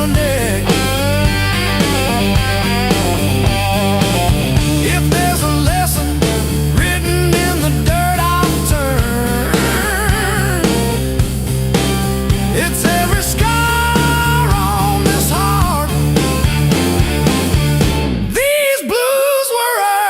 my neck. If there's a lesson written in the dirt, I'll turn. It's every scar on this heart. These blues were earned.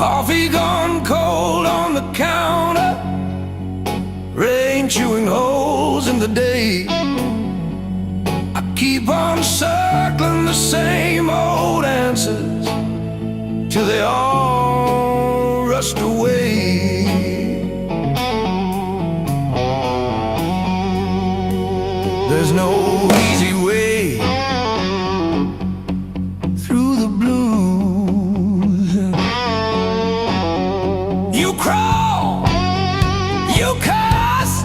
Coffee gone cold on the counter, rain chewing holes in the day. I keep on circling the same old answers till they all rust away. There's no easy way through the blues. You crawl, you cuss,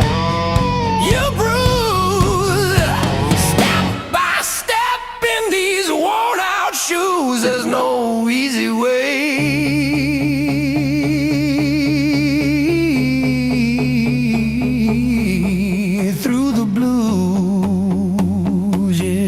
you bruise, step by step in these worn out shoes. There's no easy way through the blues, yeah.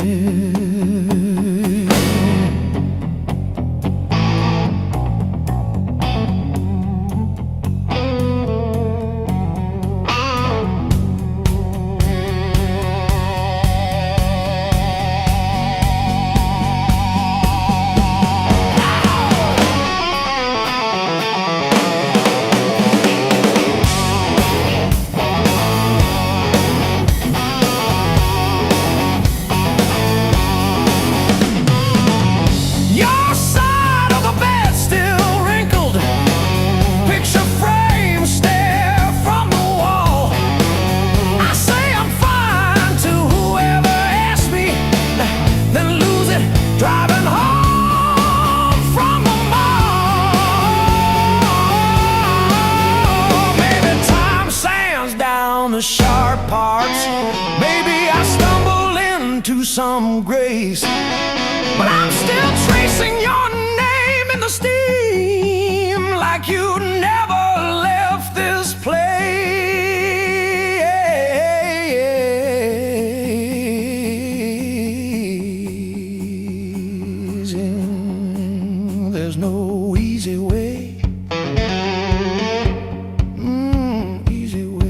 Your side of the bed still wrinkled, picture frame stare from the wall. I say I'm fine to whoever asks me, then lose it driving home from the mall. Maybe time sands down the sharp parts, maybe I stumble into some grace, but I'm still tracing your name in the steam like you never left this place. And there's no easy way. Easy way.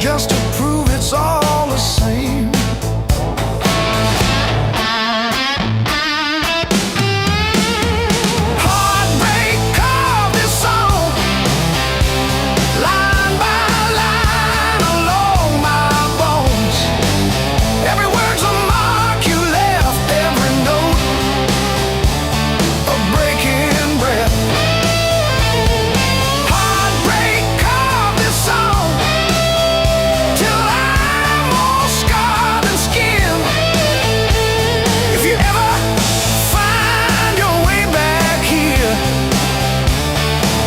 just to prove it's all the same. Heartbreak carved this song, line by line along my bones. Every word's a mark you left, every note a breaking breath. Heartbreak carved this song till I'm all scarred and skinned. If you ever find your way back here,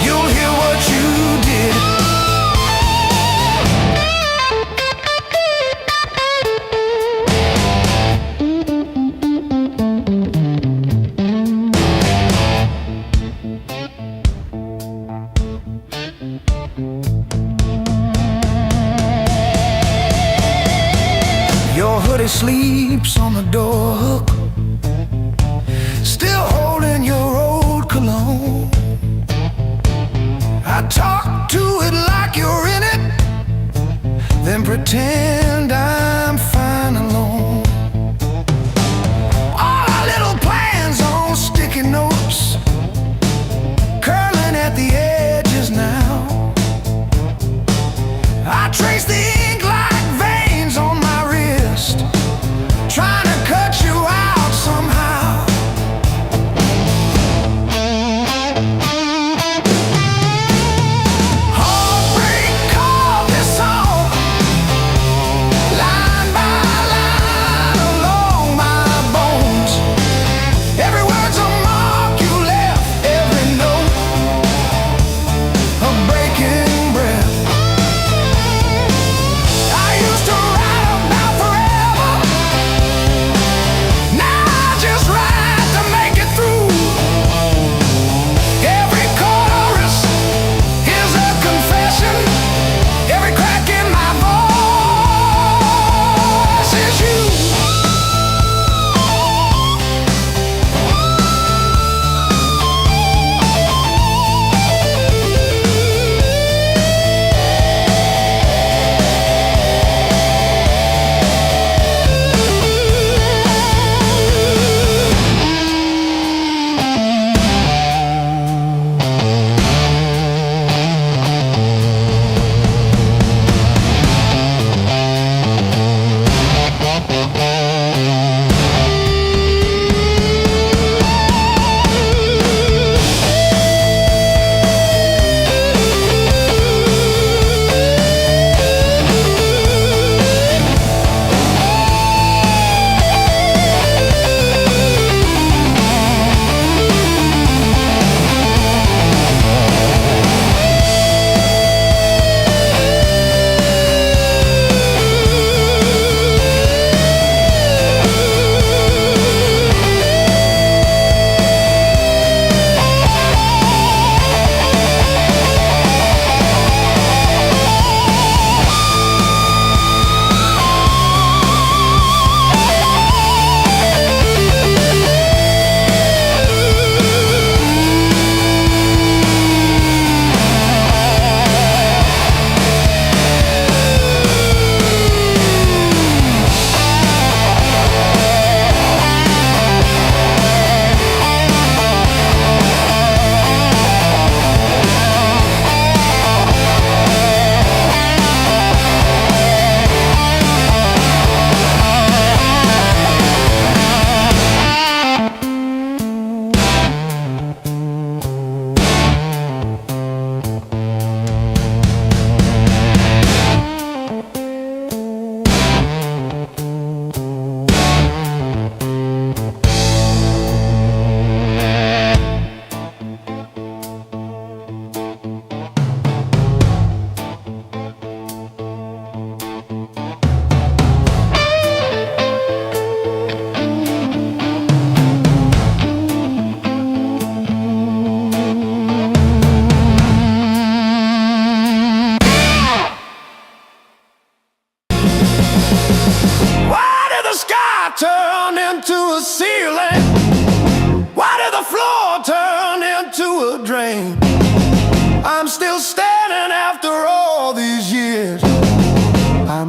you'll hear what you did. Your hoodie sleeps on the door hook, still holding your old cologne. I talk to it like you're in it, then pretend I'm fine alone. All our little plans on sticky notes, curling at the edges now. I trace the ink like veins on my wrist, trying to cut you out somehow. Heartbreak carved this song,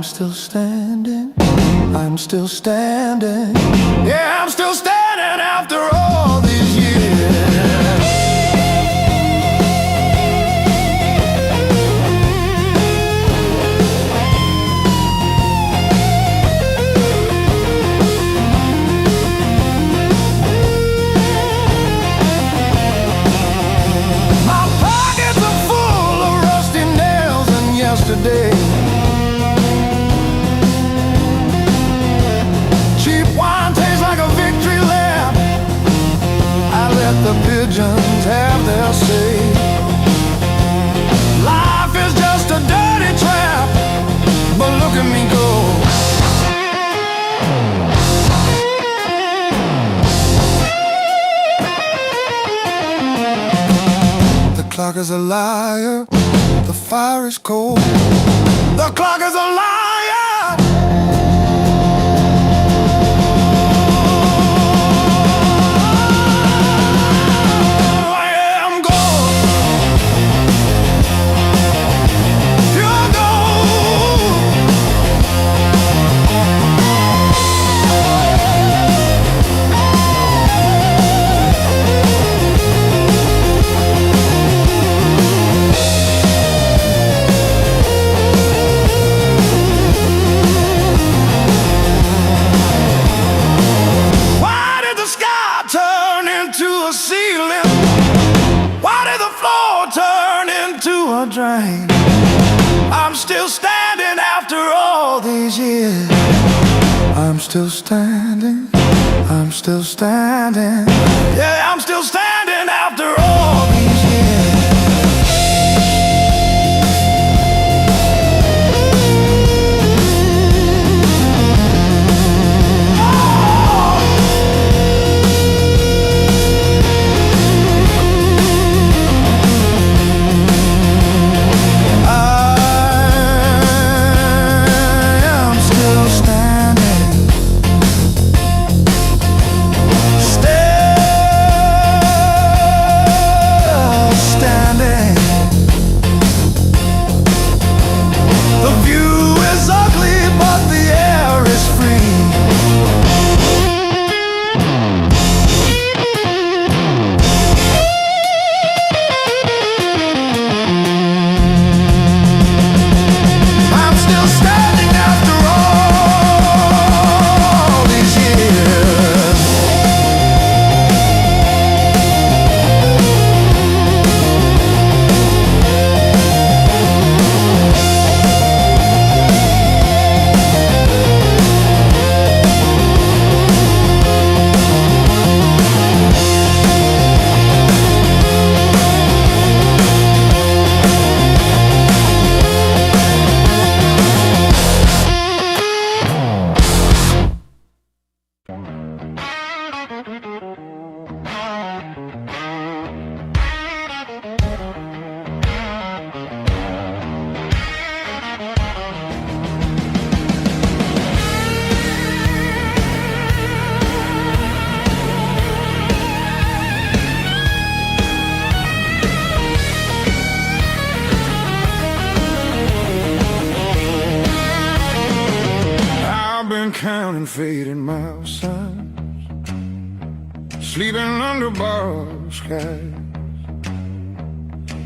I'm still standing, I'm still standing. Yeah, I'm still standing after all these years. My pockets are full of rusty nails and yesterday. Cheap wine tastes like a victory lap. I let the pigeons have their say. Life is just a dirty trap, but look at me go. The clock is a liar, the fire is cold. The clock is a liar. Drain. I'm still standing after all these years. I'm still standing, I'm still standing. Yeah, I'm still standing after all these years. Counting fading miles, signs, sleeping under borrowed skies.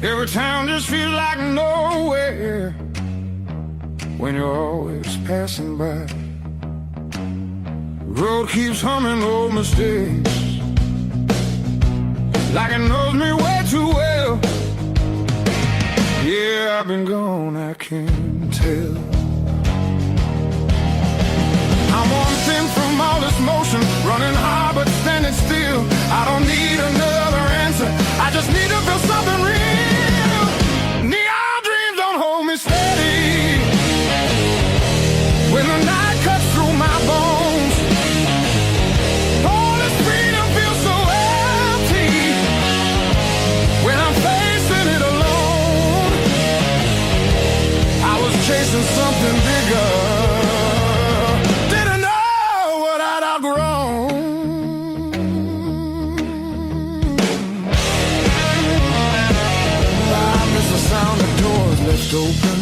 Every town just feels like nowhere when you're always passing by. The road keeps humming old mistakes like it knows me way too well. Yeah, I've been gone, I can tell. I'm one thing from all this motion, running hard but standing still. I don't need another answer, I just need to feel something real. Neon dreams don't hold me steady when the night cuts through my bones. All this freedom feels so empty when I'm facing it alone. I was chasing something bigger, open,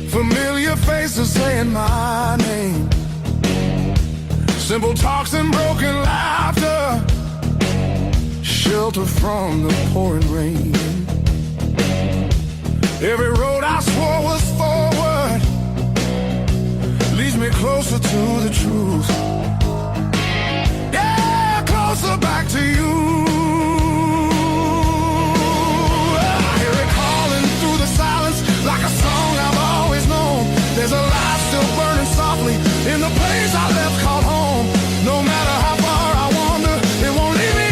familiar saying my name. Simple talks and broken laughter, shelter from the pouring rain. Every road I swore was forward leads me closer to the truth. Yeah, closer back to you. I hear it calling through the silence like a song I've always known. There's a light still burning softly in the place I left called home. No matter how far I wander, it won't leave me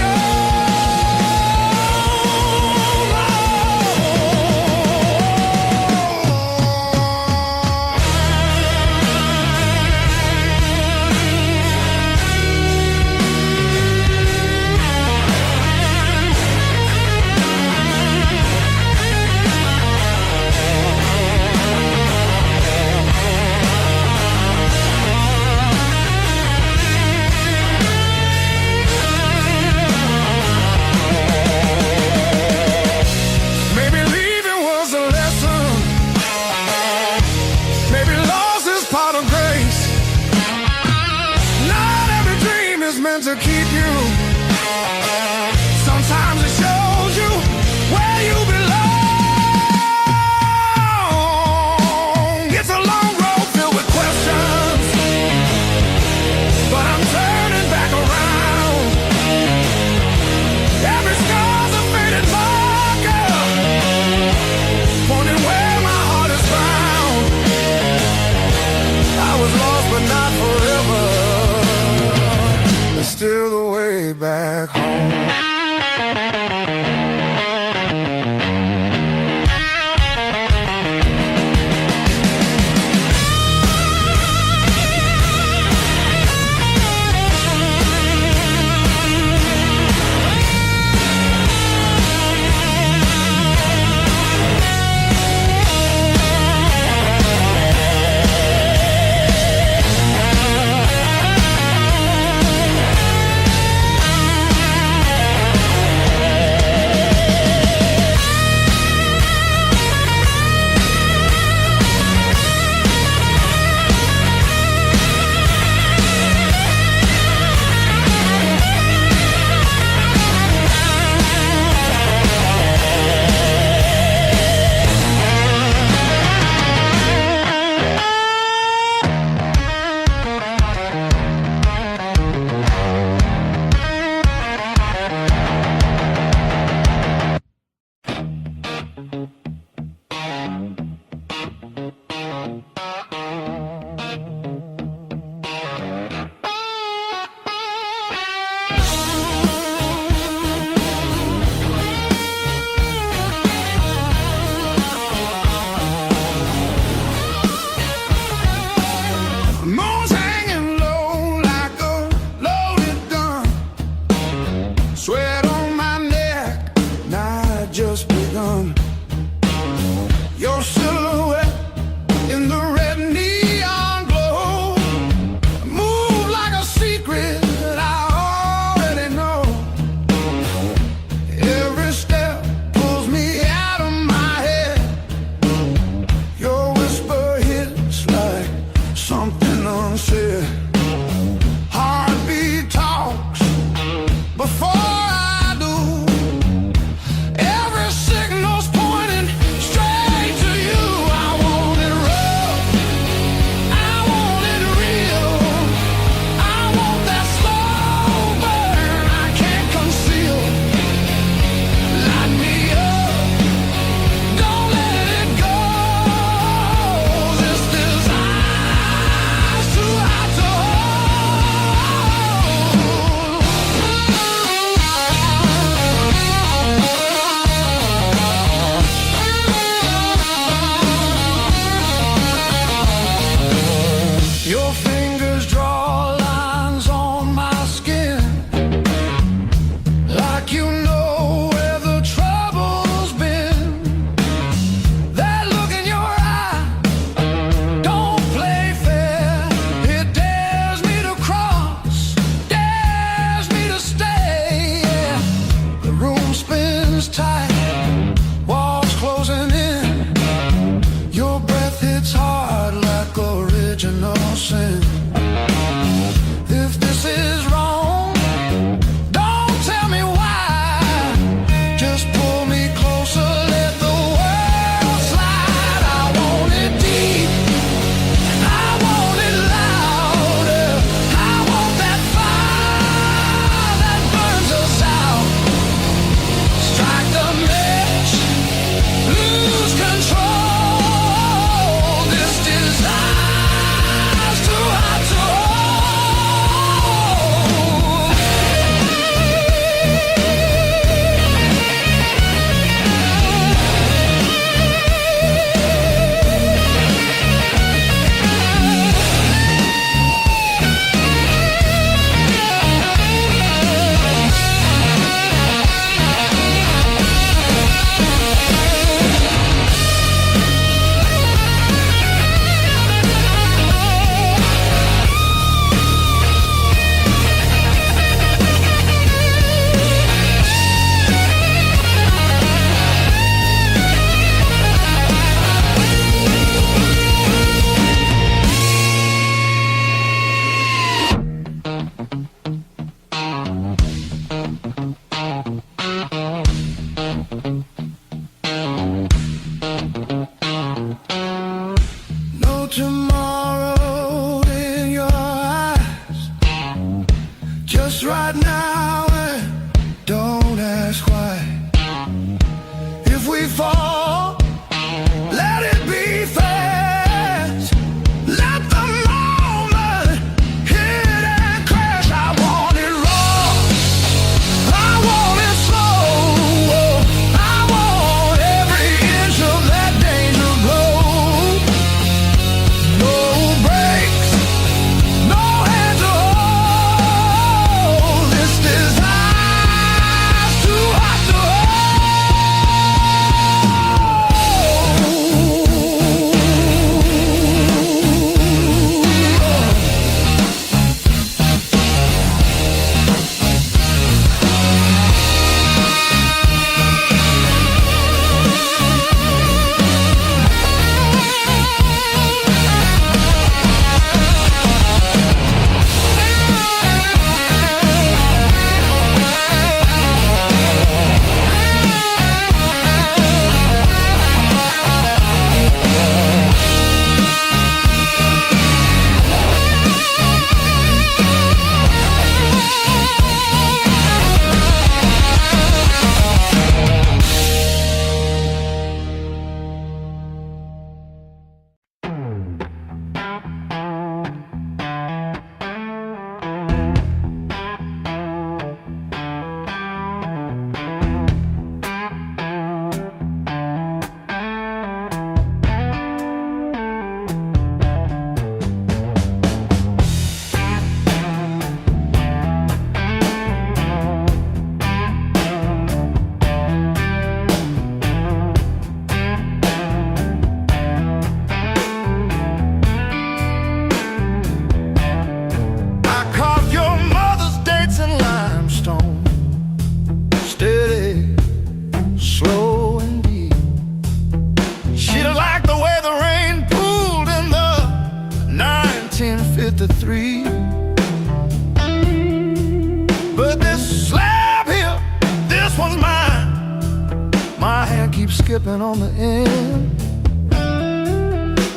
skipping on the end.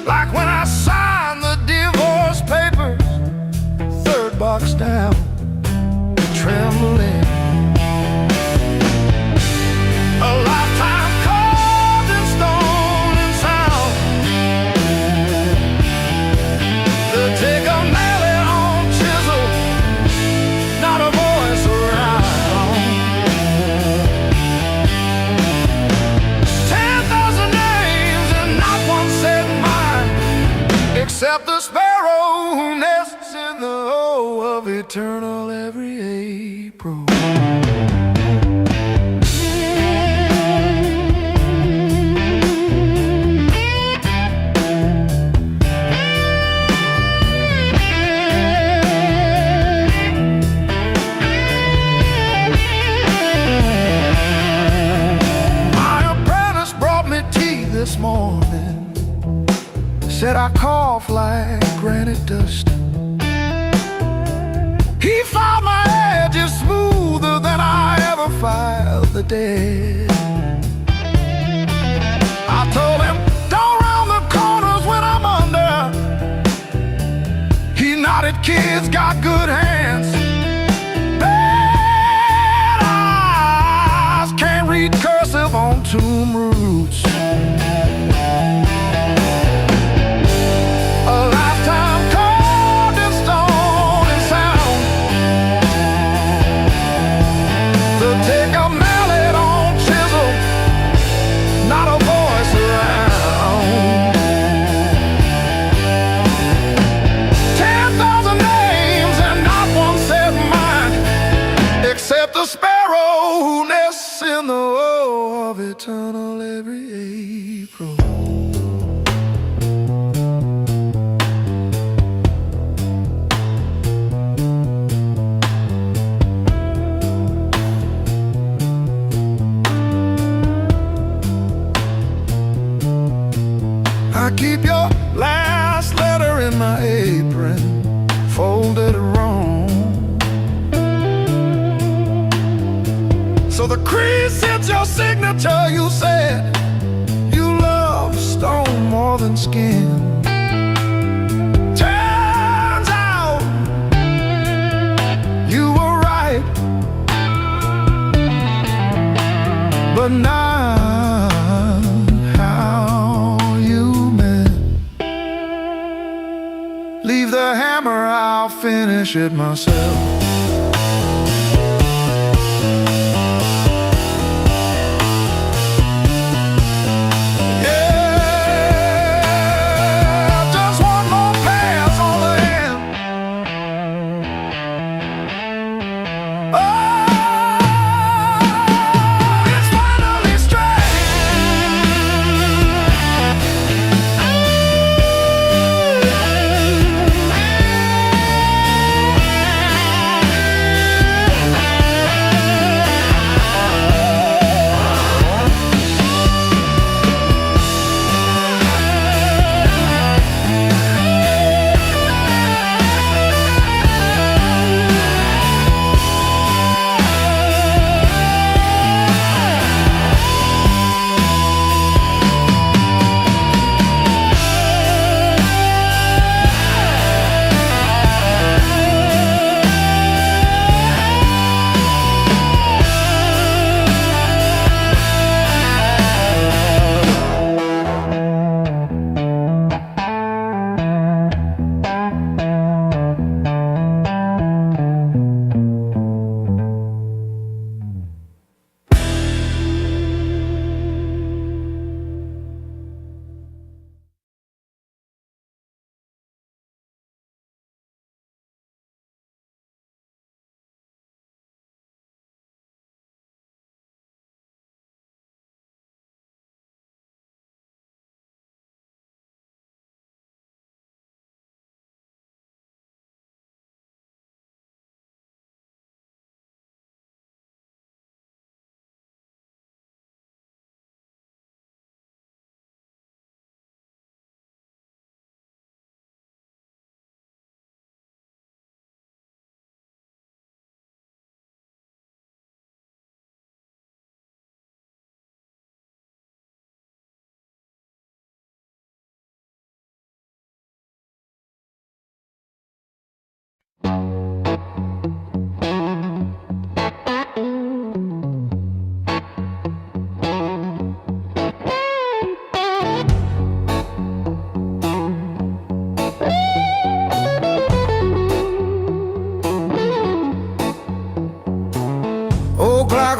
Like when I signed the divorce papers, third box down, trembling. A lifetime carved in stone and sound. They'll take a mallet on chisel, not a voice around. 10,000 names and not one said mine, except the sparrow who nests in the O of eternal every April. This morning said I cough like granite dust. He filed my edges smoother than I ever filed the dead. I told him, don't round the corners when I'm under. He nodded, kids got good hands. Bad eyes can't read cursive on tomb roots. Eternal every April. I keep your last letter in my apron, folded wrong, so the crease hits your signature. You said you love stone more than skin. Turns out you were right, but not how you meant. Leave the hammer, I'll finish it myself.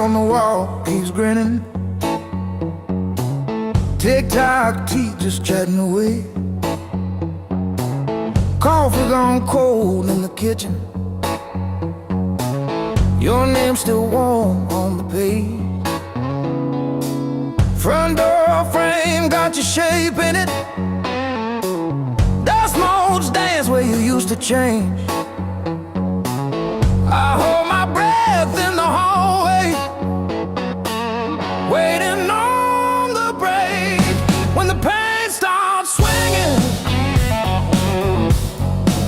on the wall, he's grinning. Tick-tock, teeth just chatting away. Coffee gone cold in the kitchen. Your name's still warm on the page. Front door frame got your shape in it. Dust motes dance where you used to change. I hold my breath in the hallway, waiting on the break. When the pain starts swinging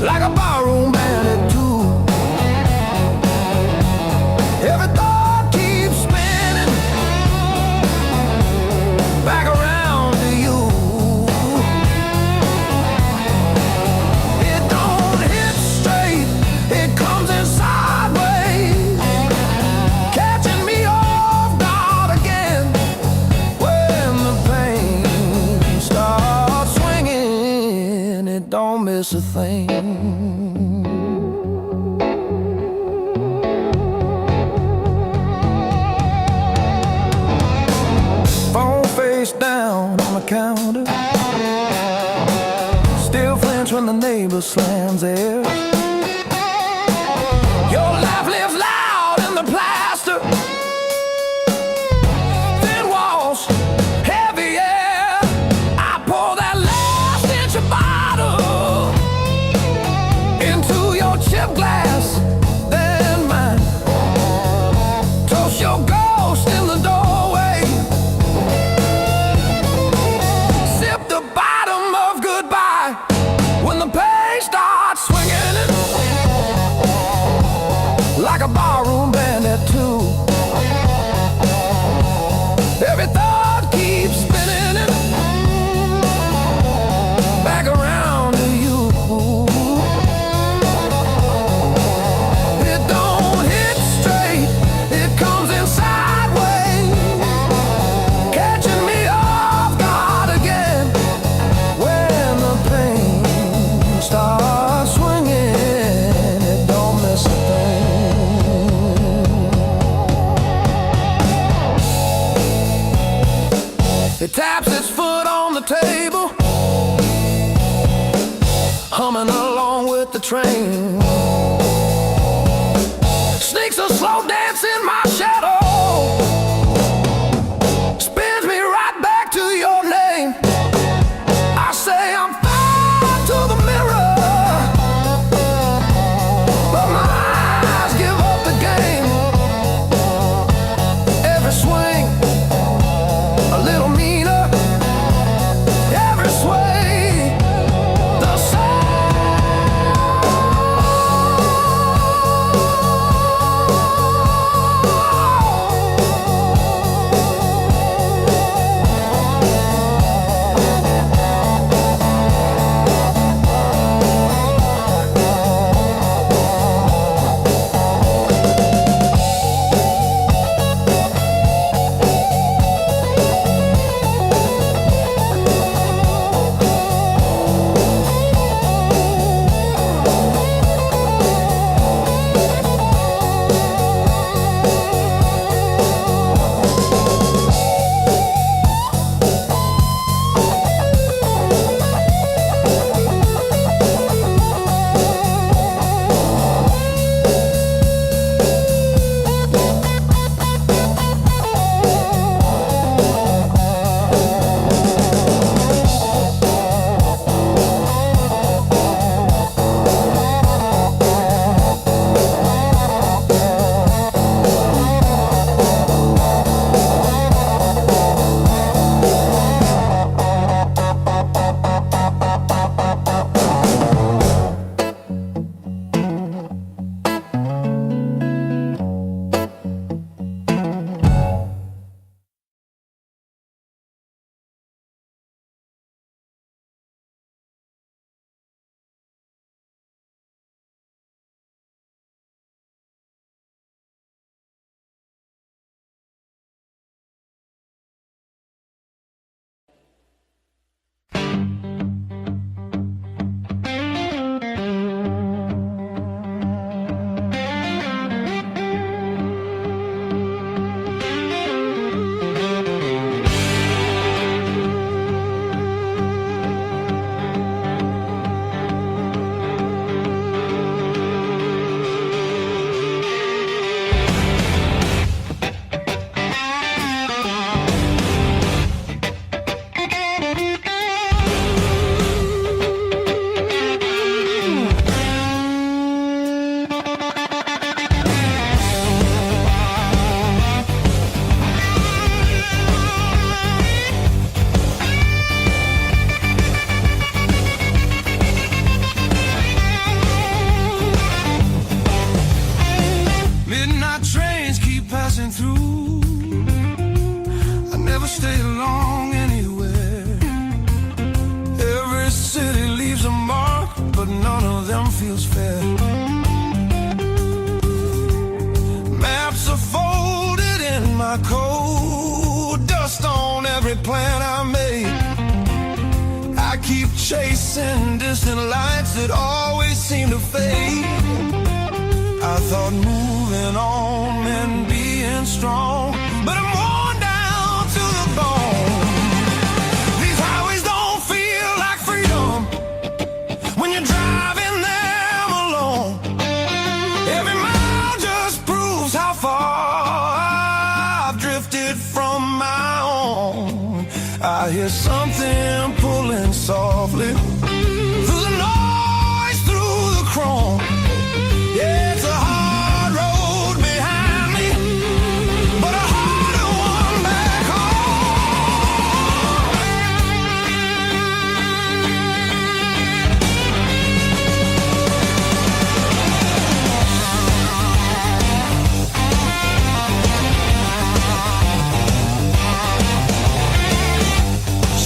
like a barroom band at two. Every thought keeps spinning back around to you. It don't hit straight, it comes in sideways, catching me off guard again. When the pain starts swinging, it don't miss a thing. Down on the counter, still flinch when the neighbor slams theirs. Your laugh lives loud in the plaster, thin walls, heavy air. I pour that last inch of bottle into your chip glass, then mine. Toast your ghost in the doorway. Like a barroom band at two. Every thought keeps spinning it back around to you. It don't hit straight, it comes in sideways, catching me off guard again. When the pain starts swinging, it don't miss a thing. It taps its foot on the table, humming along with the train. Sneaks a slow dance in my shadow, spins me right back to your name. I say I'm fine to the mirror, but my eyes give up the game. Every swing a little meaner, every sway the same. feels fair. Maps are folded in my coat, dust on every plan I made. I keep chasing distant lights that always seem to fade. I thought moving on meant being strong, but I'm worn down to the bone. These highways don't feel like freedom when you're driving them alone. Every mile just proves how far I've drifted from my own. I hear something pulling softly through the noise, through the chrome. Yeah, it's a hard road behind me, but a harder one back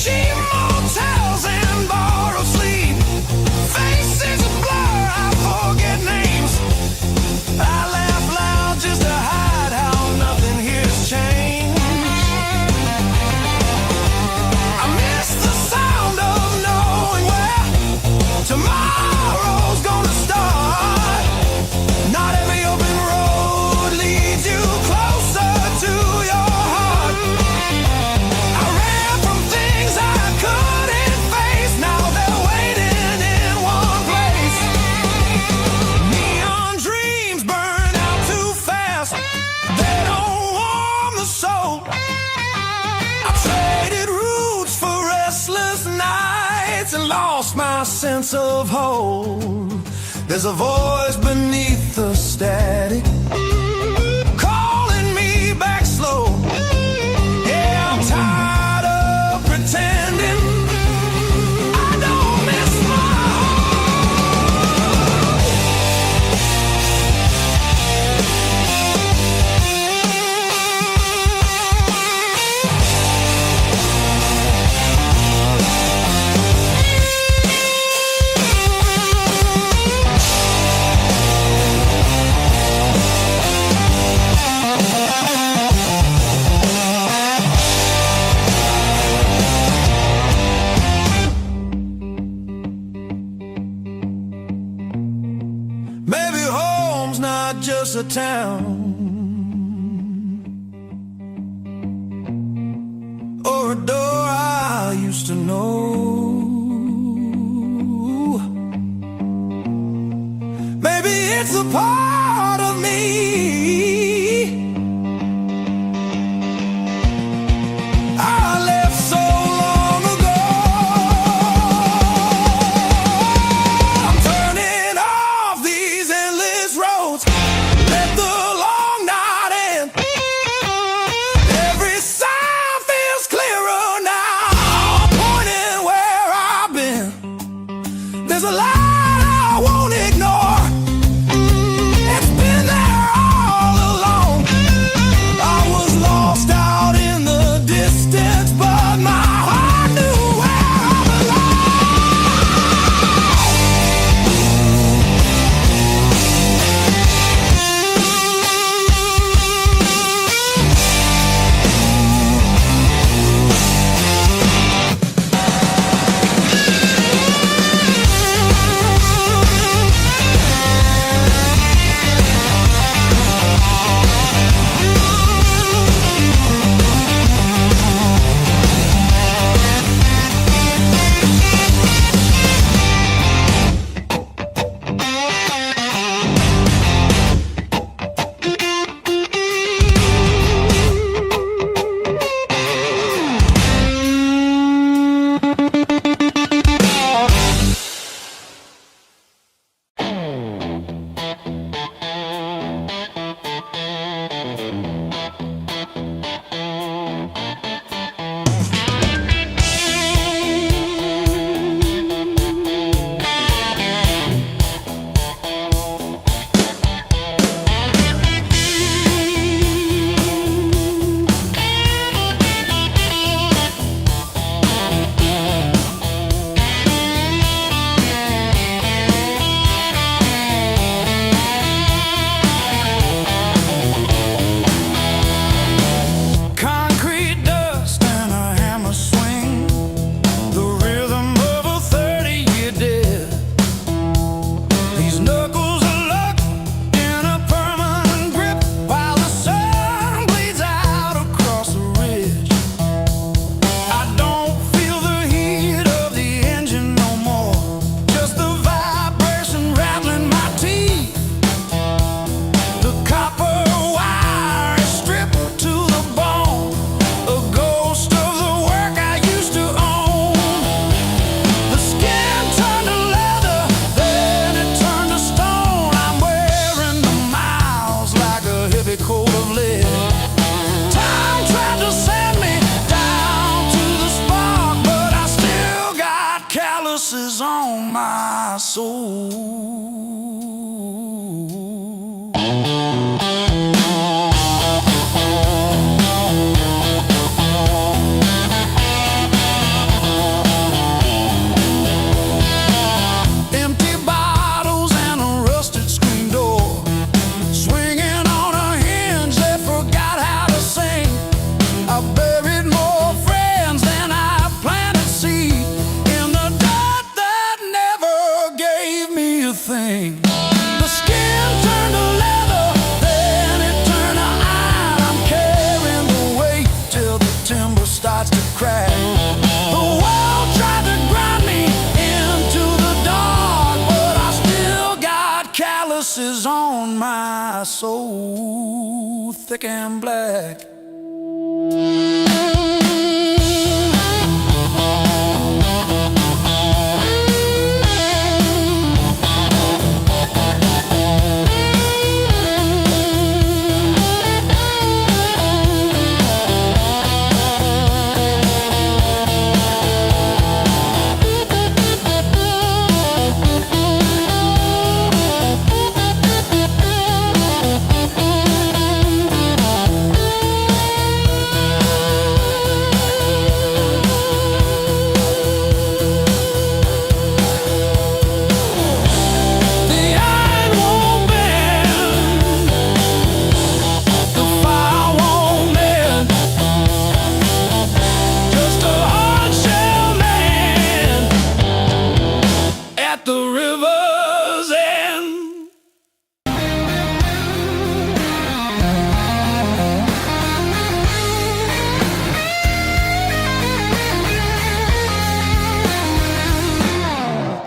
cheap motels and borrowed sleep, faces a blur, I forget names. I laugh loud just to hide how nothing here's changed. I miss the sound of knowing where tomorrow's gonna start. Not every open road leads you closer to your heart. I ran from things I couldn't face, now they're waiting in one place. Neon dreams burn out too fast, they don't warm the soul. I traded roots for restless nights and lost my sense of hope. There's a voice beneath the static calling me back slow. Yeah, I'm tired of pretending I don't miss my maybe home's not just a town or a door I used to know. Maybe it's a part of me I left so long ago. I'm turning off these endless roads, let the long night end. Every sound feels clearer now, pointing where I've been. There's a light I won't ignore, it's been there all along. I was lost out in the distance, but my heart knew where I belong. calluses on my soul. Empty bottles and a rusted screen door, swinging on a hinge that forgot how to sing. I buried more friends than I planted seed in the dirt that never gave me a thing. The skin turned to leather, then it turned to iron. I'm carrying the weight till the timber starts to crack. The world tried to grind me into the dark, but I still got calluses on my soul, thick and black.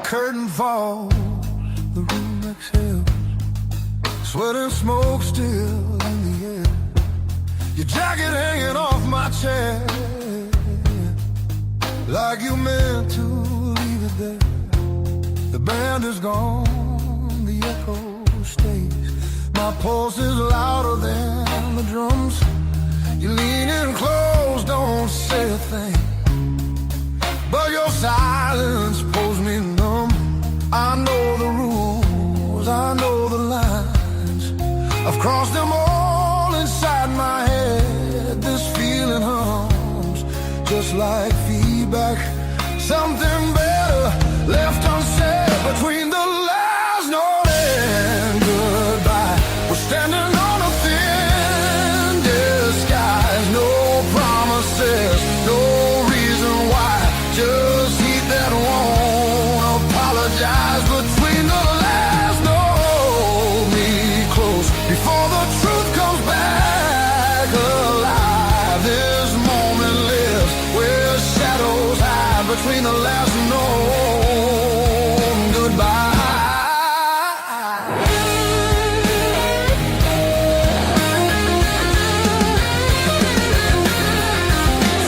Curtain falls, the room exhales, sweat and smoke still in the air. Your jacket hanging off my chair, like you meant to leave it there. The band is gone, the echo stays. My pulse is louder than the drums. You lean in close, don't say a thing, but your silence pulls me numb. I know the rules, I know the lines. I've crossed them all inside my head. This feeling hums just like feedback. Something better left unsaid between the last note and goodbye. We're standing on a thin disguise. No promises, no reason why. Just heat that won't apologize. Between the last note, me close before the truth comes back alive. This moment lives where shadows hide. Between the last note and goodbye.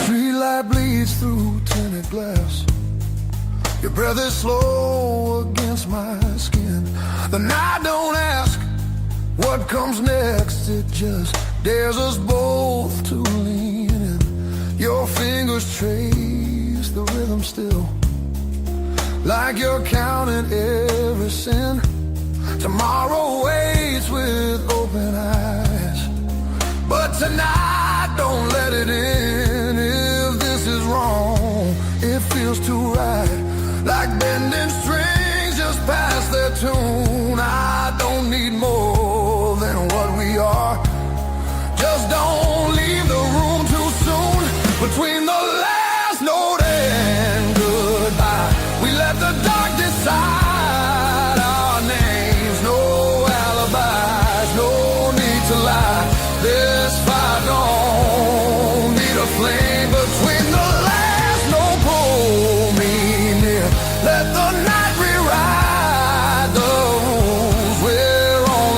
Street light bleeds through tinted glass. Your breath is slow against my skin. The night don't ask what comes next. It just dares us both to lean in. Your fingers trace the rhythm still, like you're counting every sin. Tomorrow waits with open eyes, but tonight don't let it in. If this is wrong, it feels too right, like bending strings just past their tune. I don't need more than what we are. Just don't leave the room too soon. Between the last note and goodbye, we let the dark decide our names. No alibis, no need to lie. This fire don't need a flame. Between the last note, pull me near. Let the night rewrite the rules. We're only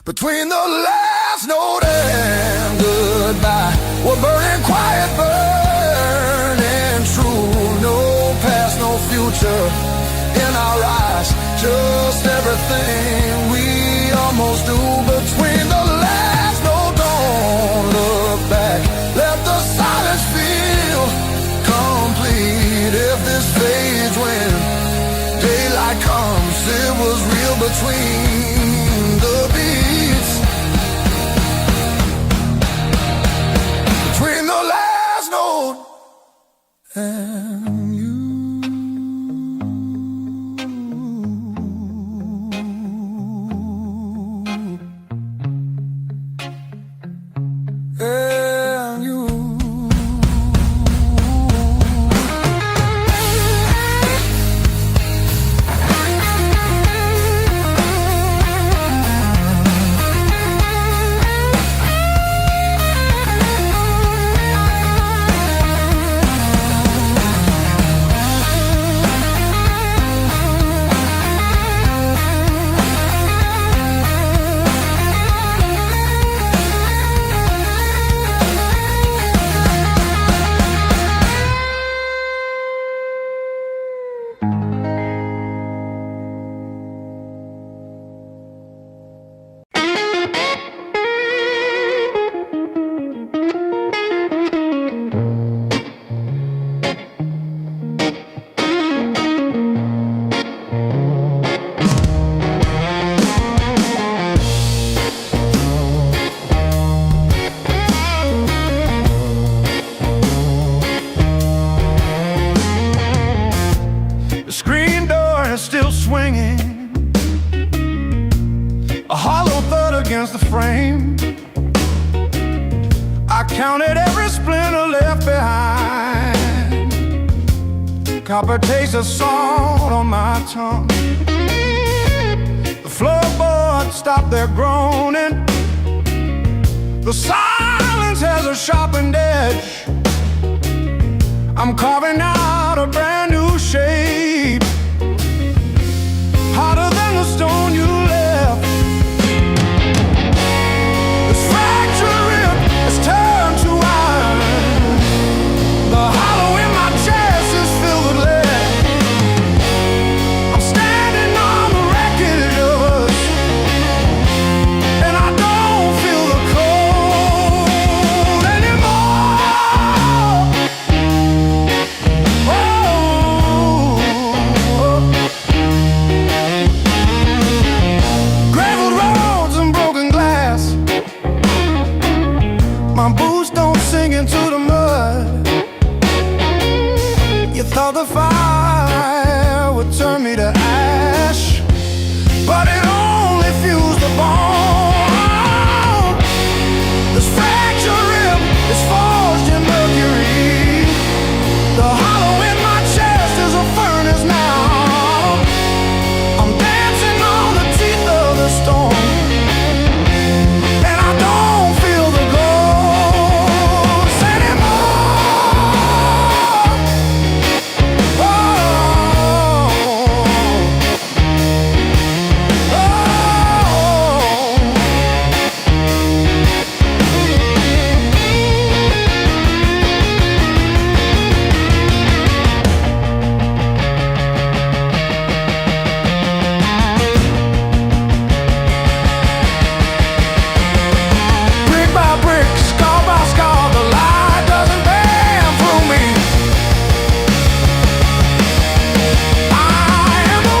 Between the last note and goodbye, we're burning quiet, burning true. No past, no future in our eyes, just everything we almost do. Between the last note, don't look back, let the silence feel complete. If this fades when daylight comes, it was real between the beats. Between the last note and you. And you. Still swinging, a hollow thud against the frame. I counted every splinter left behind, copper taste of salt on my tongue. The floorboards stopped their groaning, the silence has a sharpened edge. I'm carving out a brand new shape, harder than the stone you left. This fractured rib has turned to iron. The hollow in my chest is filled with lead. I'm standing on the wreckage of us, and I don't feel the cold anymore. Graveled roads and broken glass, my boots don't sink into the mud. You thought the fire would turn me to ash, but it only fused the bone. This fractured rib is forged in mercury. The hollow in my chest is a furnace now. I'm dancing on the teeth of the storm, and I don't feel the ghost anymore. Oh, brick by brick, scar by scar, the light doesn't bend through me. I am the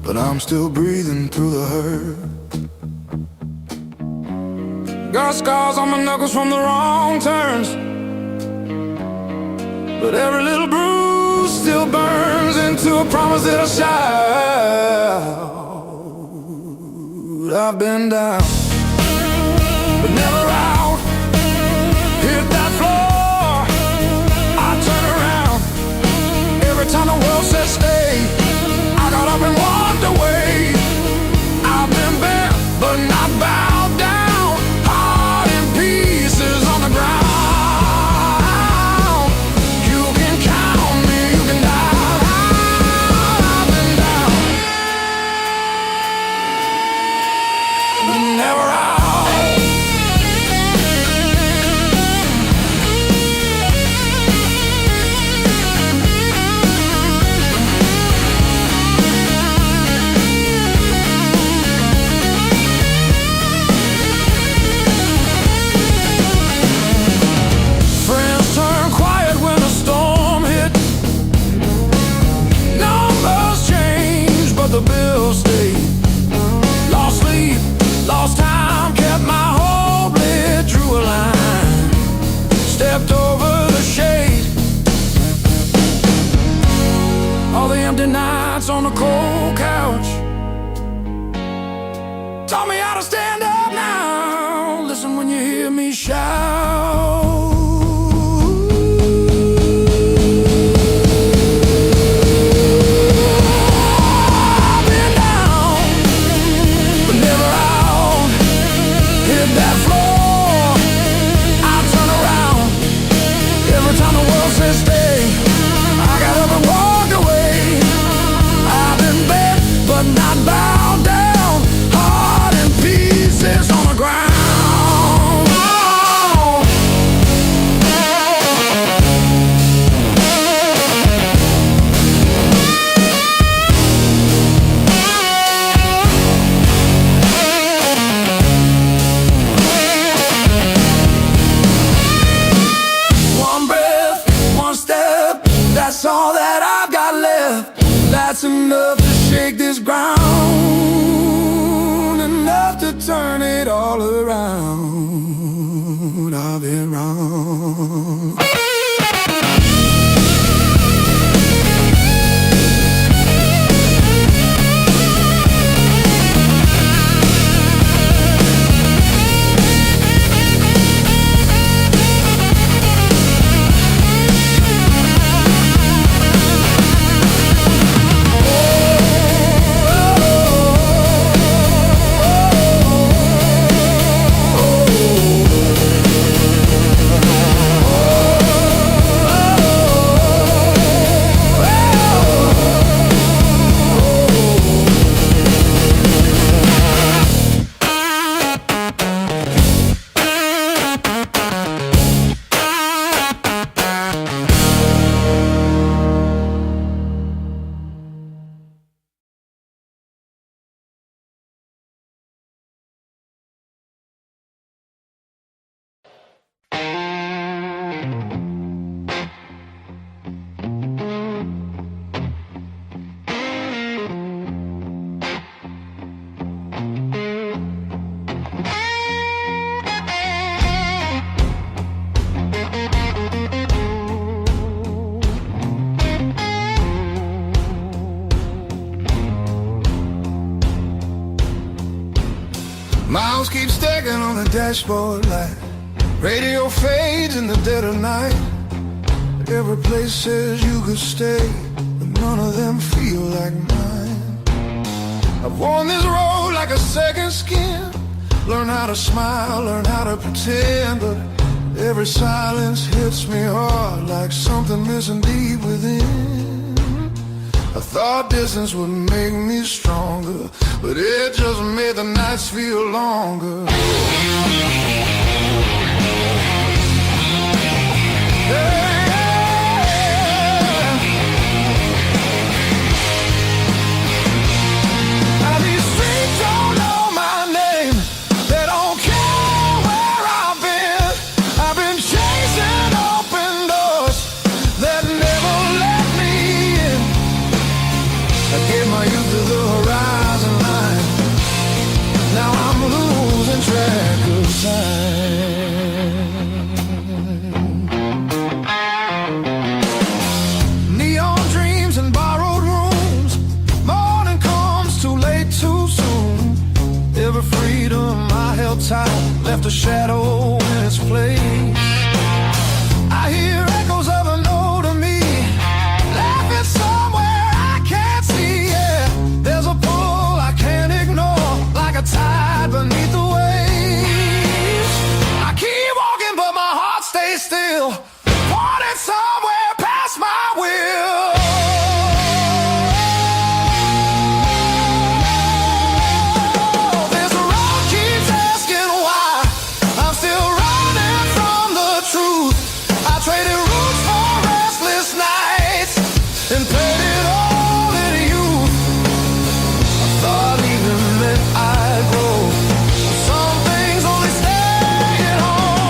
but I'm still breathing through the hurt. Got scars on my knuckles from the wrong turns. but every little bruise still burns into a promise that I shout. I've been down, but never out. Hit that floor, I turn around. Every time the world says stay, I got up and walked away. I've been bent, but not bowed down. Heart in pieces on the ground. You can count me, you can die. I've been down, but never out. The bills stayed. Lost sleep, lost time, kept my hope lit, drew a line, stepped over the shade. All the empty nights on the cold couch taught me how to stand up now. Listen when you hear me shout. That floor, I turn around. Every time the world says stay, I got up and walked away. I've been bent, but not bowed down. Heart in pieces on the ground. That's all that I've got left. That's enough to shake this ground, enough to turn it all around. I've been wrong. Miles keep stacking on the dashboard light. Radio fades in the dead of night. Every place says you could stay, but none of them feel like mine. I've worn this road like a second skin. Learn how to smile, learn how to pretend, but every silence hits me hard like something missing deep within. I thought distance would make me stronger, but it just made the nights feel longer. Now these streets don't know my name. They don't care where I've been. I've been chasing open doors that never let me in. I gave my youth to the horizon line. Now I'm losing track of time. inside left a shadow in its place. I hear echoes of an older me laughing somewhere I can't see. Yeah, there's a pull I can't ignore, like a tide beneath the waves. I keep walking but my heart stays still, wanted somewhere past my will. This road keeps asking why I'm still running from the truth. I traded roots for restless nights and played it all in youth. I thought leaving meant I'd grow. Some things only stay at home.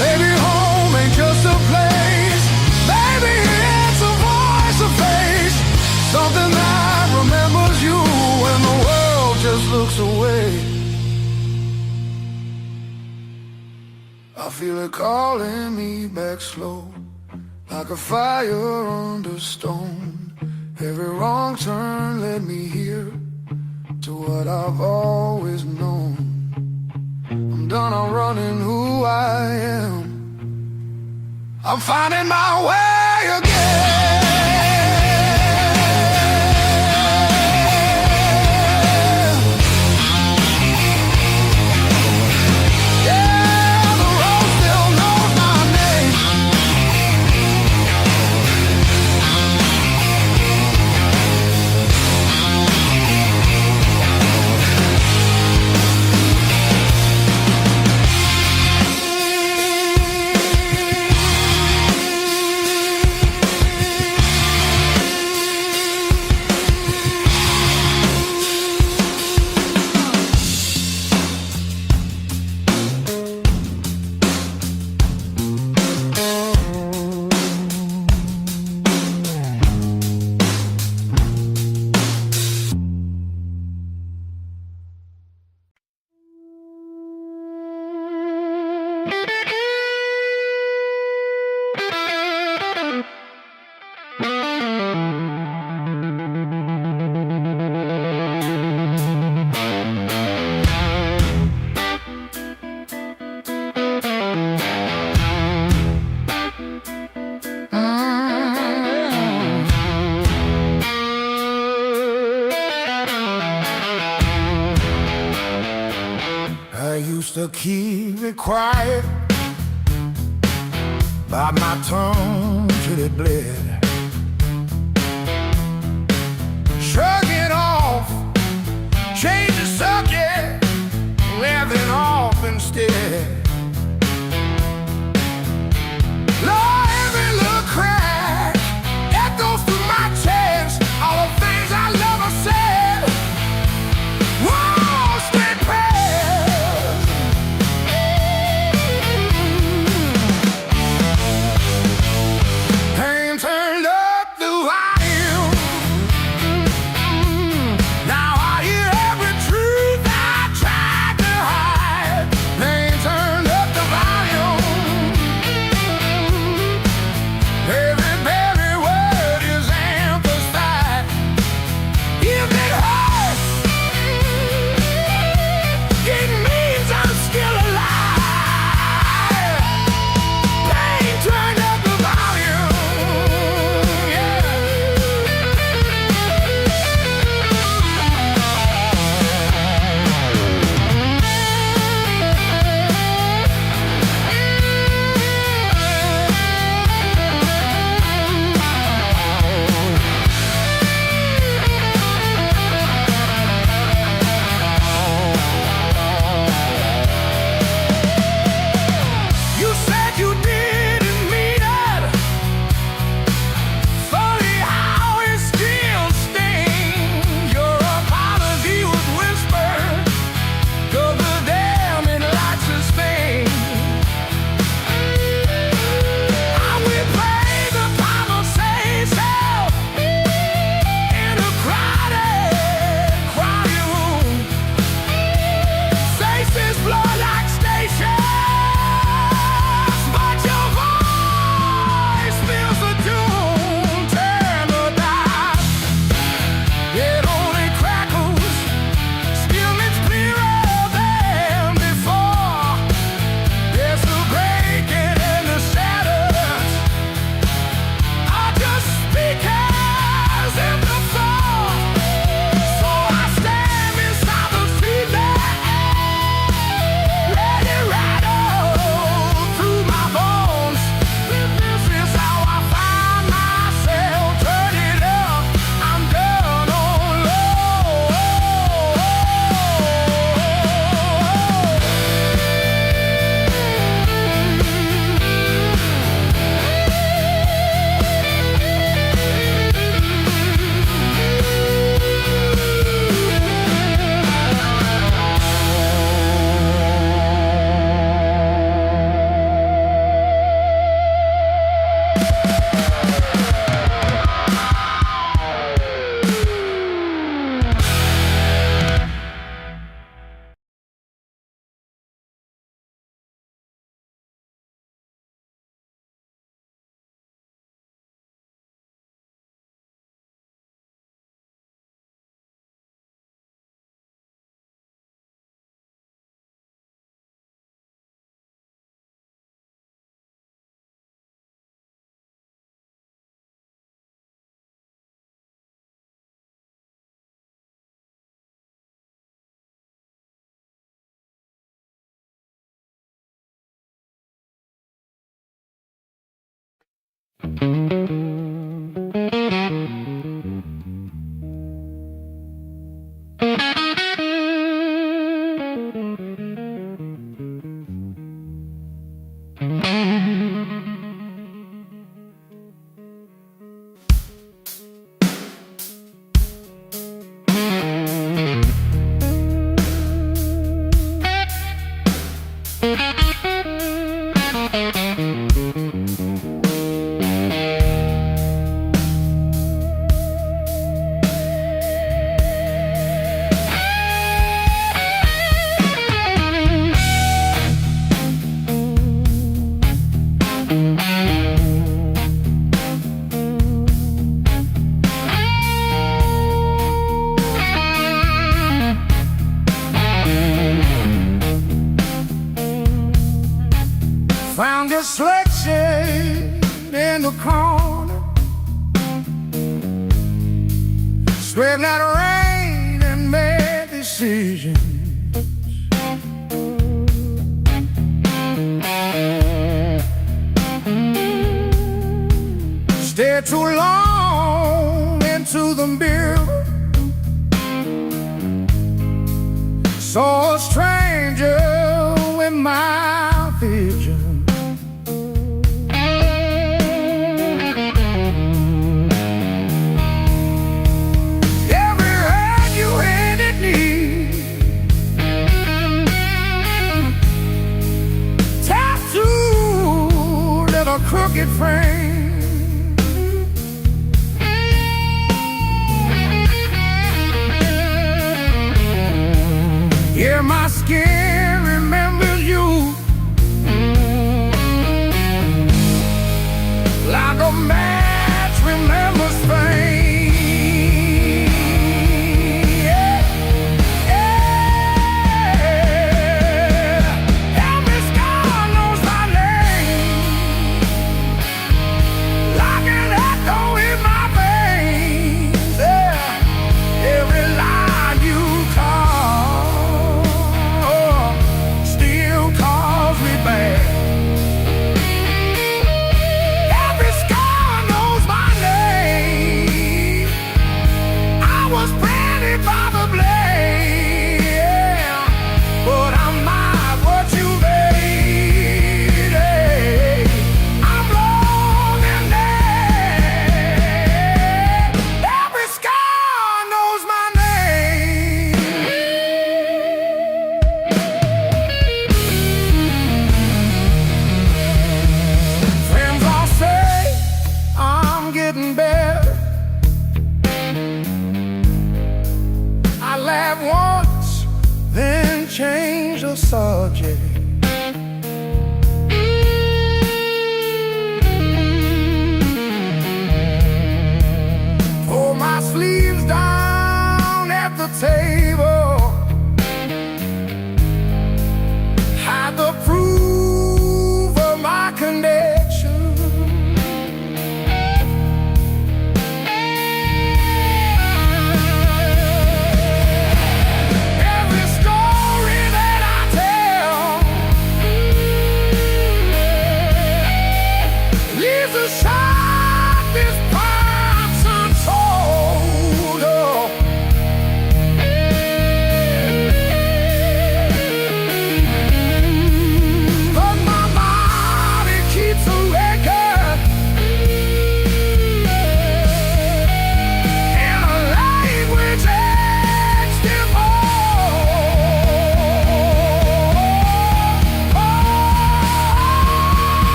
Maybe home ain't just a place. Maybe it's a voice, a face, something that remembers you when the world just looks away. I feel it calling me back slow, like a fire under stone. Every wrong turn led me here to what I've always known. I'm done, I'm running who I am. I'm finding my way again. Yeah, the road still knows my name. I used to keep it quiet, bite my tongue till it bled. Shrug it off, change the subject, laughing off instead. Lord, every little crack echoes through my chest, all the things I love her said. Whoa, stay past. Pain turned Found this selection in the corner, scraped out rain and made decisions. Stayed too long into the mirror, saw a stranger with my vision. A crooked frame. Yeah, my skin remembers you like a match remembers fame. Yeah, yeah. Every scar knows my name. Like an echo in my veins, yeah. Every line you call, oh,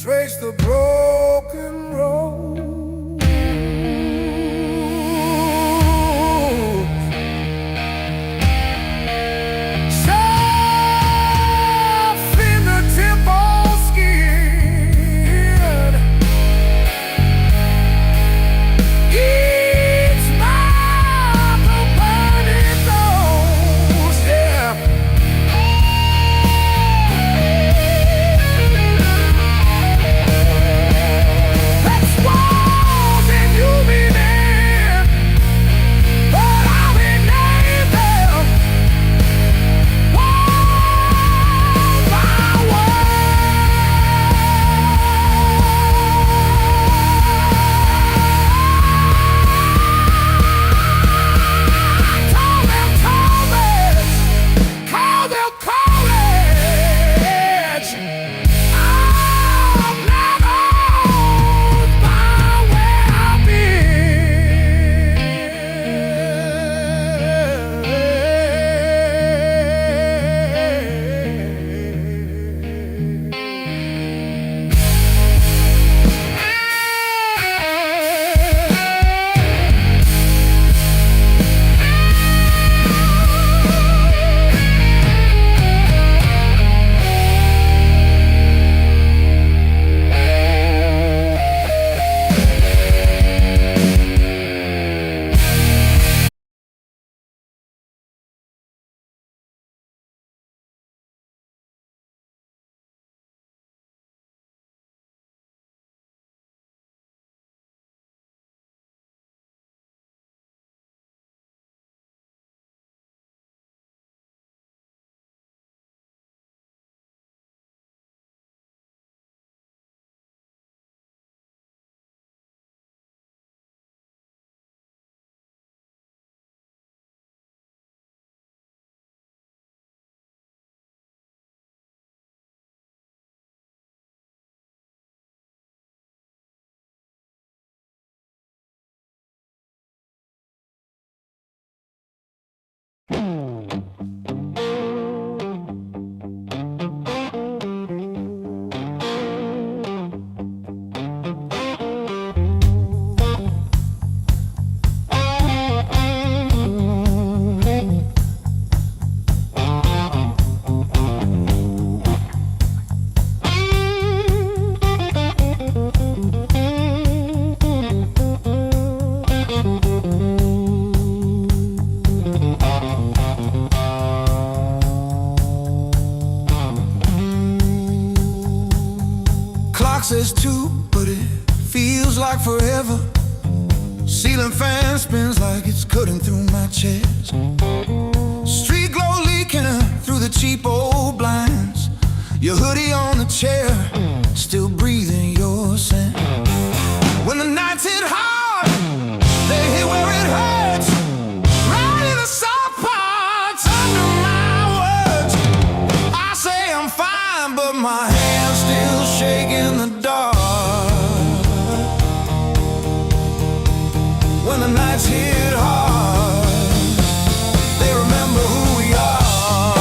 trace the broken road. Says two, but it feels like forever. Ceiling fan spins like it's cutting through my chest. Street glow leaking through the cheap old blinds. Your hoodie on the chair, still breathing your scent. When the nights hit hard, they hit where it hurts. Right in the soft parts under my words. I say I'm fine, but my hand's still shaking the dark. When the nights hit hard, they remember who we are.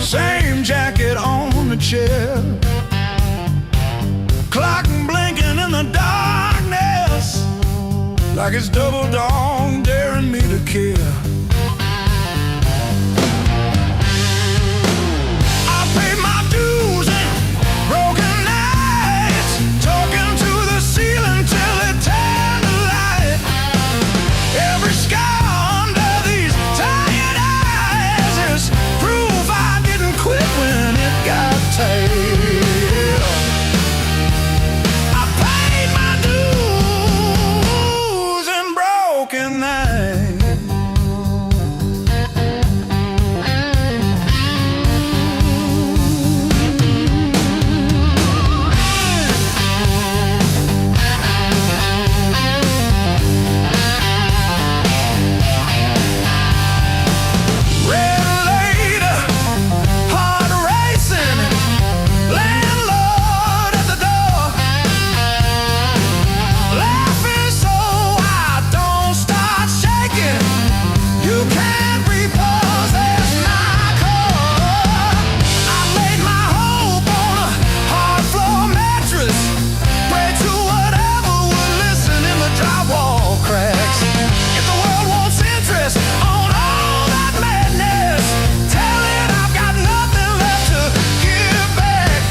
Same jacket on the chair, clock blinking in the darkness, like it's double dawn daring me to care. I paid my dues and broken nights, talking to the ceiling till it turned to light. Every scar under these tired eyes is proof I didn't quit when it got tight. I paid my dues and broken nights. Red later, heart racing, landlord at the door, laughing so I don't start shaking. You can't repossess my car. I laid my hope on a hard floor mattress, prayed to whatever would listen in the drywall cracks. If the world wants interest on all that madness, tell it I've got nothing left to give back.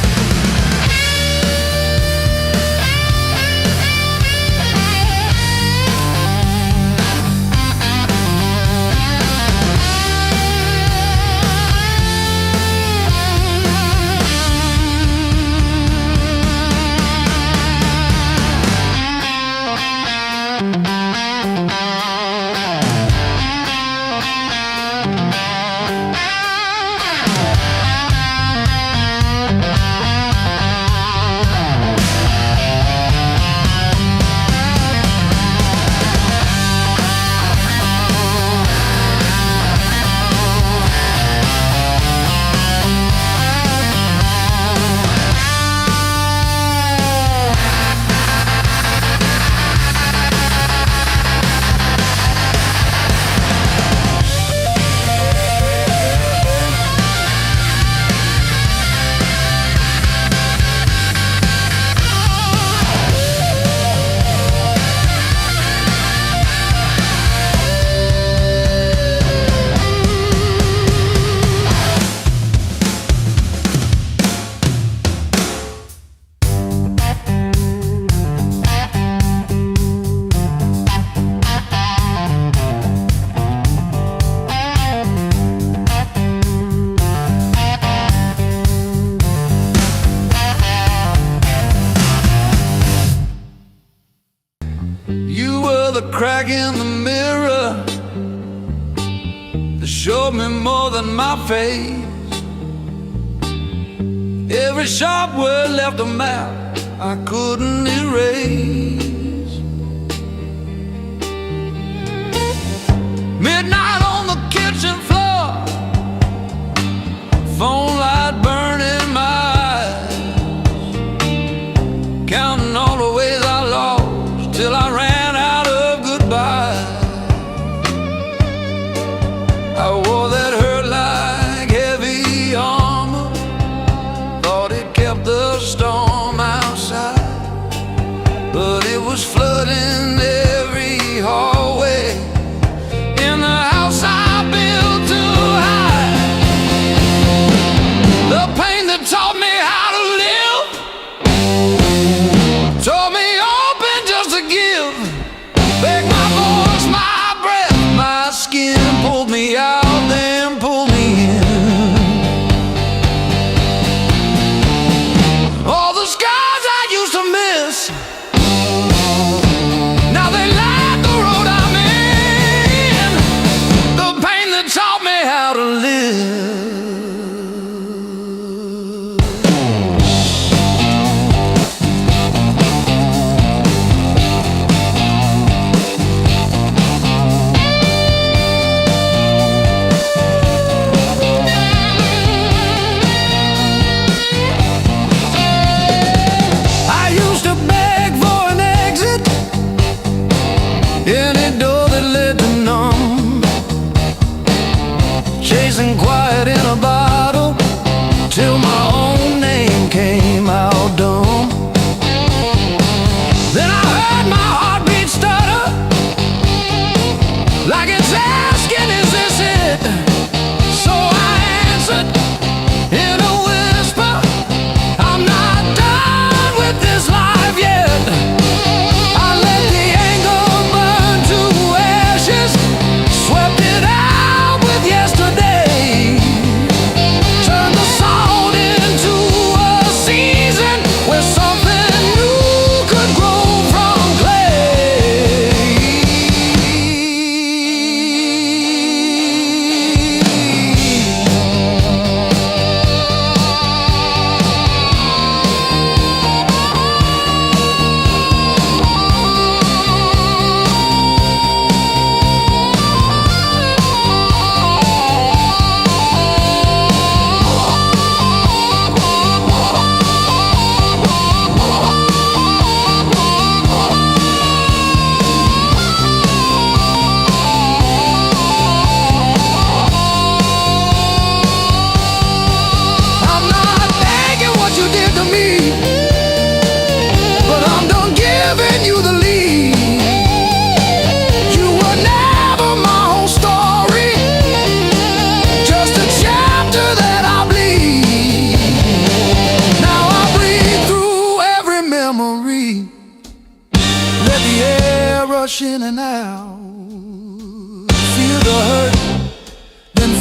You were the crack in the mirror that showed me more than my face. Every sharp word left a map I couldn't erase. Midnight on the kitchen floor, phone light burning my eyes, counting all the ways I lost till I ran out of goodbye. I wore that hurt like heavy armor, thought it kept the storm outside, but it was flooding every hallway in the house I built to hide. The pain that taught me how to live taught me open just to give. Beg my voice, my breath, my skin, pulled me out, then pulled me in. All the scars I used to miss, now they light the road I'm in. The pain that taught me how to live. I used to beg for an exit, any door that led to none, chasing quiet in a bottle,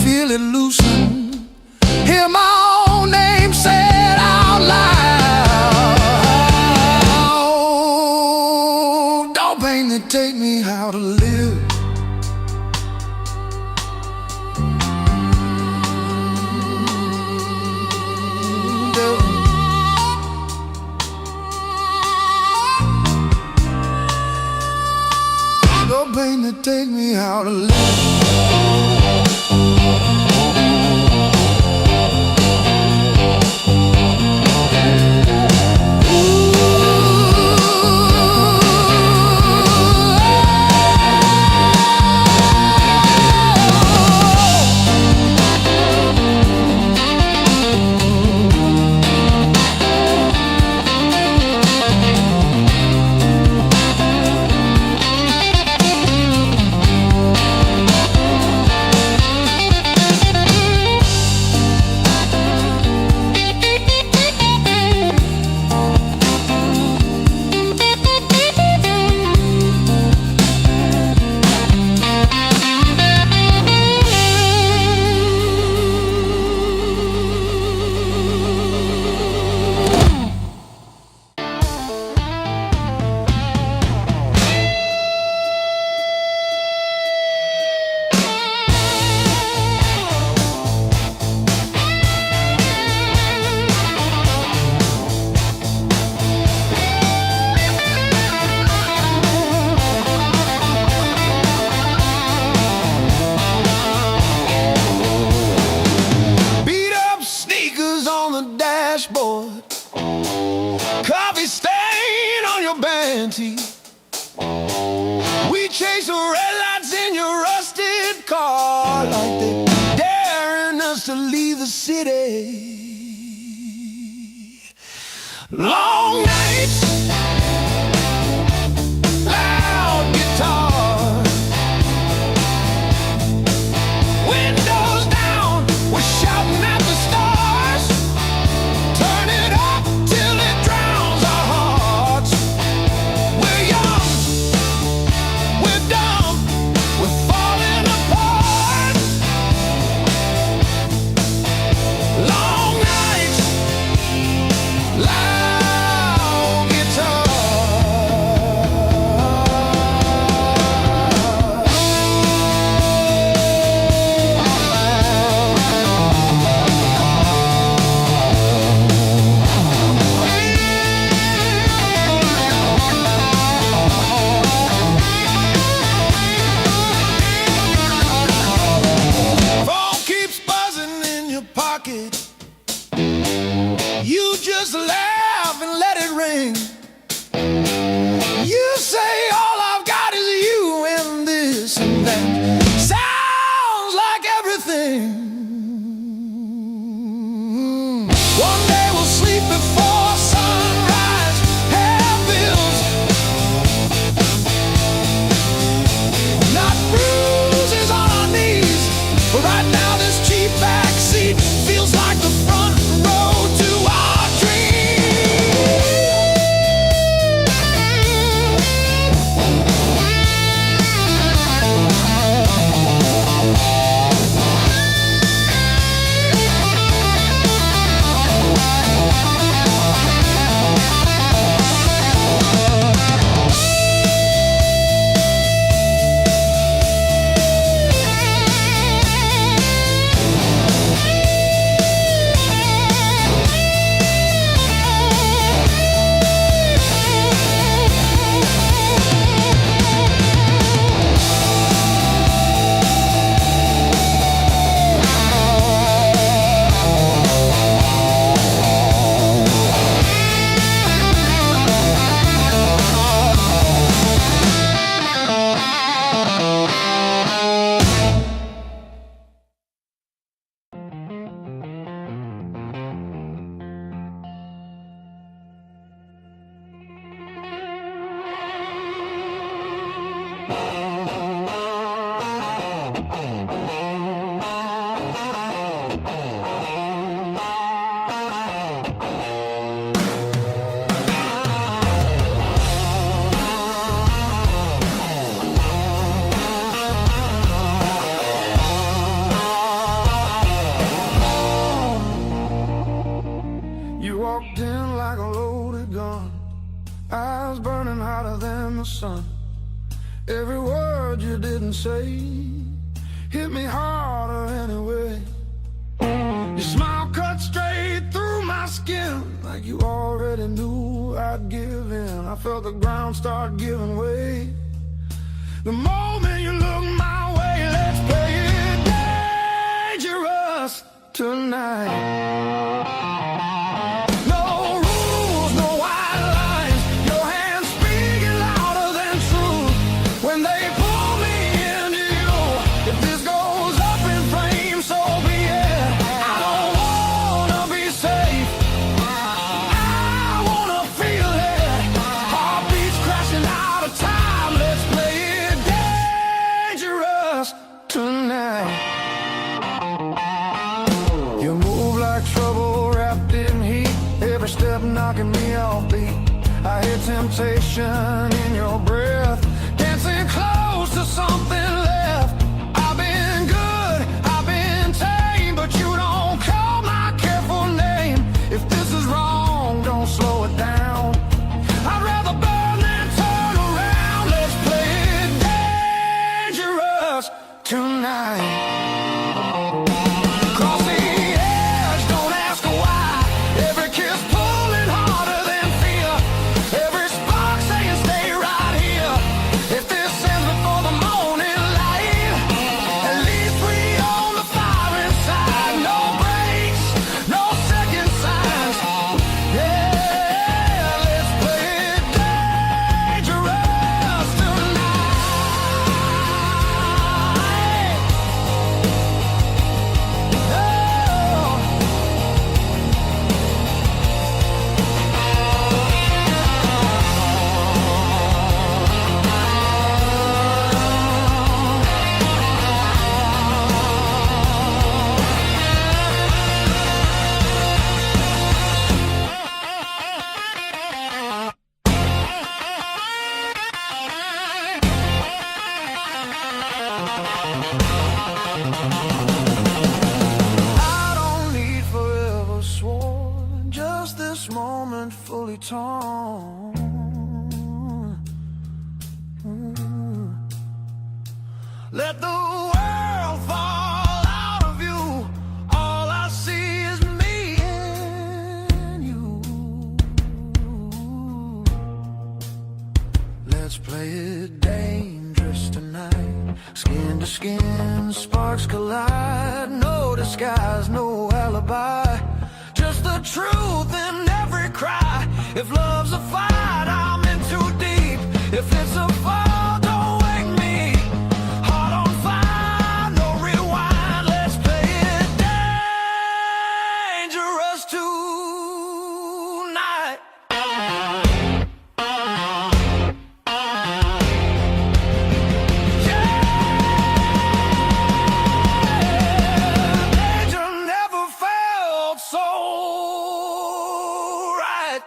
feel it loosen. Hear my own name said out loud. Don't pain that take me how to live. Don't pain that take me how to live. Coffee stain on your panty. We chase the red lights in your rusted car, like they're daring us to leave the city. Long nights, loud guitar, windows down, we're shouting at the stars. Turn it up till it drowns our hearts. We're young, we're dumb, we're falling apart. Long nights, loud guitar. Phone keeps buzzing in your pocket. You just laugh and let it ring. You say all I've got is you and this and that. Sounds like everything. One day we'll sleep before sunrise. Hair bills, not bruises on our knees. But right now this cheap back seat feels like the front row to our dreams. sun. Every word you didn't say hit me harder anyway. Your smile cut straight through my skin, like you already knew I'd give in. I felt the ground start giving way. The moment you look my way, let's play it dangerous tonight. No rules, no white lines. Your hands speaking louder than truth when they pull me into you. If this goes up in flames, so be it. I don't wanna be safe, I wanna feel it. Heartbeats crashing out of time. Let's play it dangerous tonight. You move like trouble wrapped in heat, every step knocking me off beat. I hear temptation in your breath, dancing close to something left. I've been good, I've been tame, but you don't call my careful name. If this is wrong, don't slow it down. I'd rather burn than turn around. Let's play it dangerous tonight. Cross the edge, don't ask why. Every kiss pulling harder than fear. Every spark saying stay right here. If this ends before the morning light, at least we own the fire inside. No breaks, no second signs. Yeah, let's play it dangerous tonight. I don't need forever sworn, just this moment fully torn. Let the world fall out of you. All I see is me and you. Let's play it dangerous tonight. Skin to skin, sparks collide. No disguise, no alibi. Just the truth in every cry. If love's a fight, I'm in too deep. If it's a fall, don't wake me. Heart on fire, no rewind. Let's play it dangerous tonight. Danger never felt so right.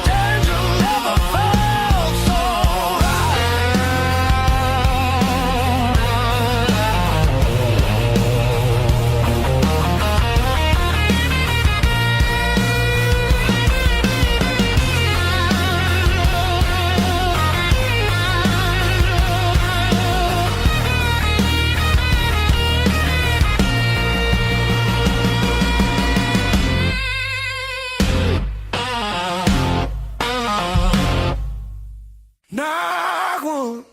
Danger never felt so Knock one.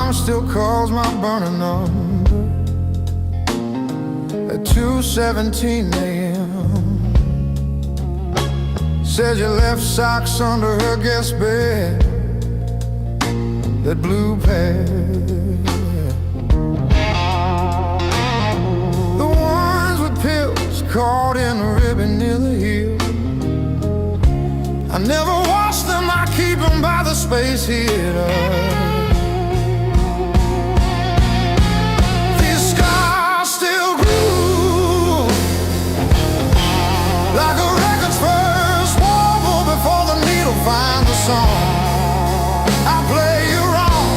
mom still calls my burner number at 2:17 a.m. Said you left socks under her guest bed, that blue pair, the ones with pills caught in a ribbon near the heel. I never wash them, I keep them by the space heater. These scars still groove like a record's first warble before the needle finds the song. I play you wrong,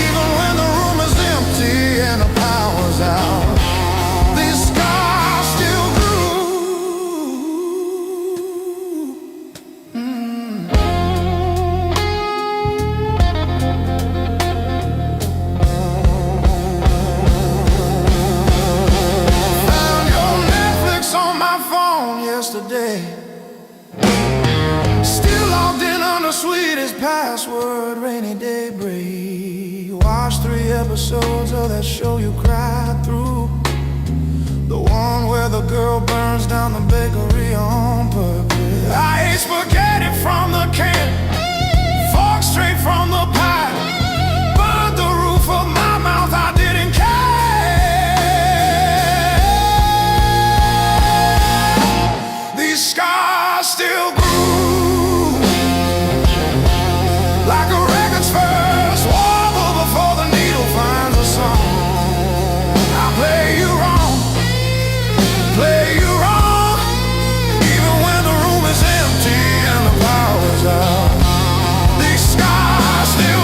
even when the room is empty and the power's out. These scars still yesterday, still logged in on the sweetest password, rainy day break. Watched 3 episodes of that show you cried through, the one where the girl burns down the bakery on purpose. I ate spaghetti from the can, fork straight from the pie, burned the roof of my mouth, I didn't care. These scars still groove like a record's first warble before the needle finds a song. I play you wrong, even when the room is empty and the power's out. These scars still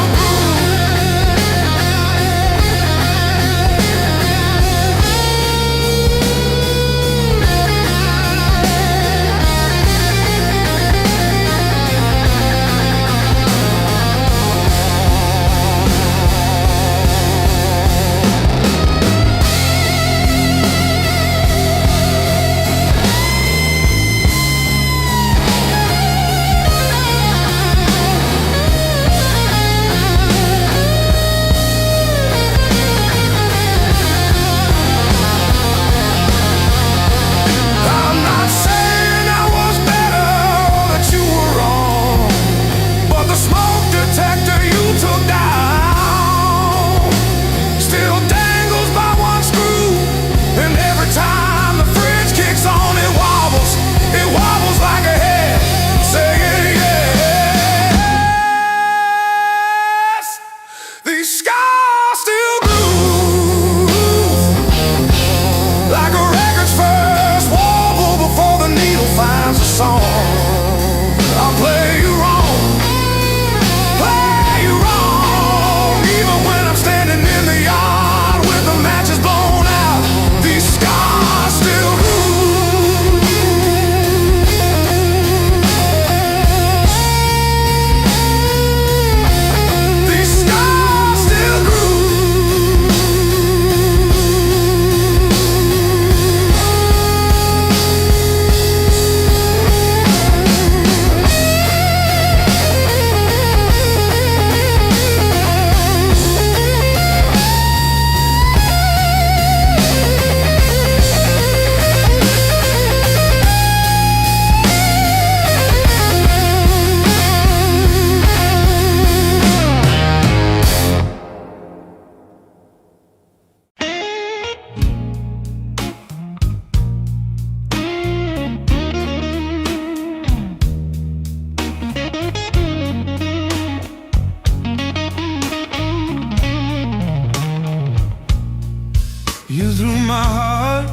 You threw my heart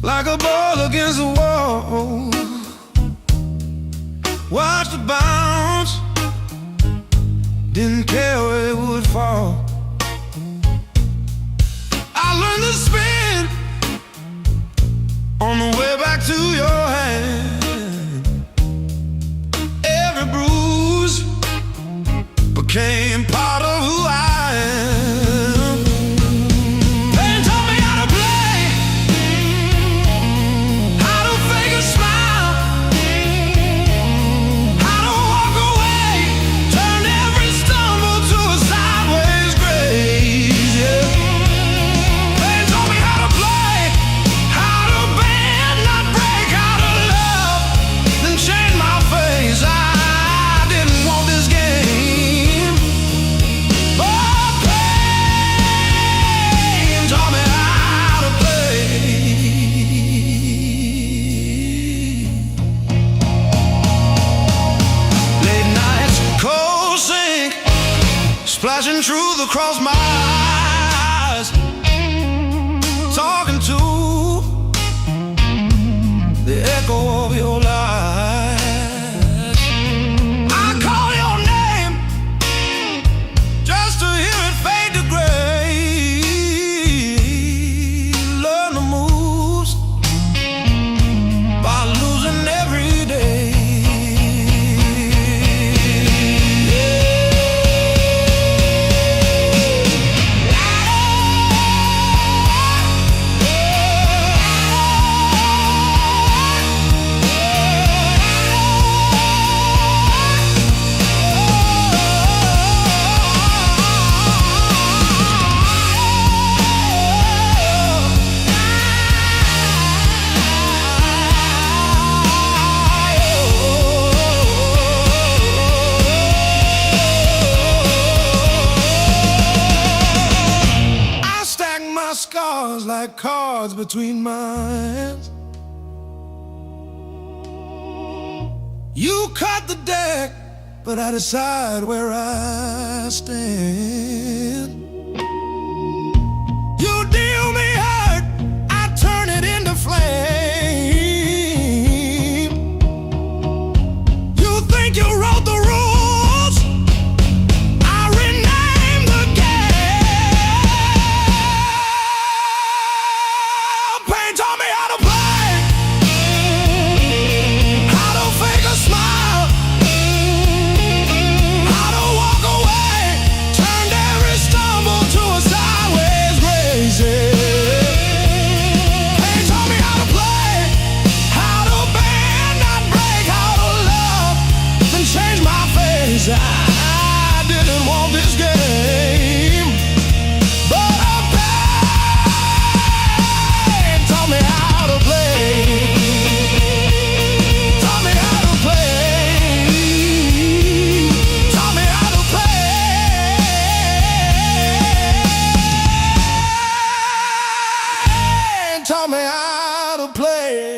like a ball against the wall. Watched it bounce, didn't care where it would fall. I learned to spin on the way back to your hand. Every bruise became part of who I am. Pain taught me how to play, how to fake a smile, how to walk away watching truth across my eyes, talking to the echo of your lies. I call your name just to hear it fade to gray. Learn the moves by losing every day. Scars like cards between my hands. You cut the deck, but I decide where I stand. You deal me hurt, I turn it into flame. You think you wrote the rules, I rename the game. Pain taught me how to play, how to fake a smile, how to walk away, turned every stumble to a sideways race. Pain taught me how to play, how to bend, not break, how to love, then change my face. I didn't want this game, but a pain taught me how to play. Taught me how to play. Taught me how to play. Taught me how to play.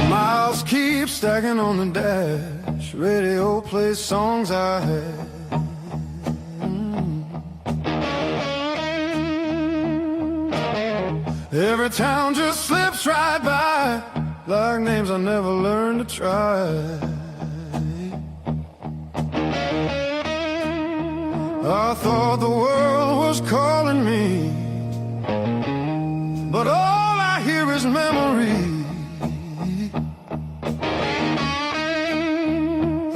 Miles keep stacking on the dash. Radio plays songs I had. Every town just slips right by, like names I never learned to try. I thought the world was calling me, but all I hear is memory.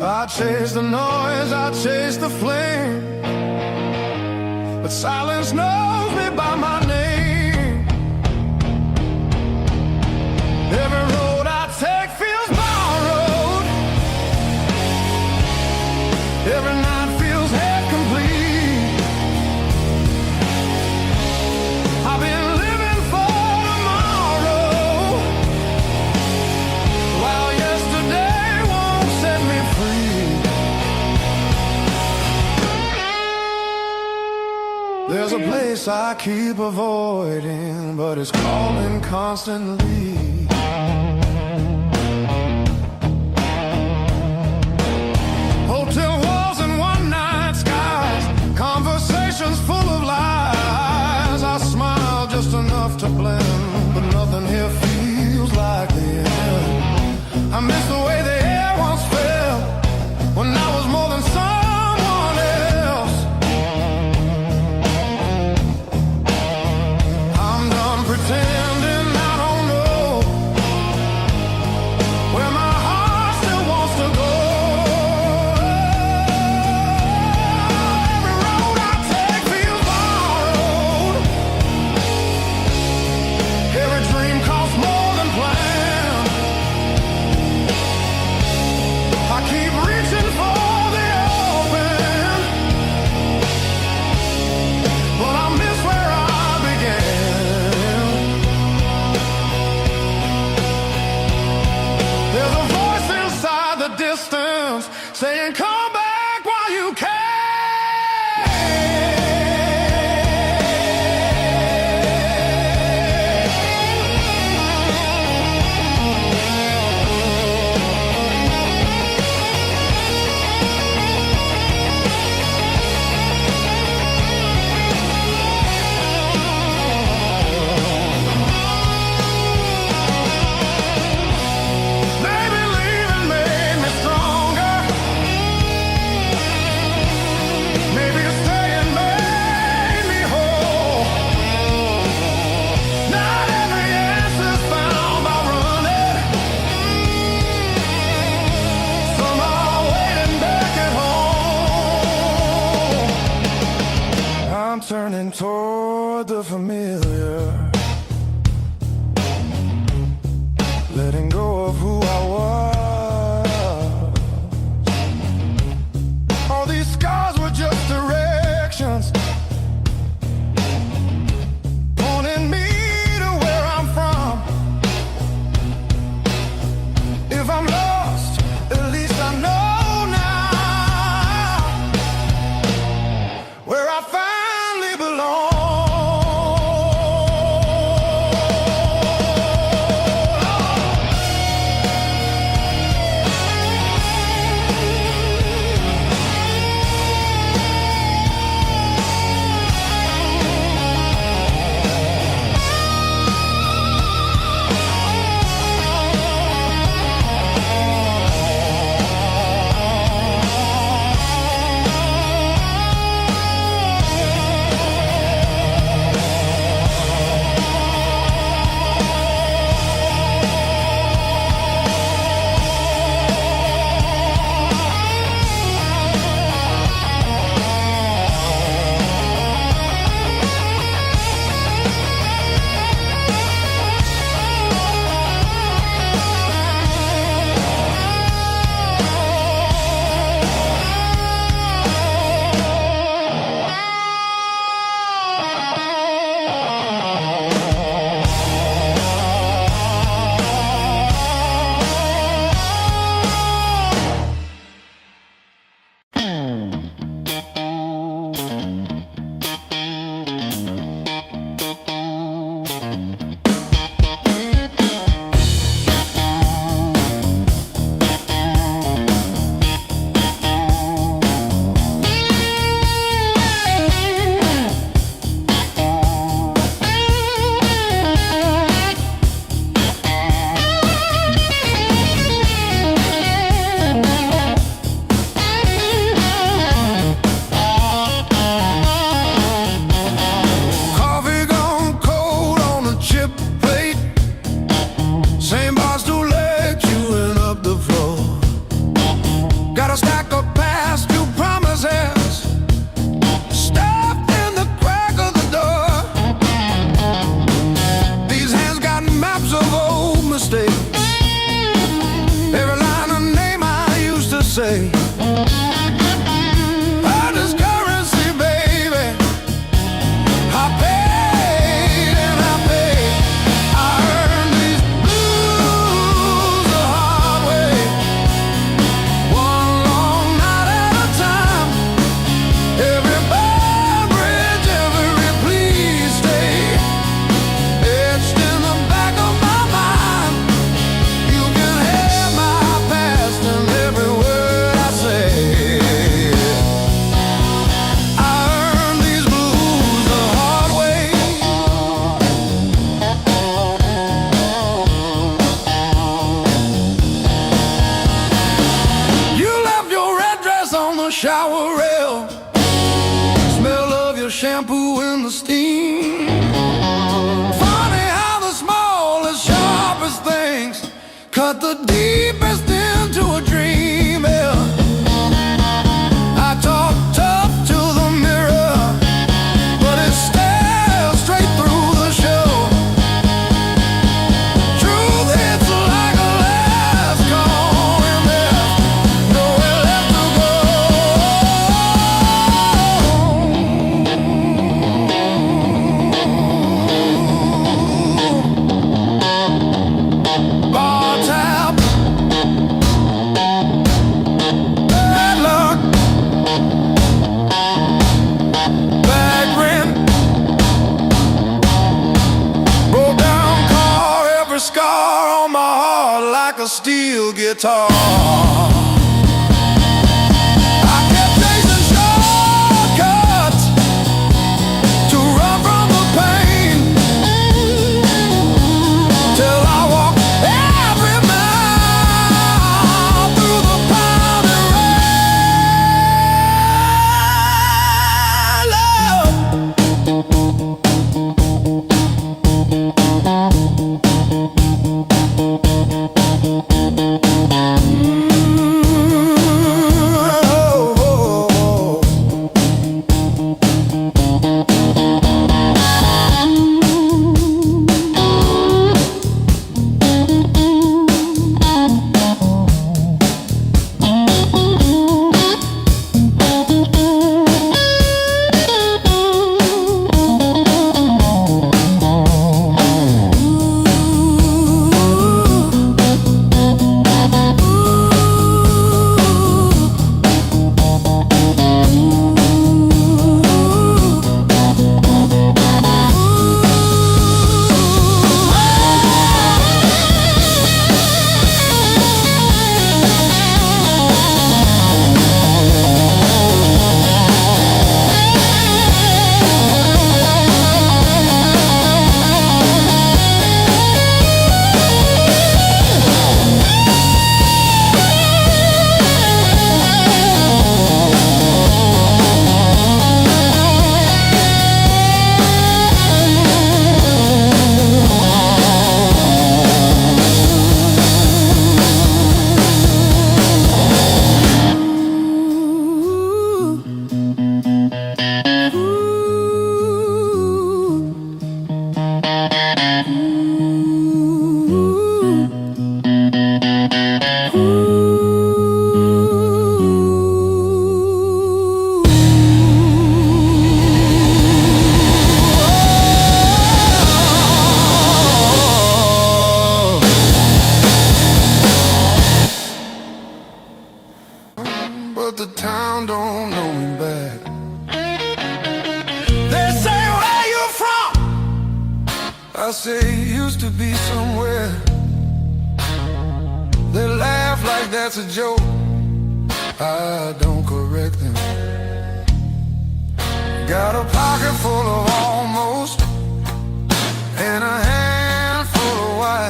I chase the noise, I chase the flame, but silence knows me by my name. Every road I take feels borrowed, every night feels half complete. I've been living for tomorrow, while yesterday won't set me free. There's a place I keep avoiding, but it's calling constantly. Hotel walls and one-night skies, conversations full of lies. I smile just enough to blend, but nothing here feels like the end. I miss the way the air once felt, when I was more than someone else. I'm done pretending I don't know turning toward the familiar, letting go of who I was. All these scars were just directions, pointing me to where I'm from. If I'm lost, at least I know now where I finally belong. Shower rail, smell of your shampoo in the steam. Funny how the smallest, sharpest things cut the deepest into a dream. Yeah. I talk tough to the mirror, but it stares straight through the show. Truth hits like a last call, and there's nowhere left to go. Bar tab, bad luck, bad rent, broke down car, every scar on my heart like a steel guitar. I kept chasing shortcuts to run from the pain, till I walked every mile through the pounding rain. Love. I say used to be somewhere. They laugh like that's a joke. I don't correct them. Got a pocket full of almost and a handful of why.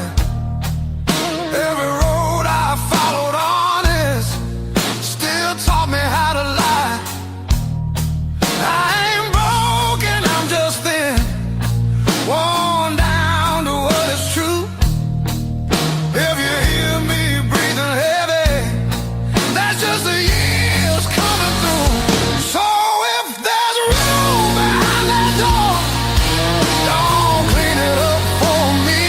Every road I followed honest still taught me how to lie. I ain't broken, I'm just thin, worn down to what is true. If you hear me breathing heavy, that's just the years coming through. So if there's room behind that door, don't clean it up for me.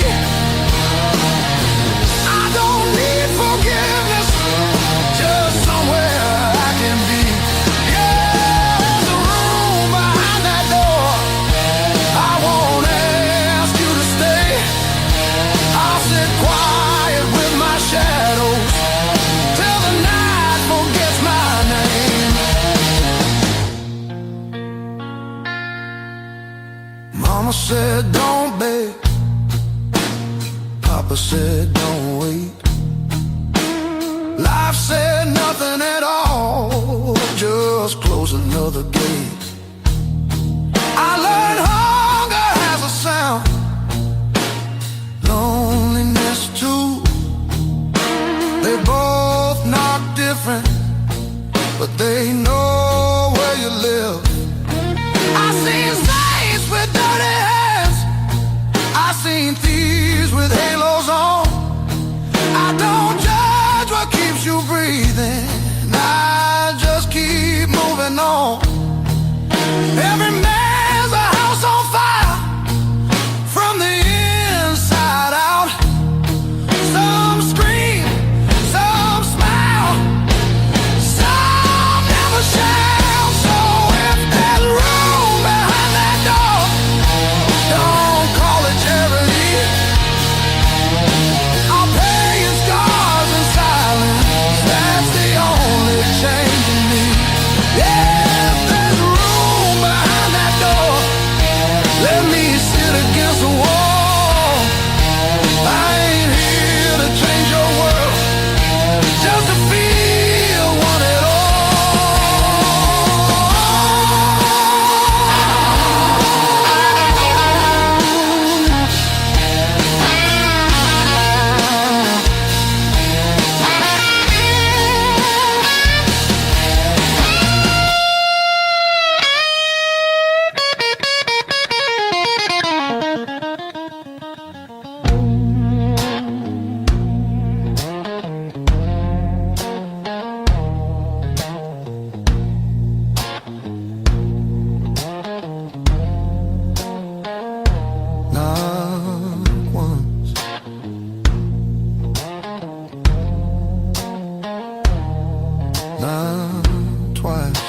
I don't need forgiveness, just somewhere I can be. Yeah, there's a room behind that door. I won't ask you to stay. I'll sit quiet with my shadows till the night forgets my name. Mama said don't beg, Papa said don't wait. Life said nothing at all, just close another gate. I learned hunger has a sound, loneliness too. They both knock different, but they know where you live. I seen saints with dirty hands, I seen thieves with halos on. I don't judge what keeps you breathing, I just keep moving on. Every man's a house on fire from the inside out. Some scream, some smile, some never shout. So if there's room behind that door, don't call it charity. I'll pay in scars and silence, that's the only change in me. Yeah, if there's room behind that door, let me sit against the wall. I ain't here to change your world, just to feel one at all. Not once, not twice.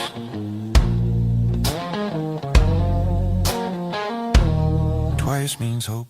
Twice means hope.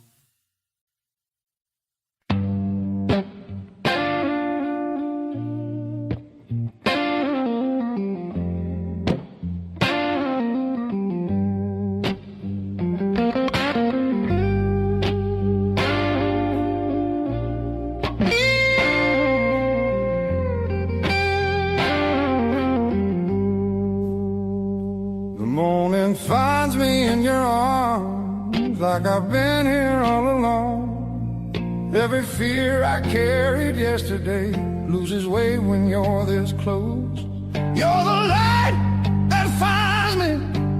The morning finds me in your arms, like I've been here all along. Every fear I carried yesterday loses weight when you're this close. You're the light that finds me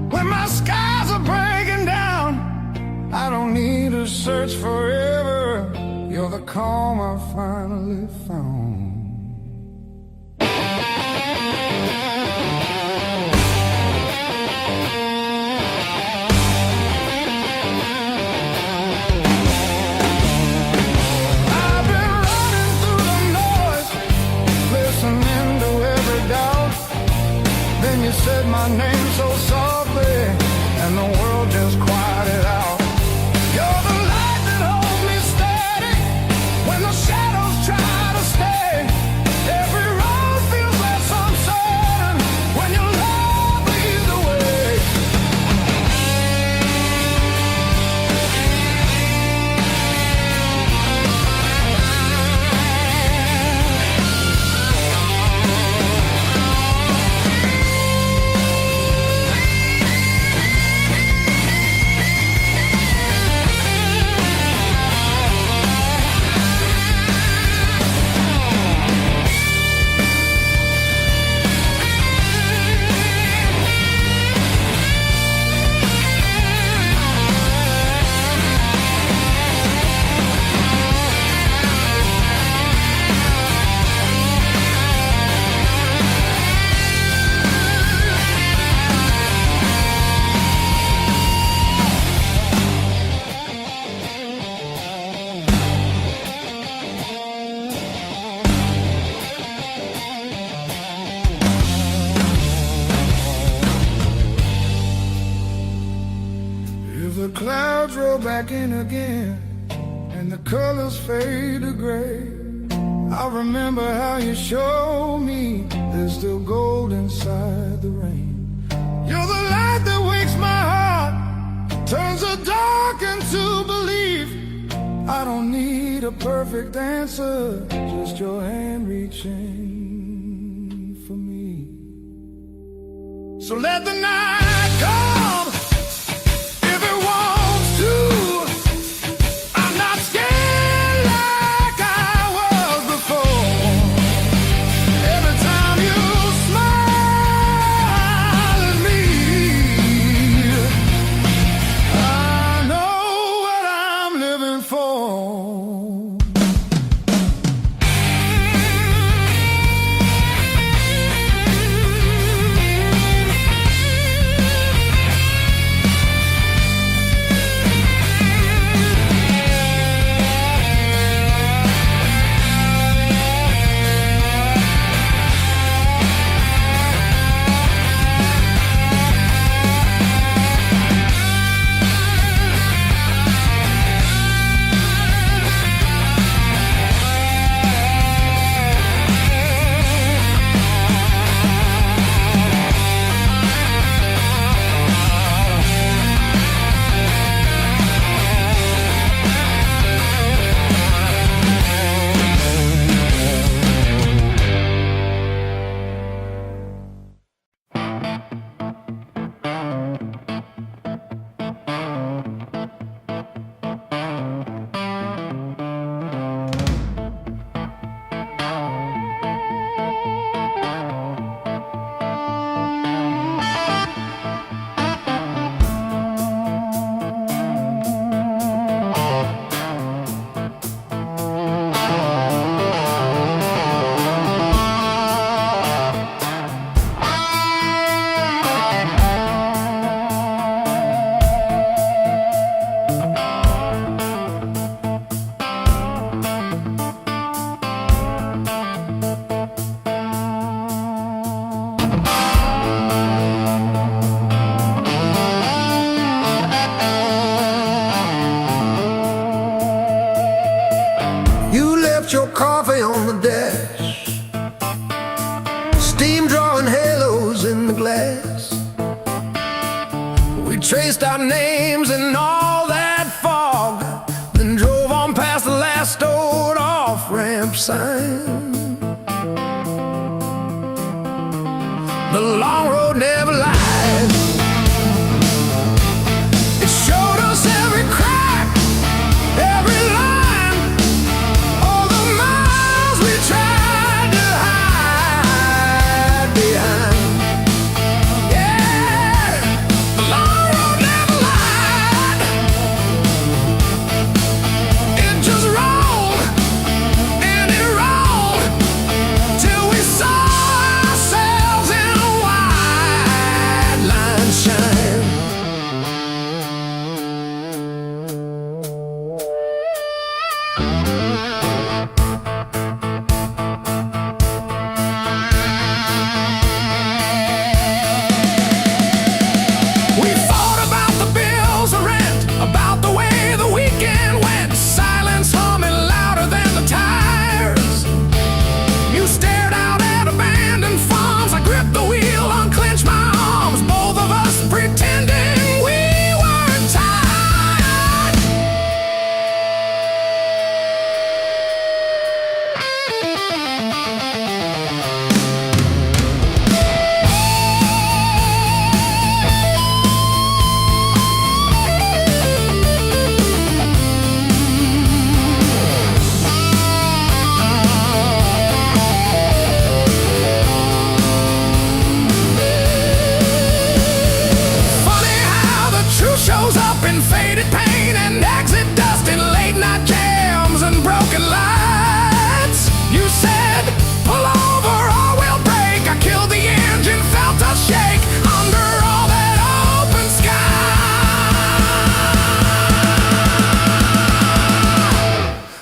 when my skies are breaking down. I don't need to search forever, you're the calm I finally found. I've been running through the noise, listening to every doubt. Then you said my name so softly, and the world just quieted out. You're the light that holds me steady when the shadows try to stay. the clouds roll back in again and the colors fade to gray, I remember how you showed me there's still gold inside the rain. You're the light that wakes my heart, turns the dark into belief. I don't need a perfect answer, just your hand reaching for me. So let the night come if it wants to. I'm not scared like I was before. Every time you smile at me, I know what I'm living for. Your coffee on the dash, steam drawing halos in the glass. We traced our names in all that fog, then drove on past the last old off-ramp sign. The long road never lied. It showed us every crack, every line.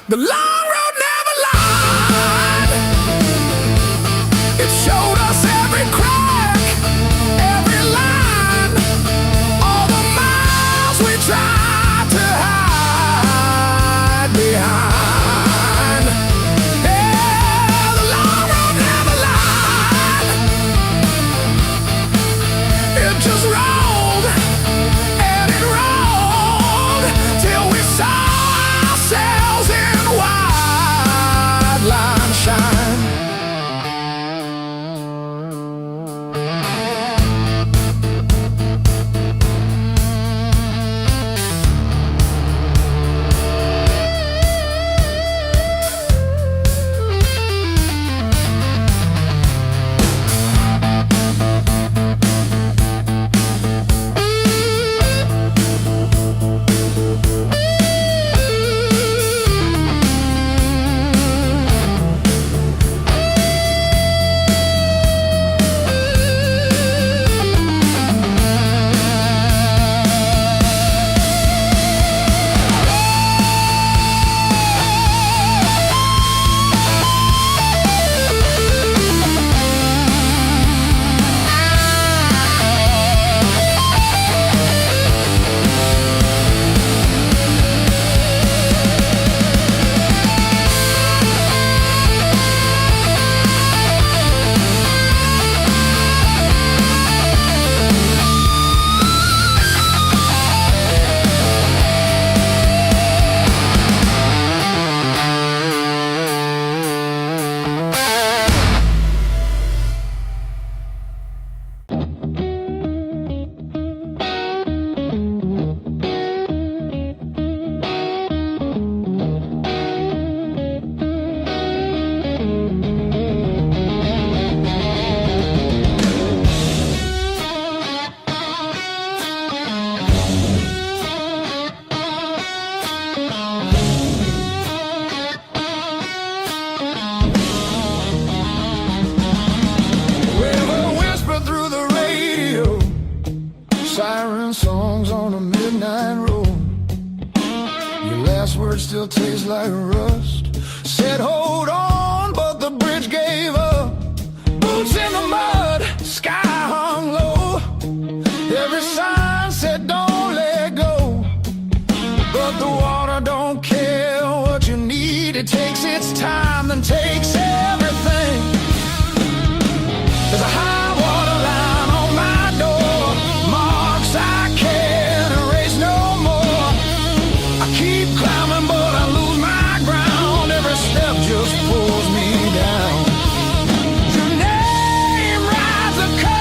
The long road never lied. It showed us every crack, every line, all the miles we try to hide behind. Yeah, the long road never lied. It just rolled and it rolled till we saw ourselves in wide line shine. Siren songs on a midnight road. Your last words still taste like rust. Said hold on, but the bridge gave up. Boots in the mud, sky hung low. Every sign said don't let go, but the water don't care what you need. It takes its time, then takes everything. There's a high water line on my door, marks I can't erase no more. I keep climbing but I lose my ground. Every step just pulls me down. Your name rides a curve.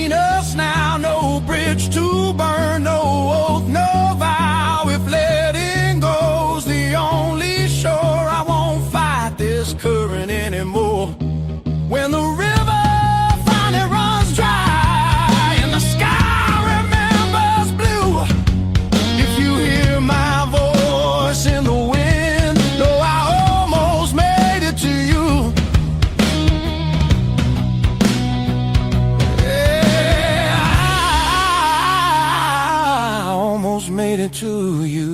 between us now. No bridge to burn, no oath, no vow. If letting go's the only shore, I won't fight this current anymore. When the river finally runs dry and the sky remembers blue, if you hear my voice in the wind, know I almost made it to you. Yeah, I almost made it to you.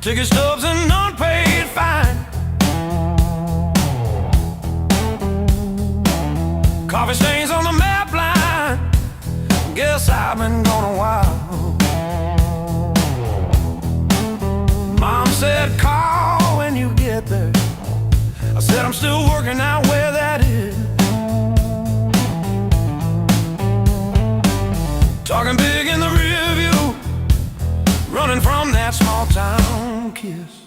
Ticket stubs and unpaid fine. Coffee stains on the map line. Guess I've been gone a while. Mom said call when you get there. I said I'm still working out where that is. Talking big in the rear view, running from that small town kiss.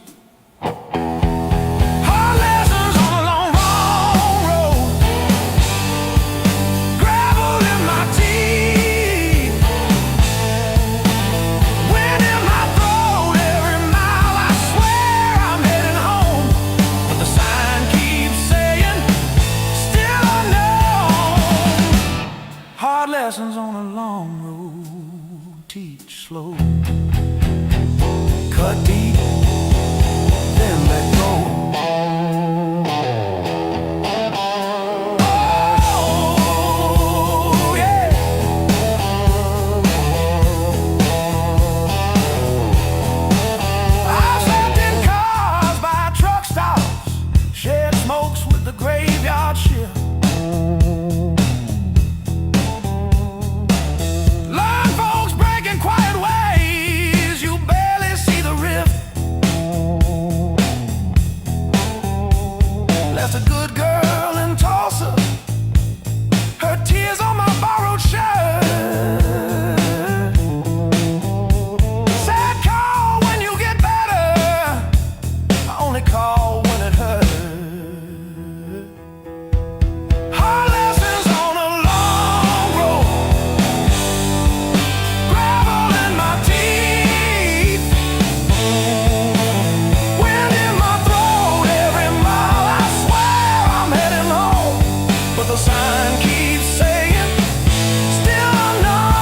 Hard lessons on a long, long road. Gravel in my teeth, wind in my throat. Every mile I swear I'm heading home, but the sign keeps saying still unknown. Hard lessons on a long road, teach slow. Cut deep, then let go. Oh, yeah. I've slept in cars by truck stops, shared smokes with the graveyard shift. Learn folks breaking quiet ways, you barely see the rift. Left a good girl in Tulsa, her tears on my borrowed shirt. Sad call when you get better, I only call when it hurts. Hard lessons on a long road, gravel in my teeth, wind in my throat. Every mile I swear I'm heading home, but the sign keeps saying still unknown.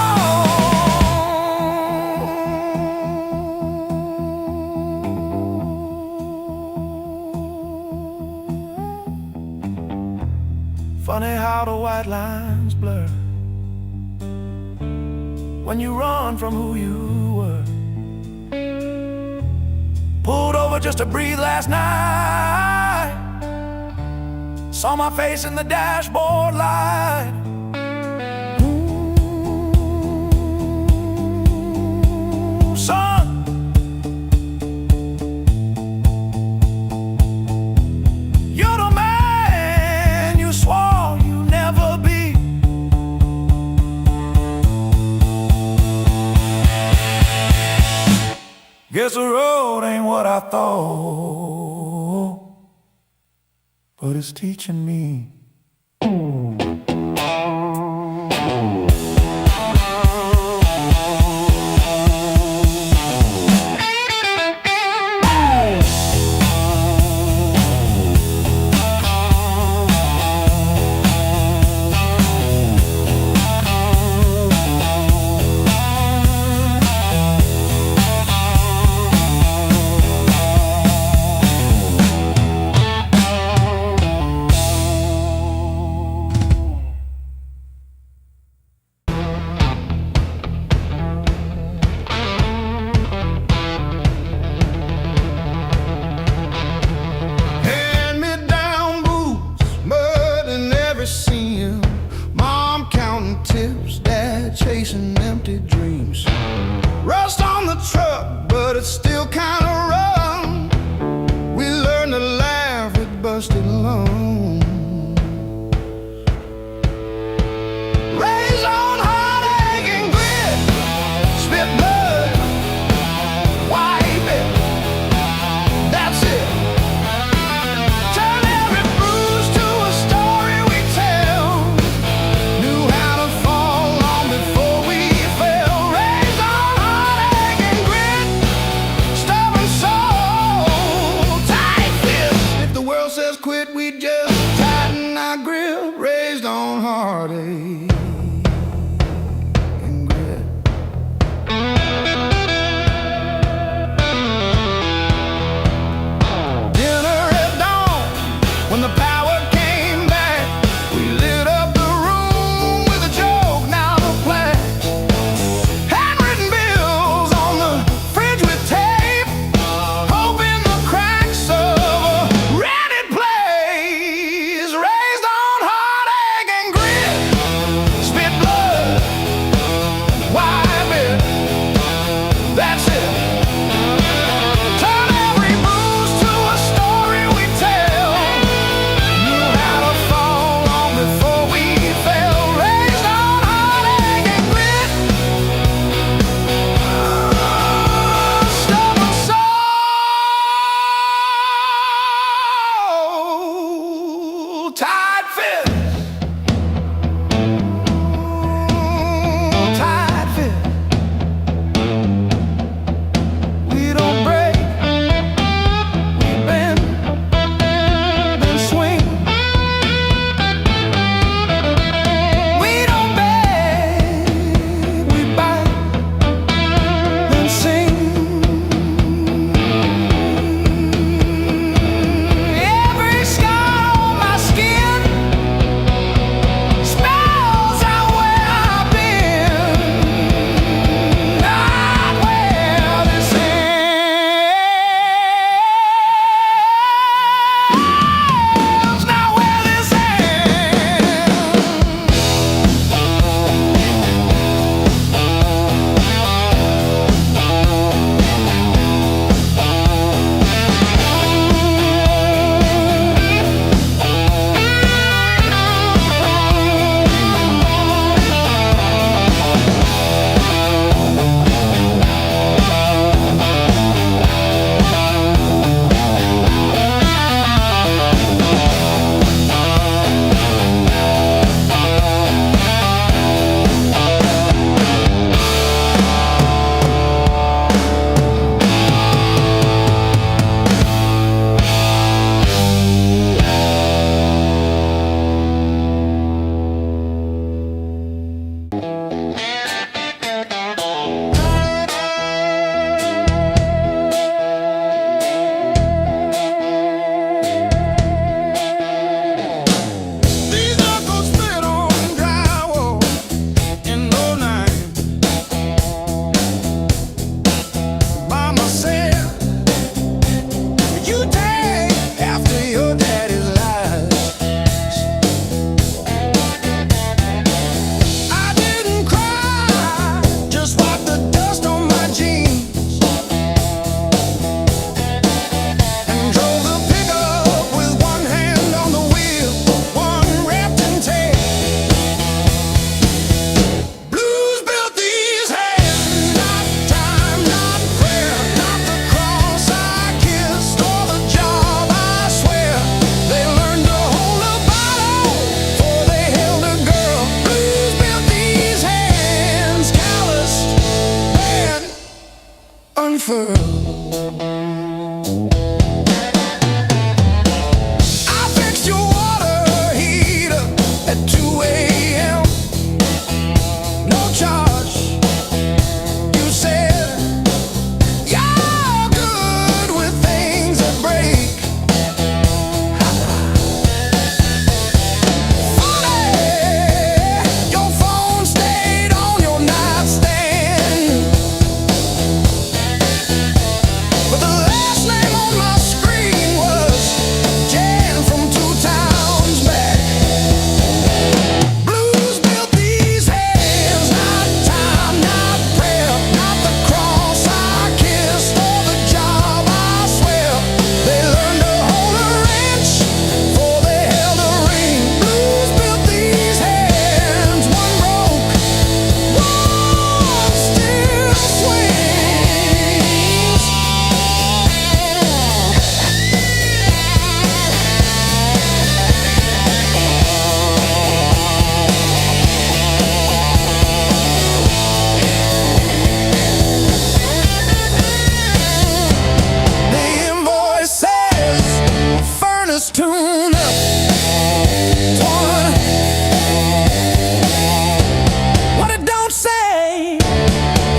Funny how the white lines blur when you run from who you were. Pulled over just to breathe last night, saw my face in the dashboard light. Ooh, son, you're the man you swore you'd never be. Guess the road ain't what I thought, but it's teaching me. Chasing empty dreams. Rust on the truck, but it's still kinda rough. We learned to laugh with busted lungs. Raise on heartache and grit. Spit blood, wipe it. That's it. Turn every bruise to a story we tell. Knew how to fall on before we fell. Raise on heartache and grit. Stubborn soul. unfurl. I fixed your water heater at 2 a.m. No charge. You said you're good with things that break. Funny, your phone stayed on your nightstand, but the last name on my screen was Jan from 2 towns back. Blues built these hands, not time, not prayer, not the cross I kissed or the job I swear. They learned to hold a wrench before they held a ring. Blues built these hands, one broke, one still swings. The invoice says furnace tune up. What it don't say.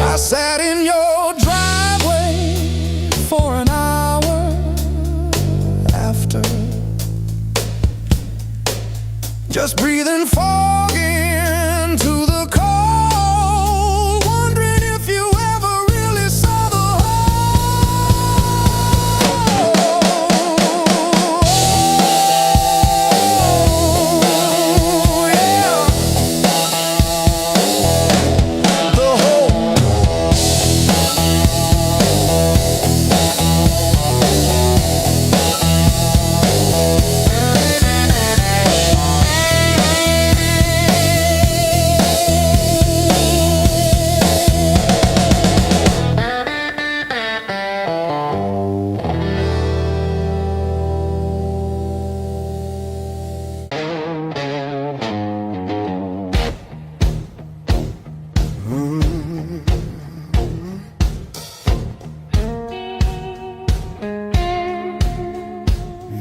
I sat in your driveway for an hour after, just breathing fog into the cold, wondering if you ever really saw the whole. Yeah, the whole.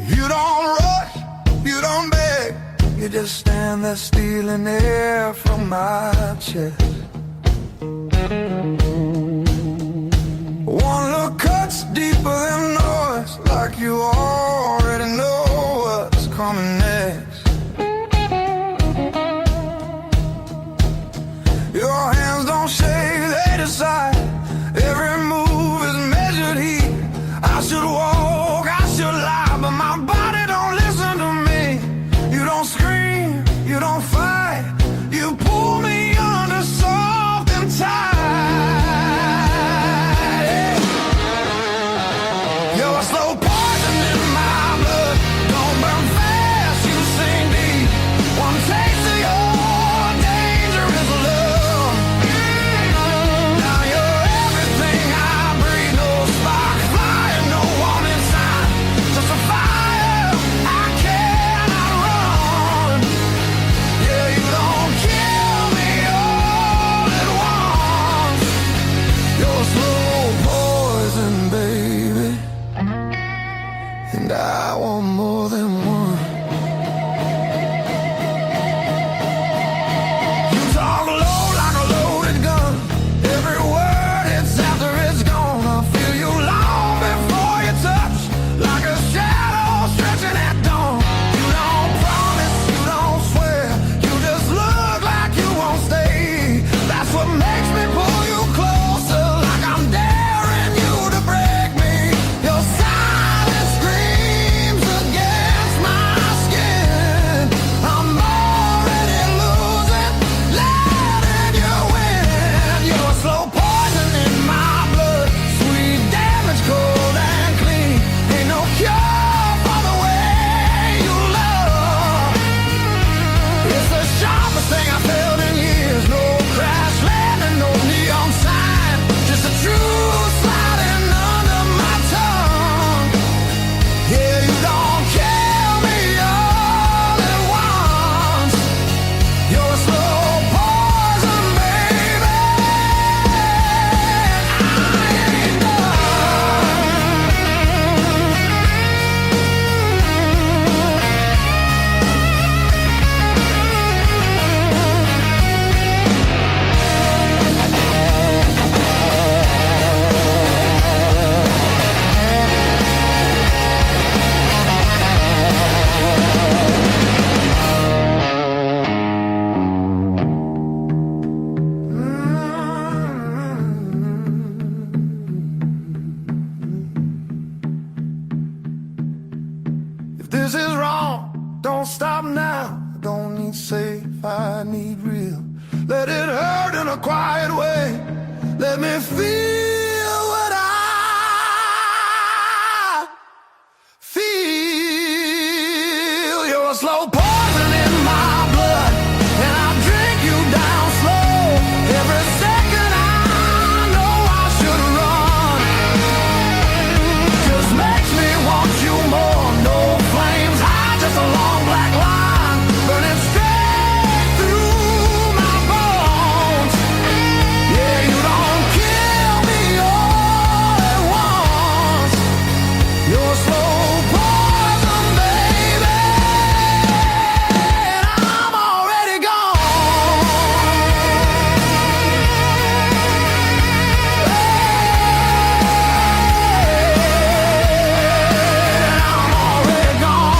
You don't rush, you don't beg, you just stand there stealing air from my chest. One look cuts deeper than noise, like you already know what's coming next. Your hands don't shake, they decide. Every move is measured heat. I should walk, I should lie, but my body don't listen to me. You don't scream, you don't fight, you pull me under soft and tight. You're a slow poison in won't stop now. I don't need safe, I need real. Let it hurt in a quiet way. Let me feel what I feel. You're a slow poison in my blood, and I drink you down slow. Every second I know I should run. Just makes me want you more. No flames high, just a long black line burning straight through my bones. Yeah, you don't kill me all at once. You're slow poison, baby, and I'm already gone. I'm already gone.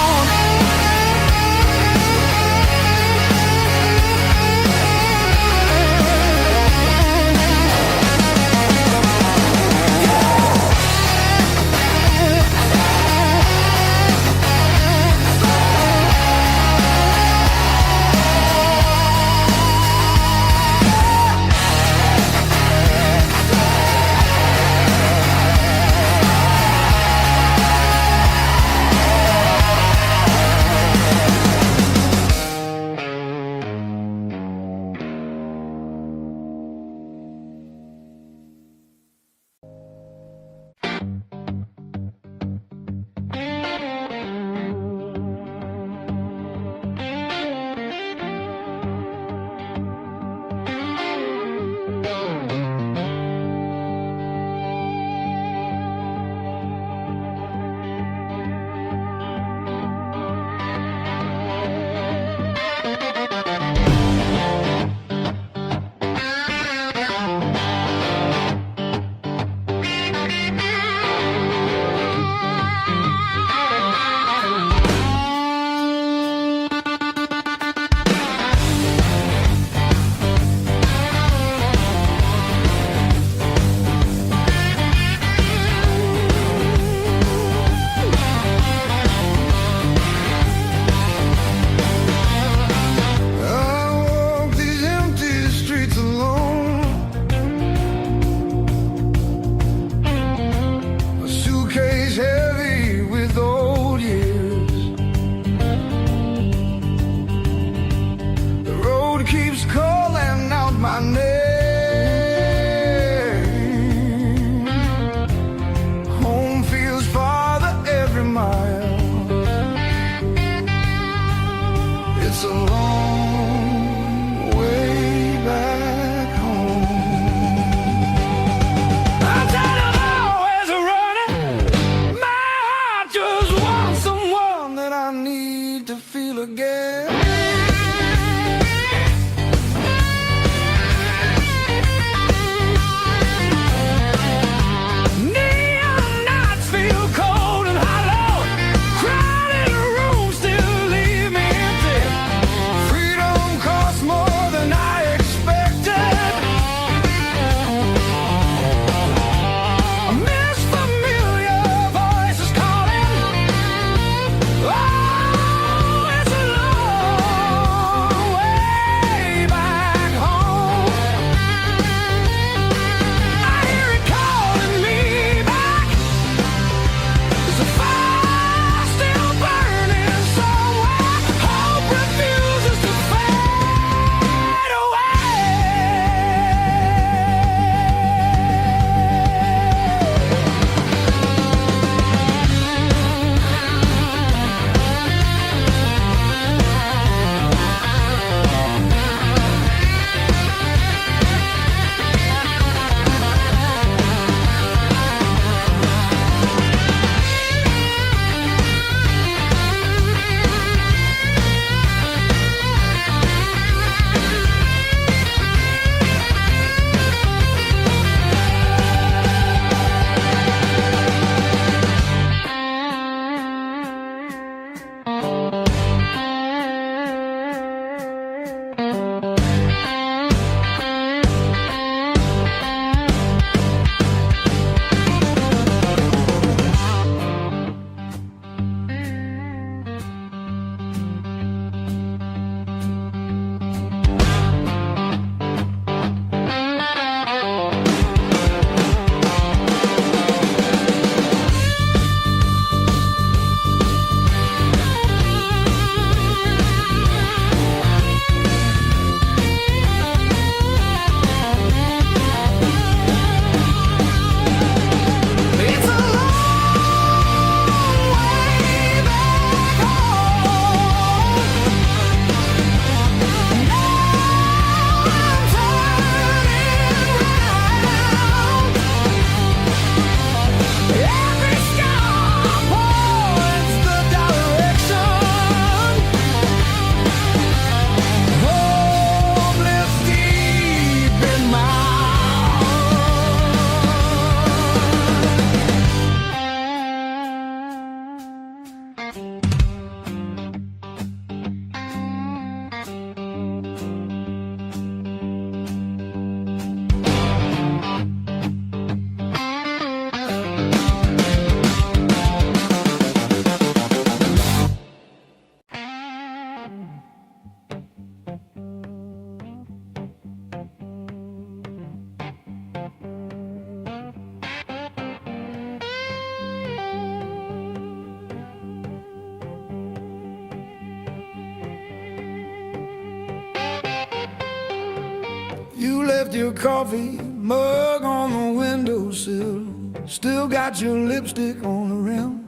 left your coffee mug on the windowsill. Still got your lipstick on the rim.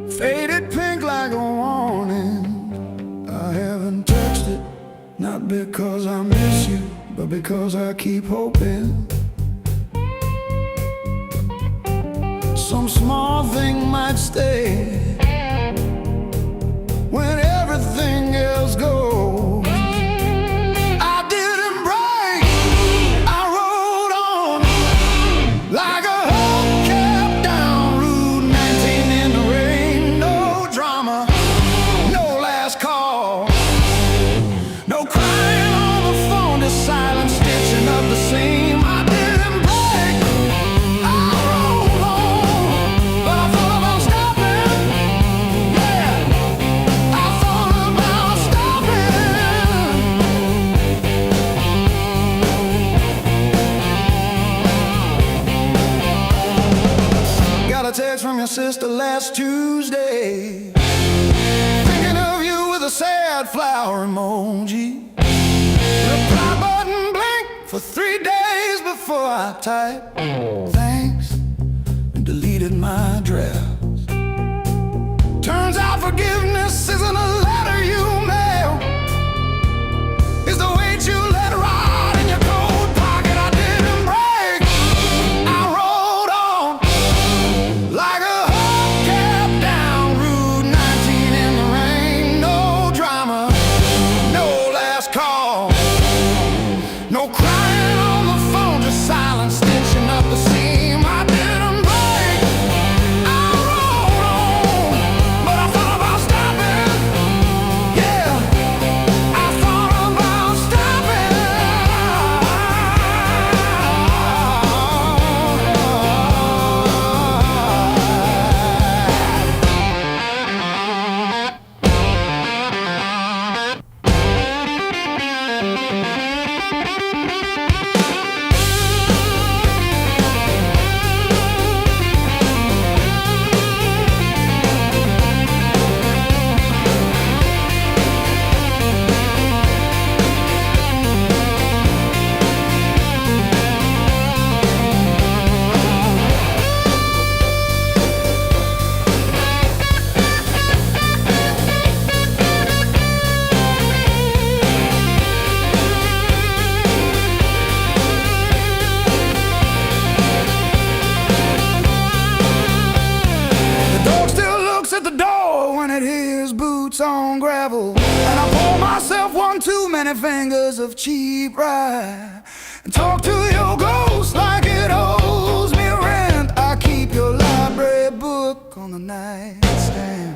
Faded pink like a warning. I haven't touched it, not because I miss you, but because I keep hoping some small thing might stay when everything else goes. I didn't break, I rode on like a hubcap down Route 19 in the rain. No drama, no last call, no crying on the phone, just silent stitching up the seam. I didn't break, I rode on, but I thought about stopping. Yeah, I thought about stopping. Got a text from your sister last Tuesday, thinking of you with a sad flower emoji. Reply button blinked for 3 days before I typed thanks and deleted my drafts. Turns out forgiveness isn't a letter you mail, it's the weight you let ride in your coat pocket. I didn't break, I rode on like a hubcap down Route 19 in the rain. No drama, no last call, no crying on the phone, just silent stitching up the seam. I didn't break, I rode on, but I thought about stopping. Yeah, I thought about stopping. The dog still looks at the door when it hears boots on gravel, and I pour myself one too many fingers of cheap rye and talk to your ghost like it owes me rent. I keep your library book on the nightstand.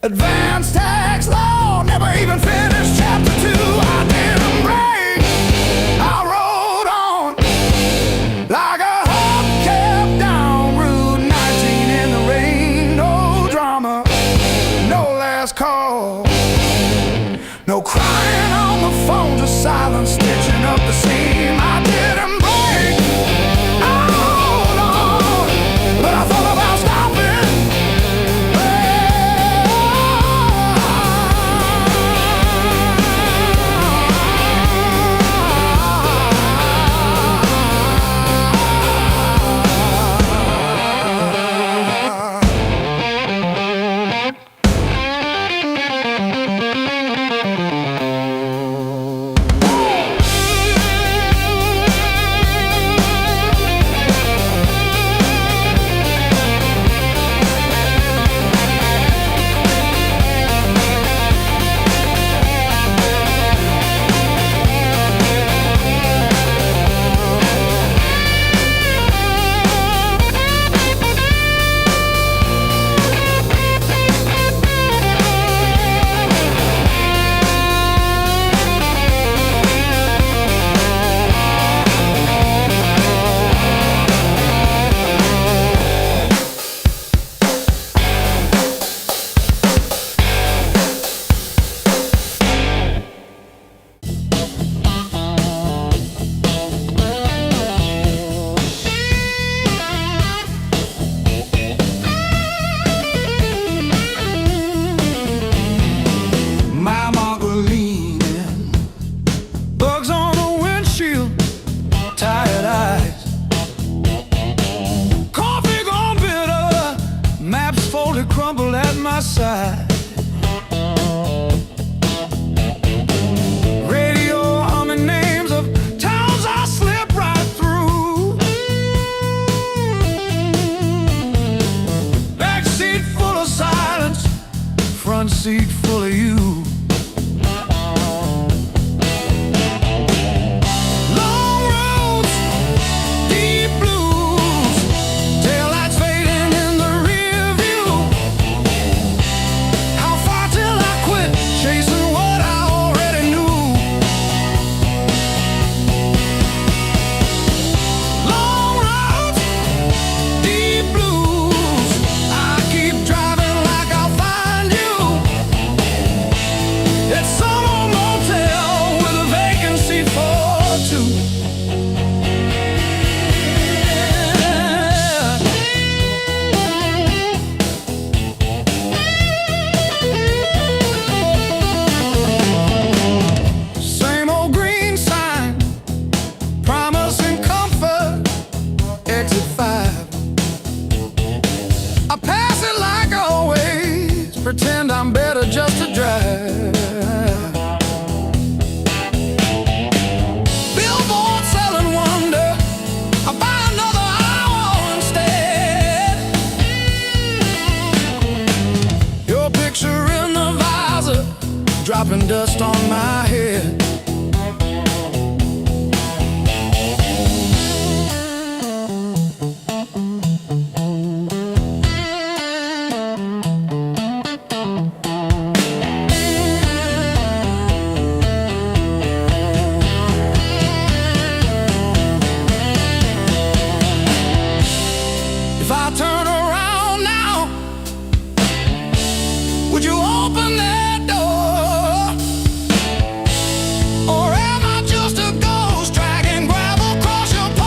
Advanced tax law, never even finished chapter 2. I didn't break, I rode on like a hubcap down Route 19 in the rain. No drama, no last call, no crying on the phone, just silent stitching up the seam. I didn't break, I rode on, but I thought about stopping. my side. Radio humming names of towns I slip right through. Backseat full of silence, front seat full of you. Pretend I'm better just to drive. Billboard selling wonder, I buy another hour instead. Your picture in the visor, dropping dust on my head. If I turn around now, would you open that door? Or am I just a ghost dragging gravel across your porch?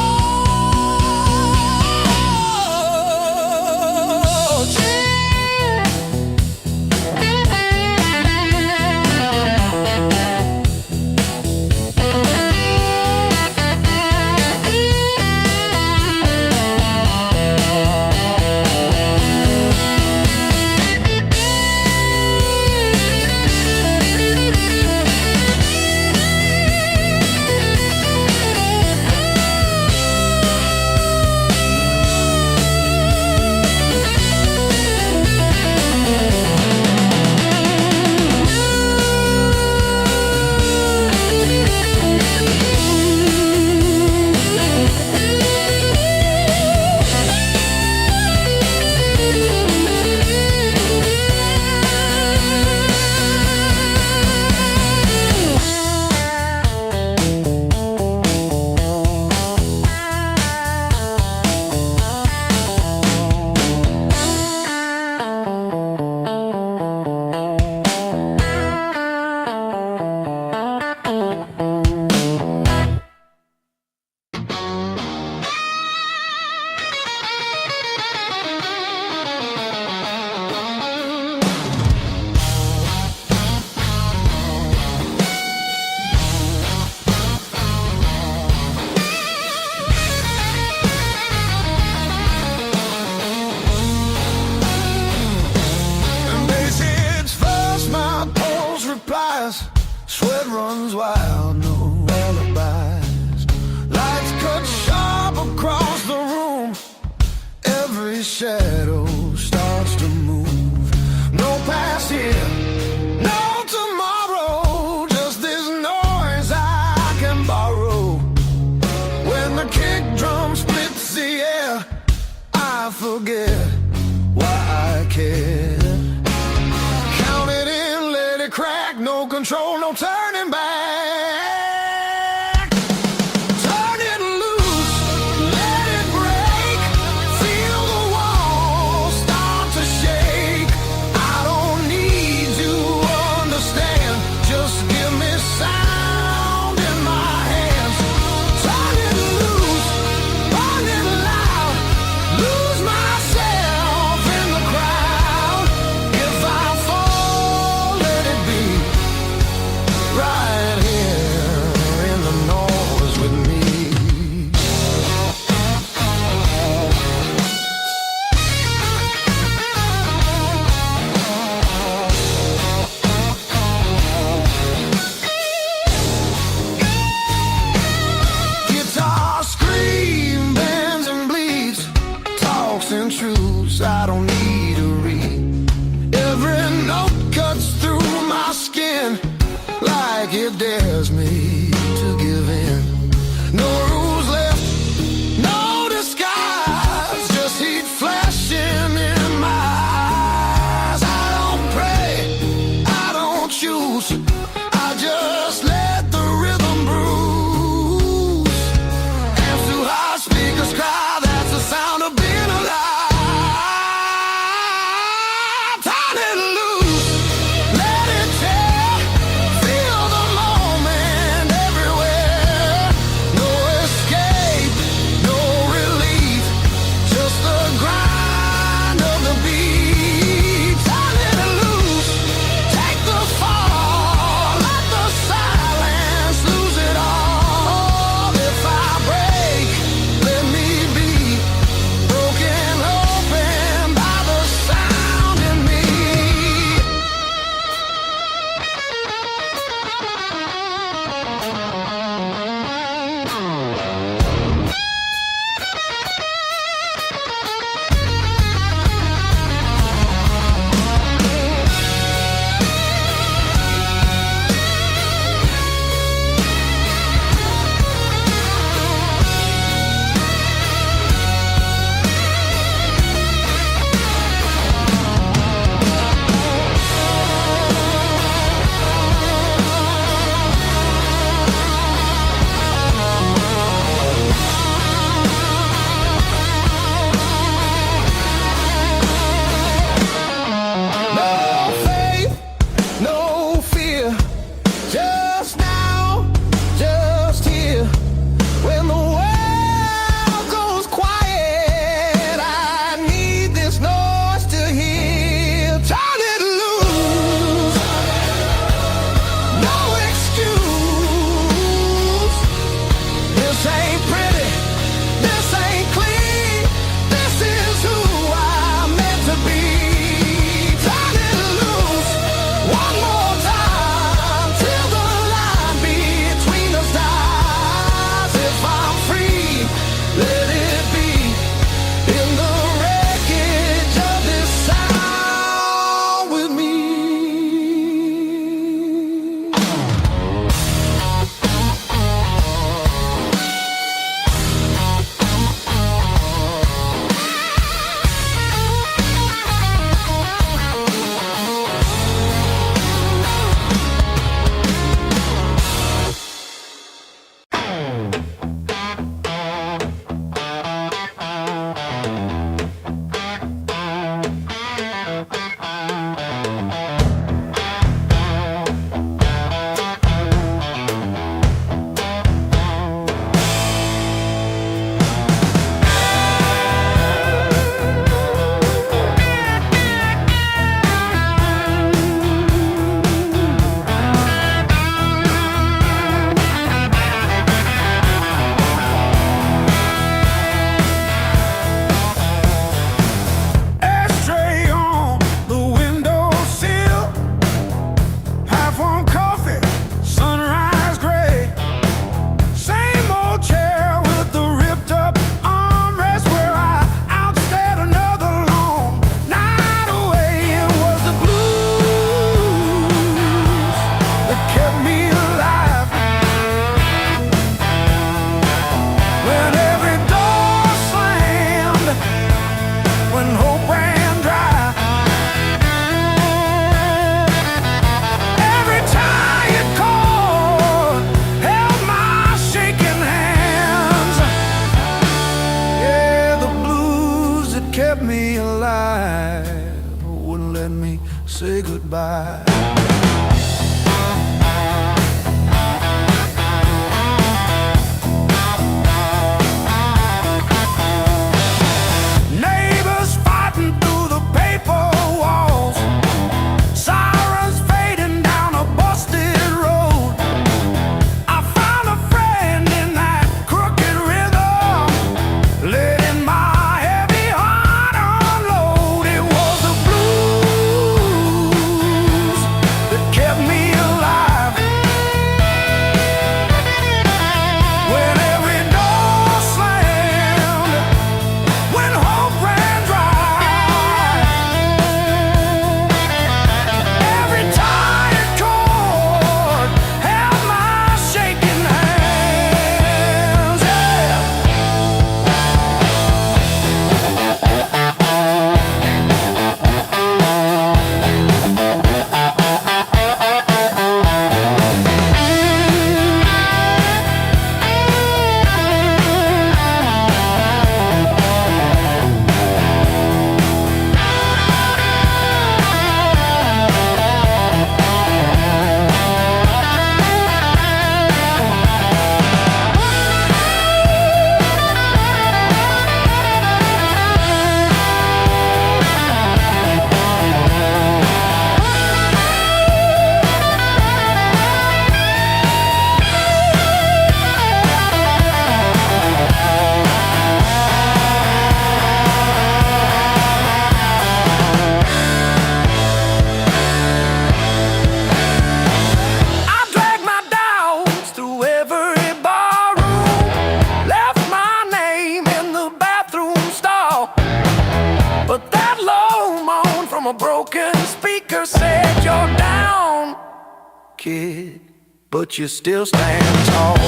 Sweat runs wild, no alibis. Lights cut sharp across the room. Every shadow starts to move. No past here, no tomorrow. Just this noise I can borrow. When the kick drum splits the air, I forget why I care. Crack, no control, no turning back. Turn it loose, let it break. Feel the walls start to shake. I don't need to understand. Just give me sound in my hands. Turn it loose, burn it loud. Lose myself in the crowd. blues I don't need to read. Every note cuts through my skin like it dares me to give in. No rules left, no disguise, just heat flashing in my eyes. I don't pray, I don't choose, I just let the rhythm bruise. Amps too high, speakers cry, that's the sound of being alive. Turn it loose, let it tear, feel the moment everywhere. No escape, no relief, just the grind of the beat. Turn it loose, take the fall, let the silence lose it all. If I break, let me be broken open by the sound in me. No faith, no fear, just now, just here. When the world goes quiet, I need this noise to hear. Turn it loose, no excuse. This ain't pretty, this ain't clean, this is who I'm meant to be. Turn it loose, one more time, till the line between us dies. If I'm free, let it be in the wreckage of this sound with me. Ashtray on the windowsill, half-warm coffee, sunrise gray. Same old chair with the ripped-up armrest where I outstayed another long night away. It was the blues that kept me alive. When every door slammed, when hope ran dry, every time you called, held my shaking hands. Yeah, the blues that kept me alive wouldn't let me say goodbye. Neighbors fighting through the paper walls, sirens fading down a busted road. I found a friend in that crooked rhythm, letting my heavy heart unload. It was the blues that kept kid, but you still stand tall.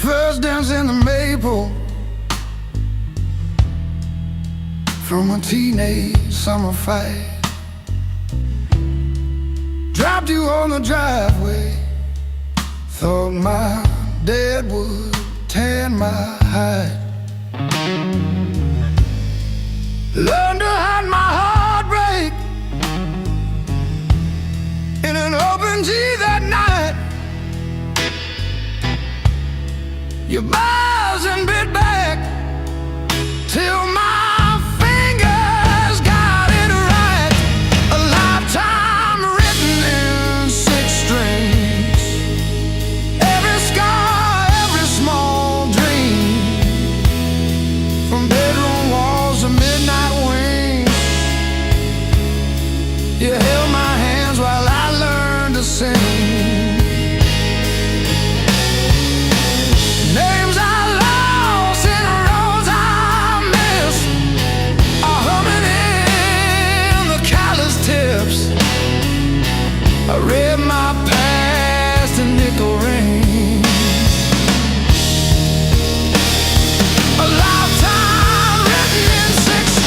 First dance in the maple from a teenage summer fight. Dropped you on the driveway. Thought my dad would tan my hide. Learned to hide my heartbreak in an open G that night. You buzz and bit back till my fingers got it right. A lifetime written in 6 strings. Every scar, every small dream, from bedroom walls to midnight wings. You held my hands while I learned to sing. I read my past in nickel rings. A lifetime written in 6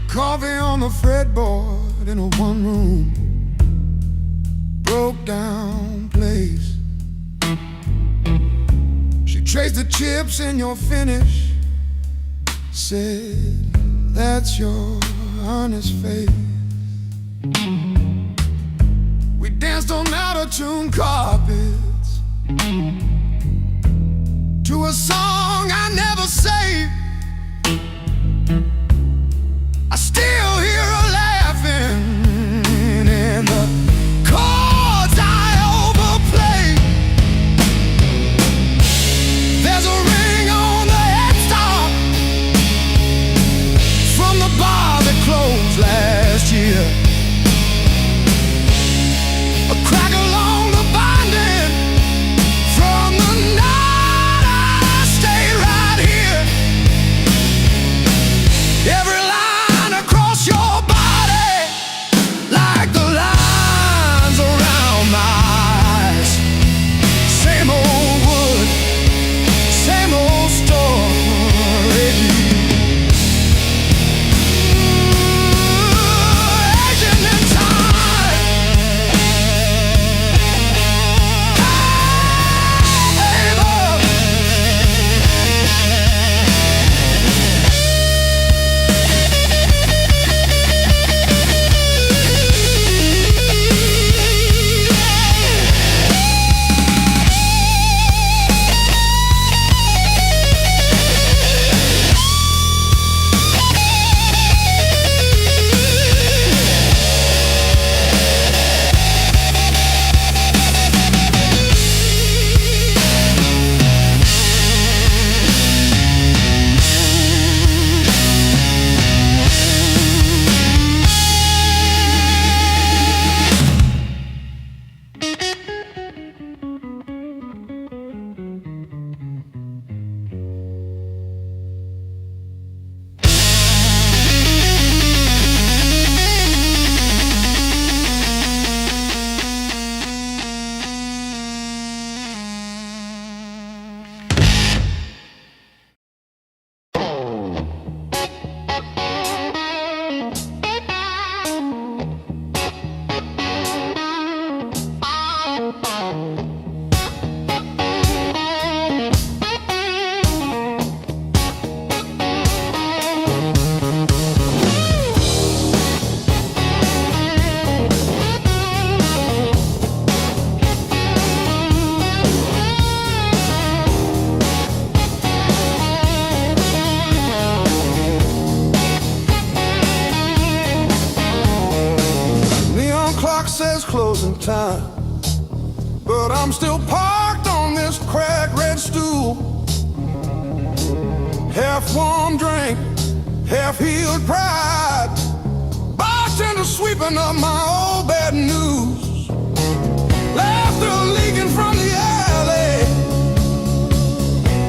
Coffee on the fretboard in a one-room broke down place. She traced the chips in your finish, said, that's your honest face. We danced on out-of-tune carpets to a song I never saved. I still hear her laughing in the chords I overplay. There's a ring on the headstock from the bar that closed last year. A crack along the binding from the night I stayed right here. is closing time, but I'm still parked on this cracked red stool. Half-warm drink, half-healed pride, bartender sweeping up my old bad news. Laughter leaking from the alley,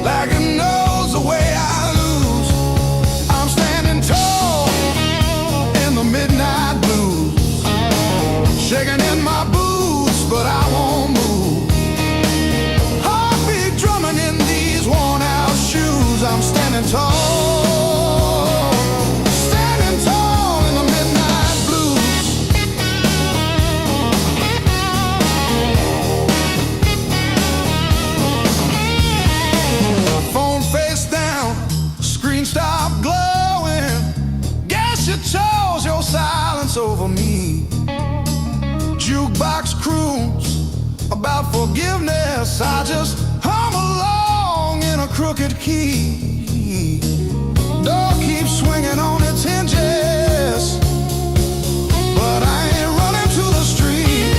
like it knows the way I lose. I'm standing tall in the midnight blues, shaking in my boots, but I won't move. Heartbeat drumming in these worn-out shoes. I'm standing tall, standing tall in the midnight blues. Phone face down, screen stopped glowing. Guess you chose your silence over me. Jukebox croons about forgiveness, I just hum along in a crooked key. Door keeps swinging on its hinges, but I ain't running to the street.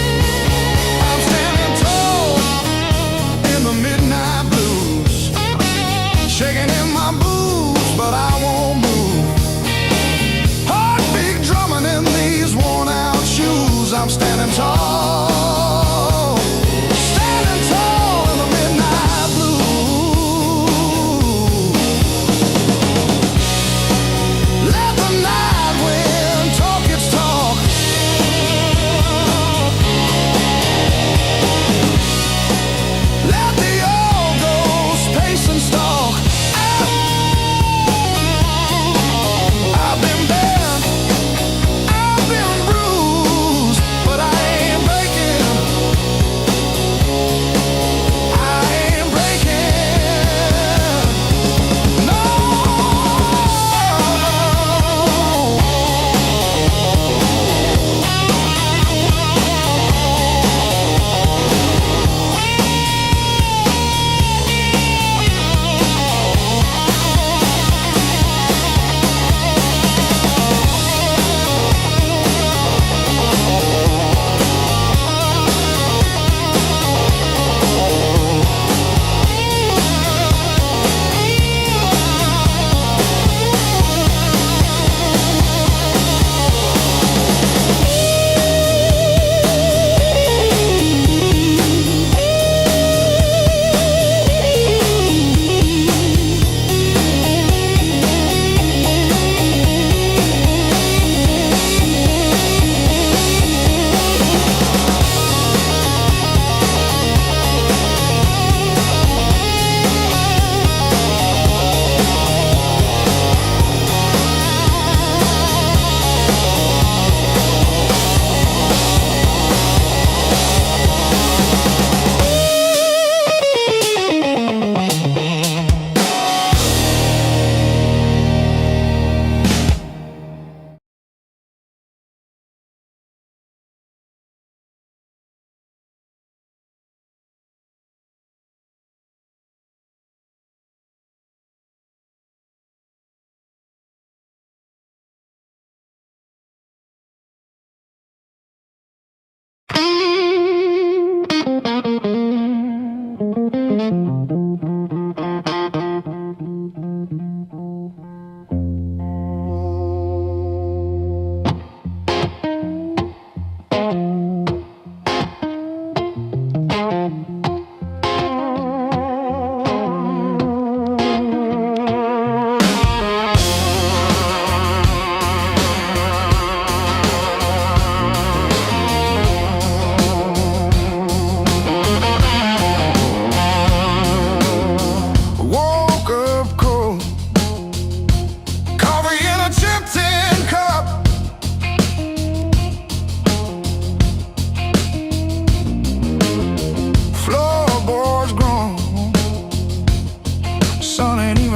I'm standing tall in the midnight blues, shaking in my boots, but I won't move. Heartbeat drumming in these worn out shoes. I'm standing tall, standing tall in the midnight blue. Let the night wind talk its talk. Let the old ghost pace and stalk. I've been bent, I've been bruised, but I ain't breaking. I ain't breaking. No.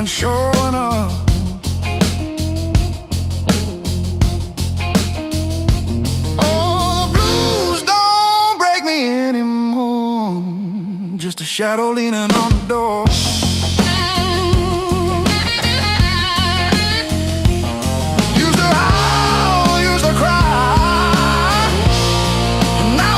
Showing up. Oh, the blues don't break me anymore. Just a shadow leaning on the door. Used to howl, used to cry. Now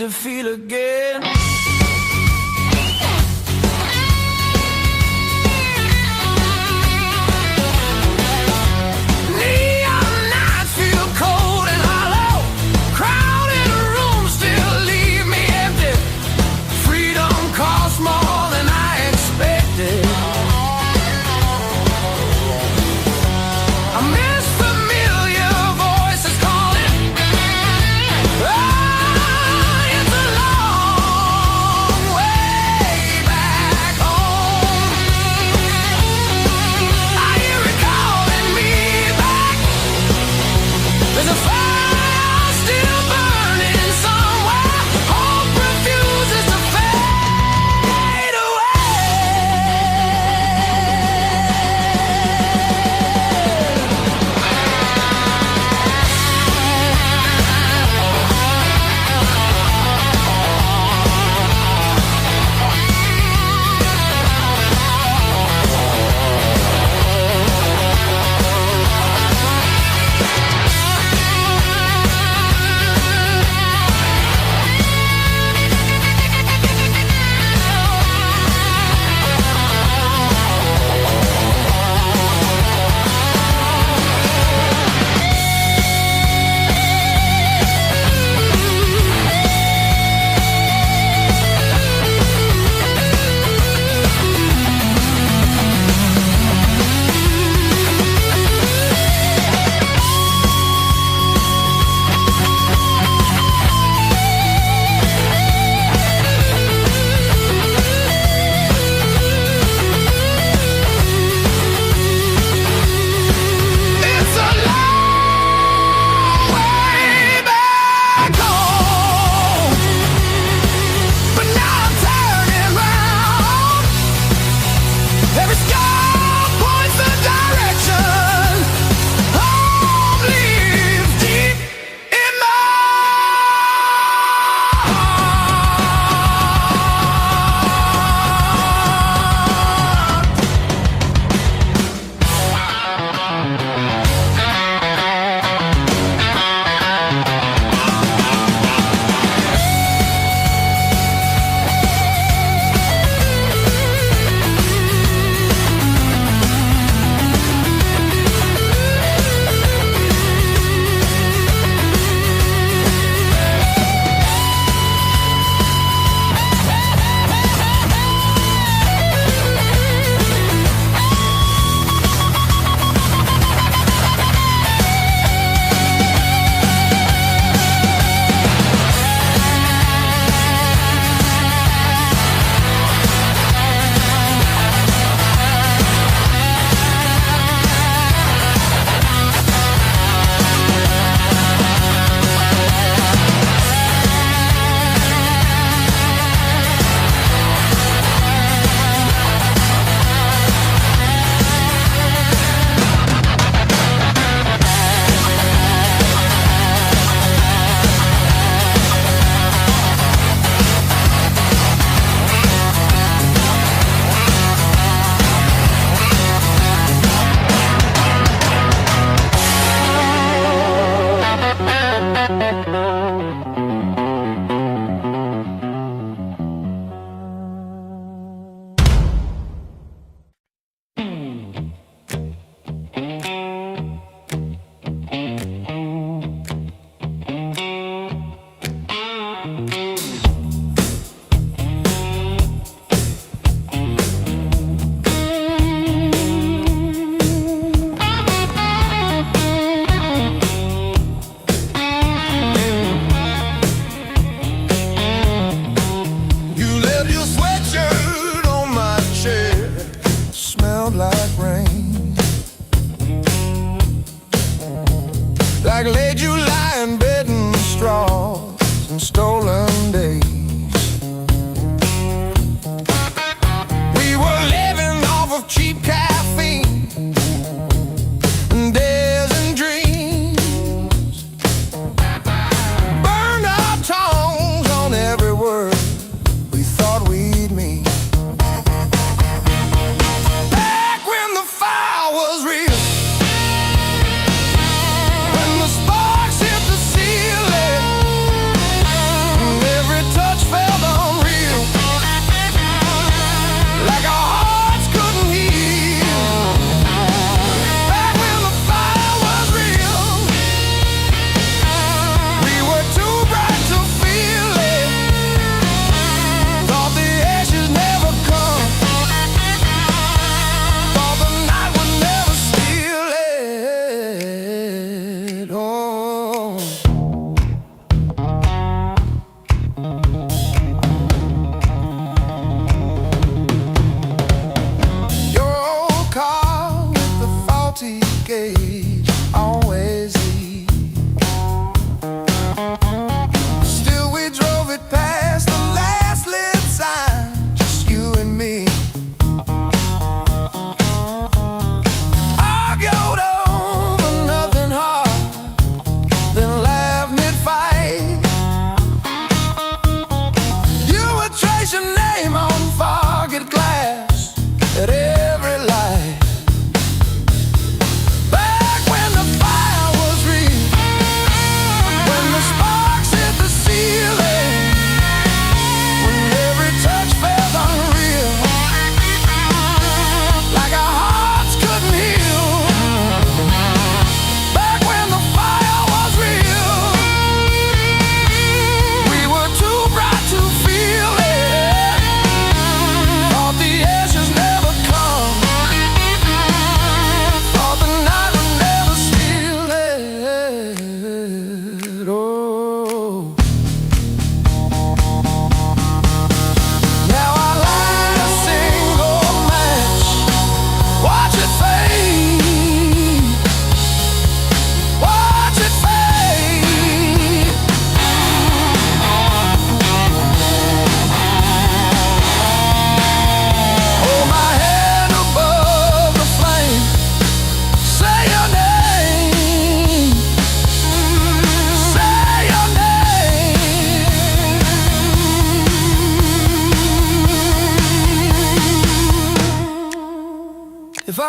to feel again.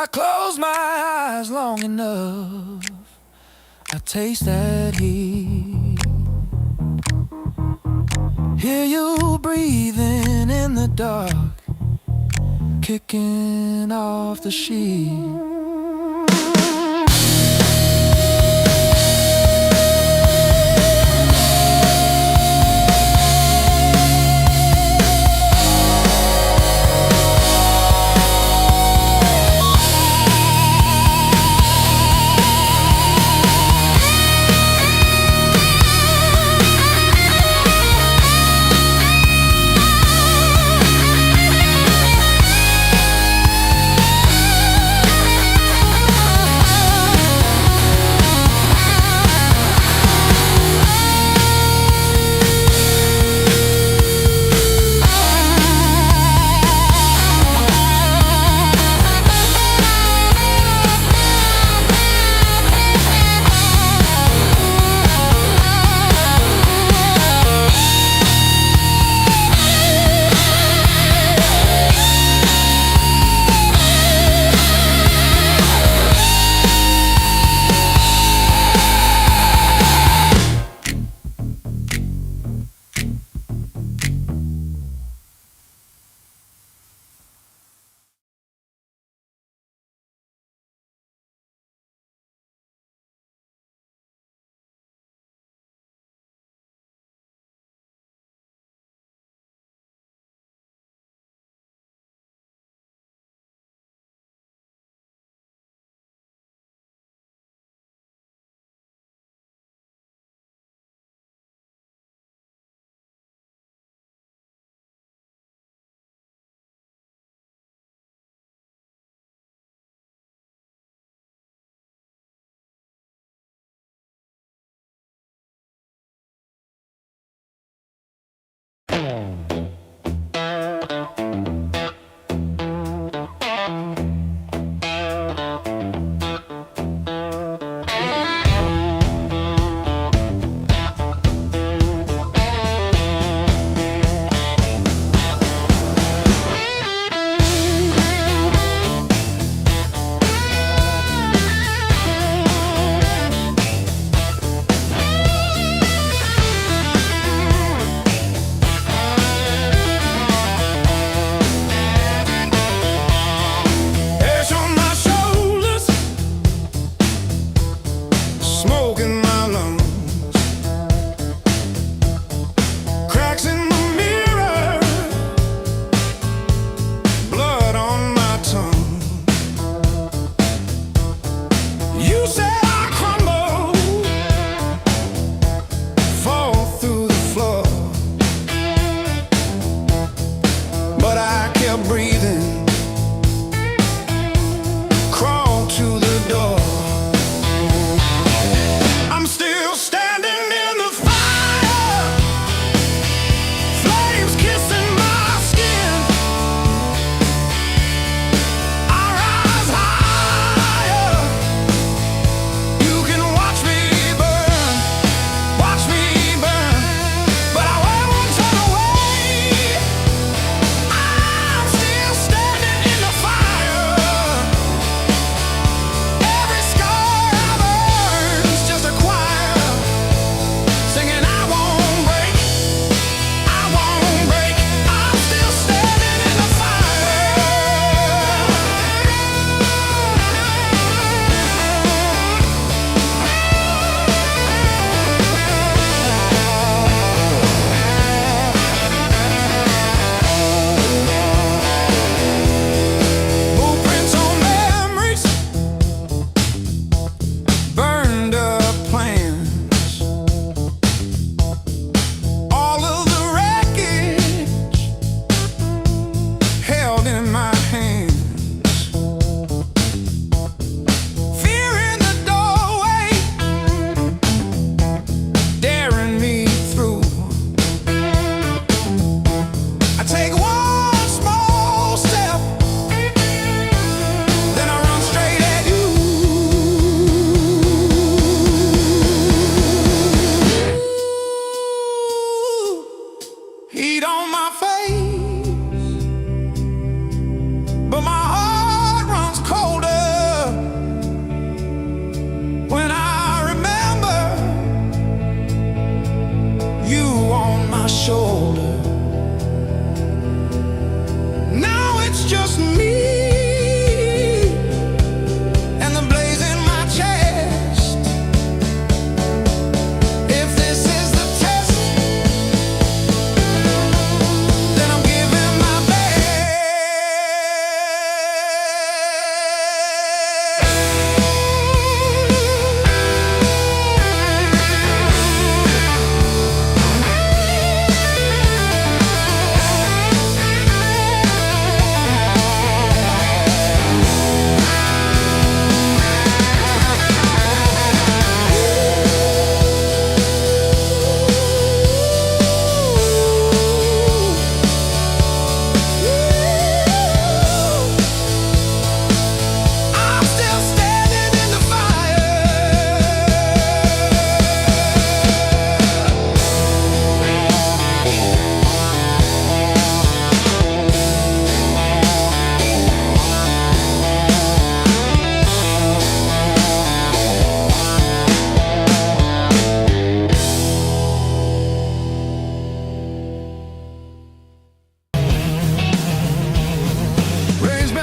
I close my eyes long enough, I taste that heat. Hear you breathing in the dark, kicking off the sheet. shoulder. Now it's just me and the blaze in my chest. If this is the test, then I'm giving my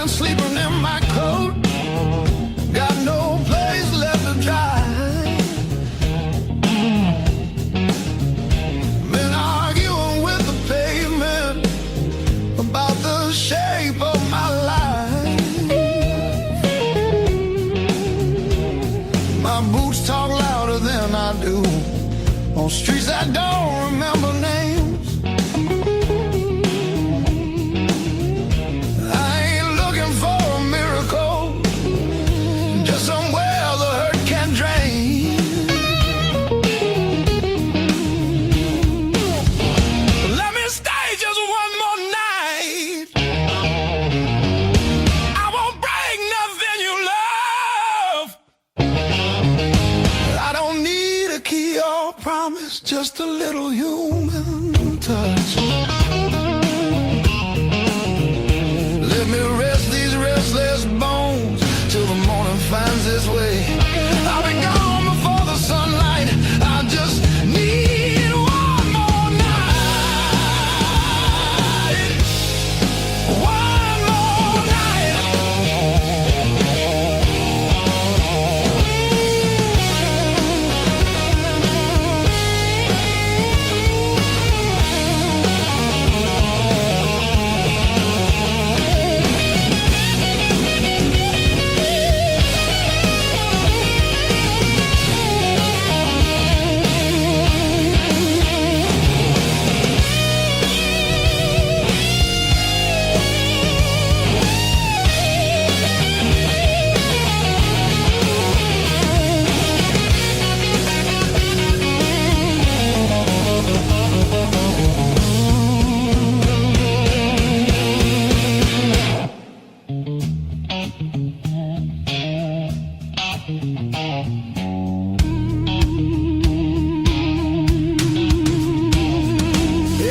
sleeping in my coat, got no place left to dry. Been arguing with the pavement about the shape of my life. My boots talk louder than I do on streets I don't remember names. Just a little human touch. Let me rest these restless bones till the morning finds its way. I'll be gone before the sunlight. I just need one more night. One more night.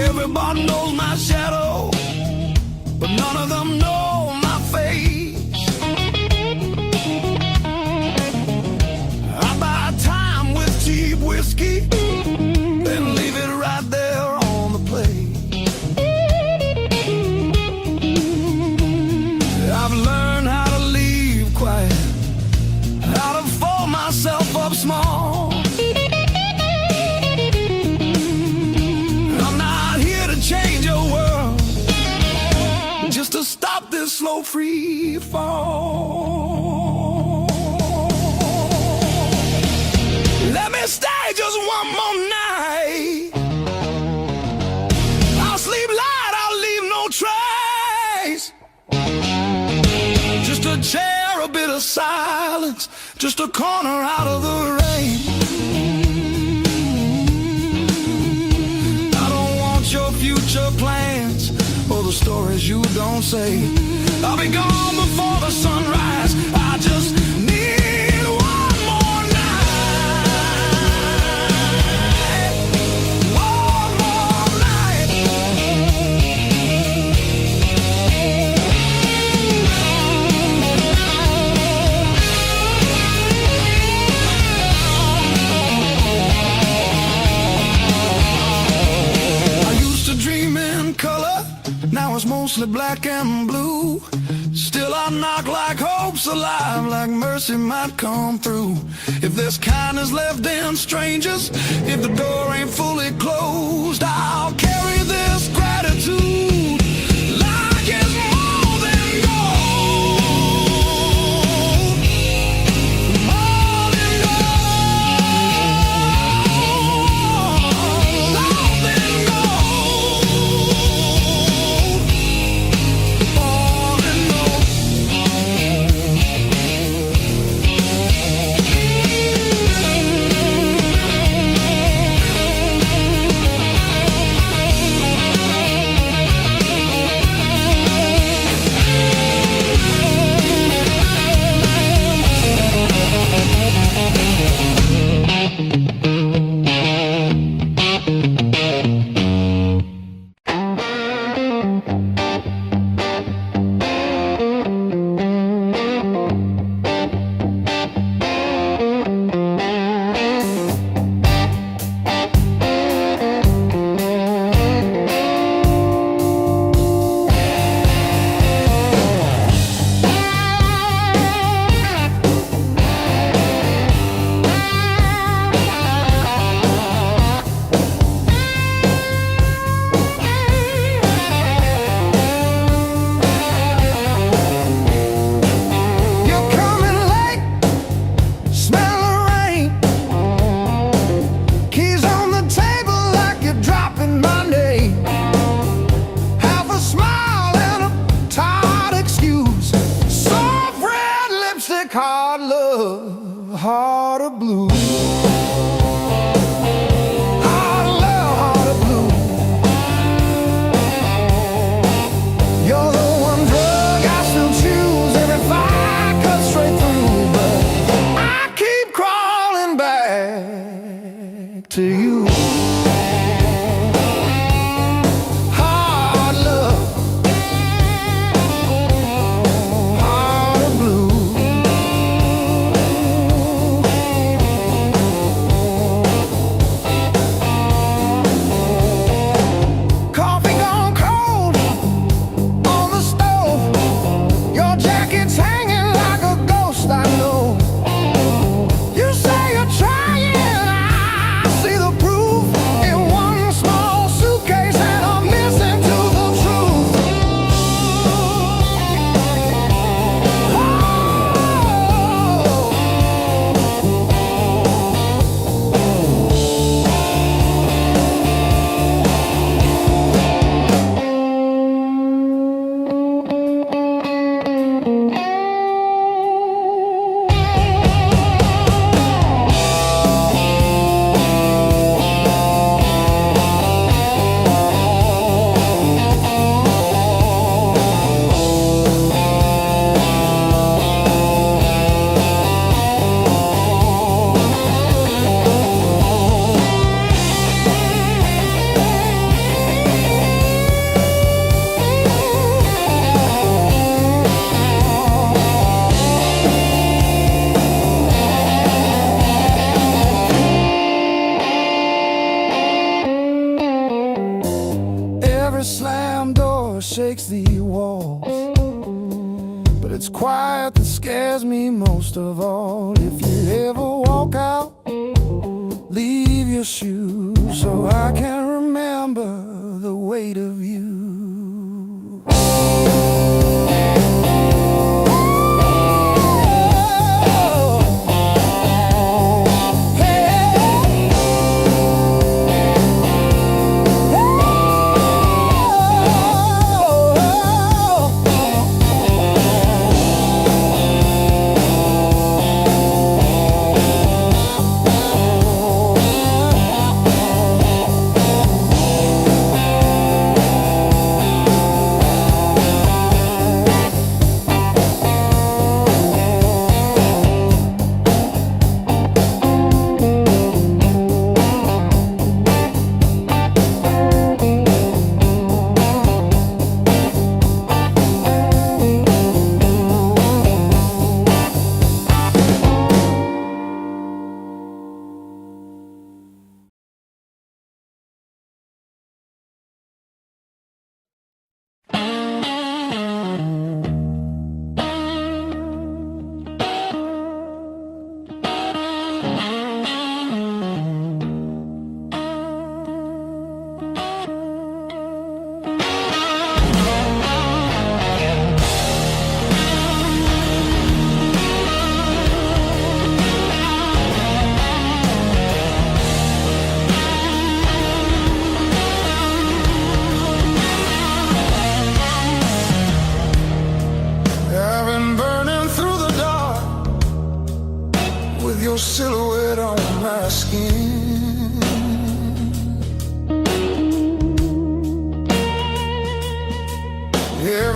Everybody knows my shadow, but none of them know my face. I buy time with cheap whiskey, then leave it right there on the plate. I've learned how to leave quiet, how to fold myself up small. Change your world, just to stop this slow free fall. Let me stay just one more night. I'll sleep light, I'll leave no trace. Just a chair, a bit of silence, just a corner out of the rain. Your future plans or the stories you don't say. I'll be gone before the sunrise. I just need one more night. One more night. I Now it's mostly black and blue. Still I knock like hope's alive, like mercy might come through. If there's kindness left in strangers, if the door ain't fully closed, I'll carry this gratitude like it's more than gold. More than gold. More than gold. More than gold. You're coming late, smell the rain. Keys on the table like you're dropping my name. Half a smile and a tired excuse. Soft red lipstick, hard love, heart of blue. Hard love, heart of blue. You're the one drug I still choose. Every fight cuts straight through, but I keep crawling back to you. Hard love, heart of blue. Coffee gone cold on the stove. Your jacket's hanging like a ghost, I know. You say you're trying, I see the proof in one small suitcase, and I'm missing to the truth. Every slam door shakes the walls, but it's quiet that scares me most of all. If you ever walk out, leave your shoes so I can remember the weight of you.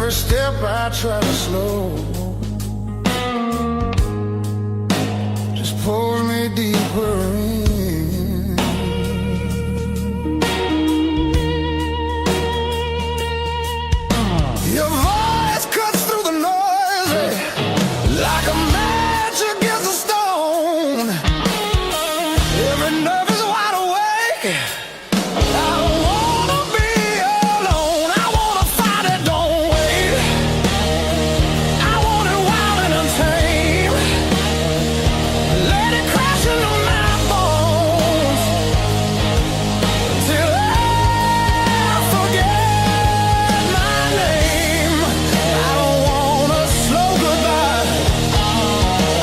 Every step I try to slow just pulls me deeper in. Your voice cuts through the noise like a match against a stone. Every nerve is wide awake. I don't wanna be alone. I wanna fight it, don't wait. I want it wild and untamed. Let it crash into my bones till I forget my name. I don't want a slow goodbye.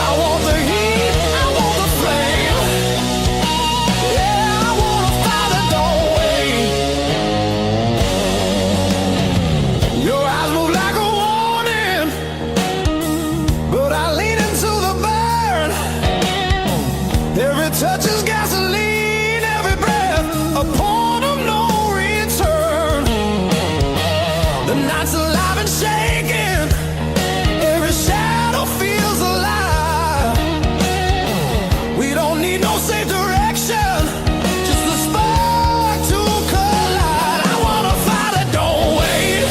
I want the heat, I want the flame. Yeah, I wanna fight it, don't wait. Your eyes move like a warning, but I lean into the burn. Every touch is gasoline, every breath a point of no return. The night's alive and shaking, every shadow feels alive. We don't need no safe direction, just the spark to collide. I wanna fight it, don't wait.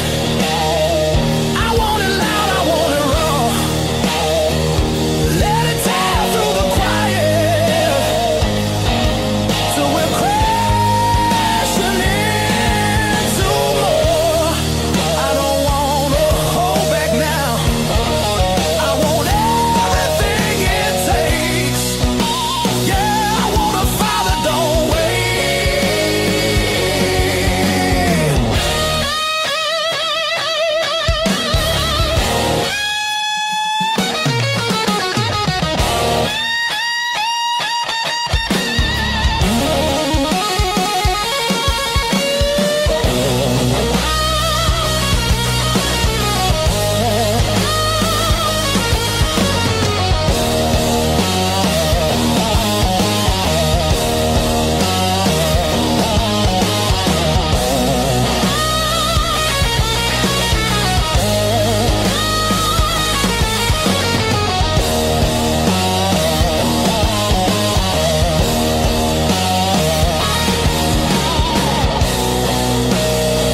I want it loud, I want it raw. Let it tear through the quiet till we're crashing into more. I don't wanna hold back now. I want everything it takes. Yeah, I wanna fight it, don't wait.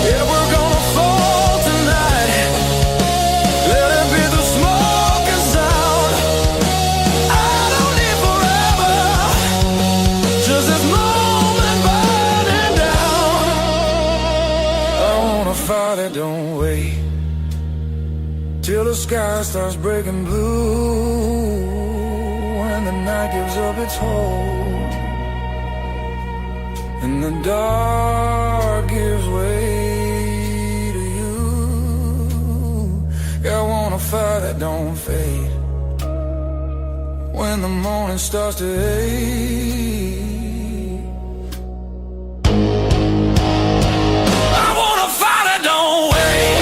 Yeah, we're gonna fall tonight. Let it be the smoke and sound. I don't need forever, just this moment burning down. I wanna fight it, don't wait till the sky starts breaking blue and the night gives up its hold and the dark gives way to you. Yeah, I wanna fight it, don't fade when the morning starts to ache. I wanna fight it, don't wait.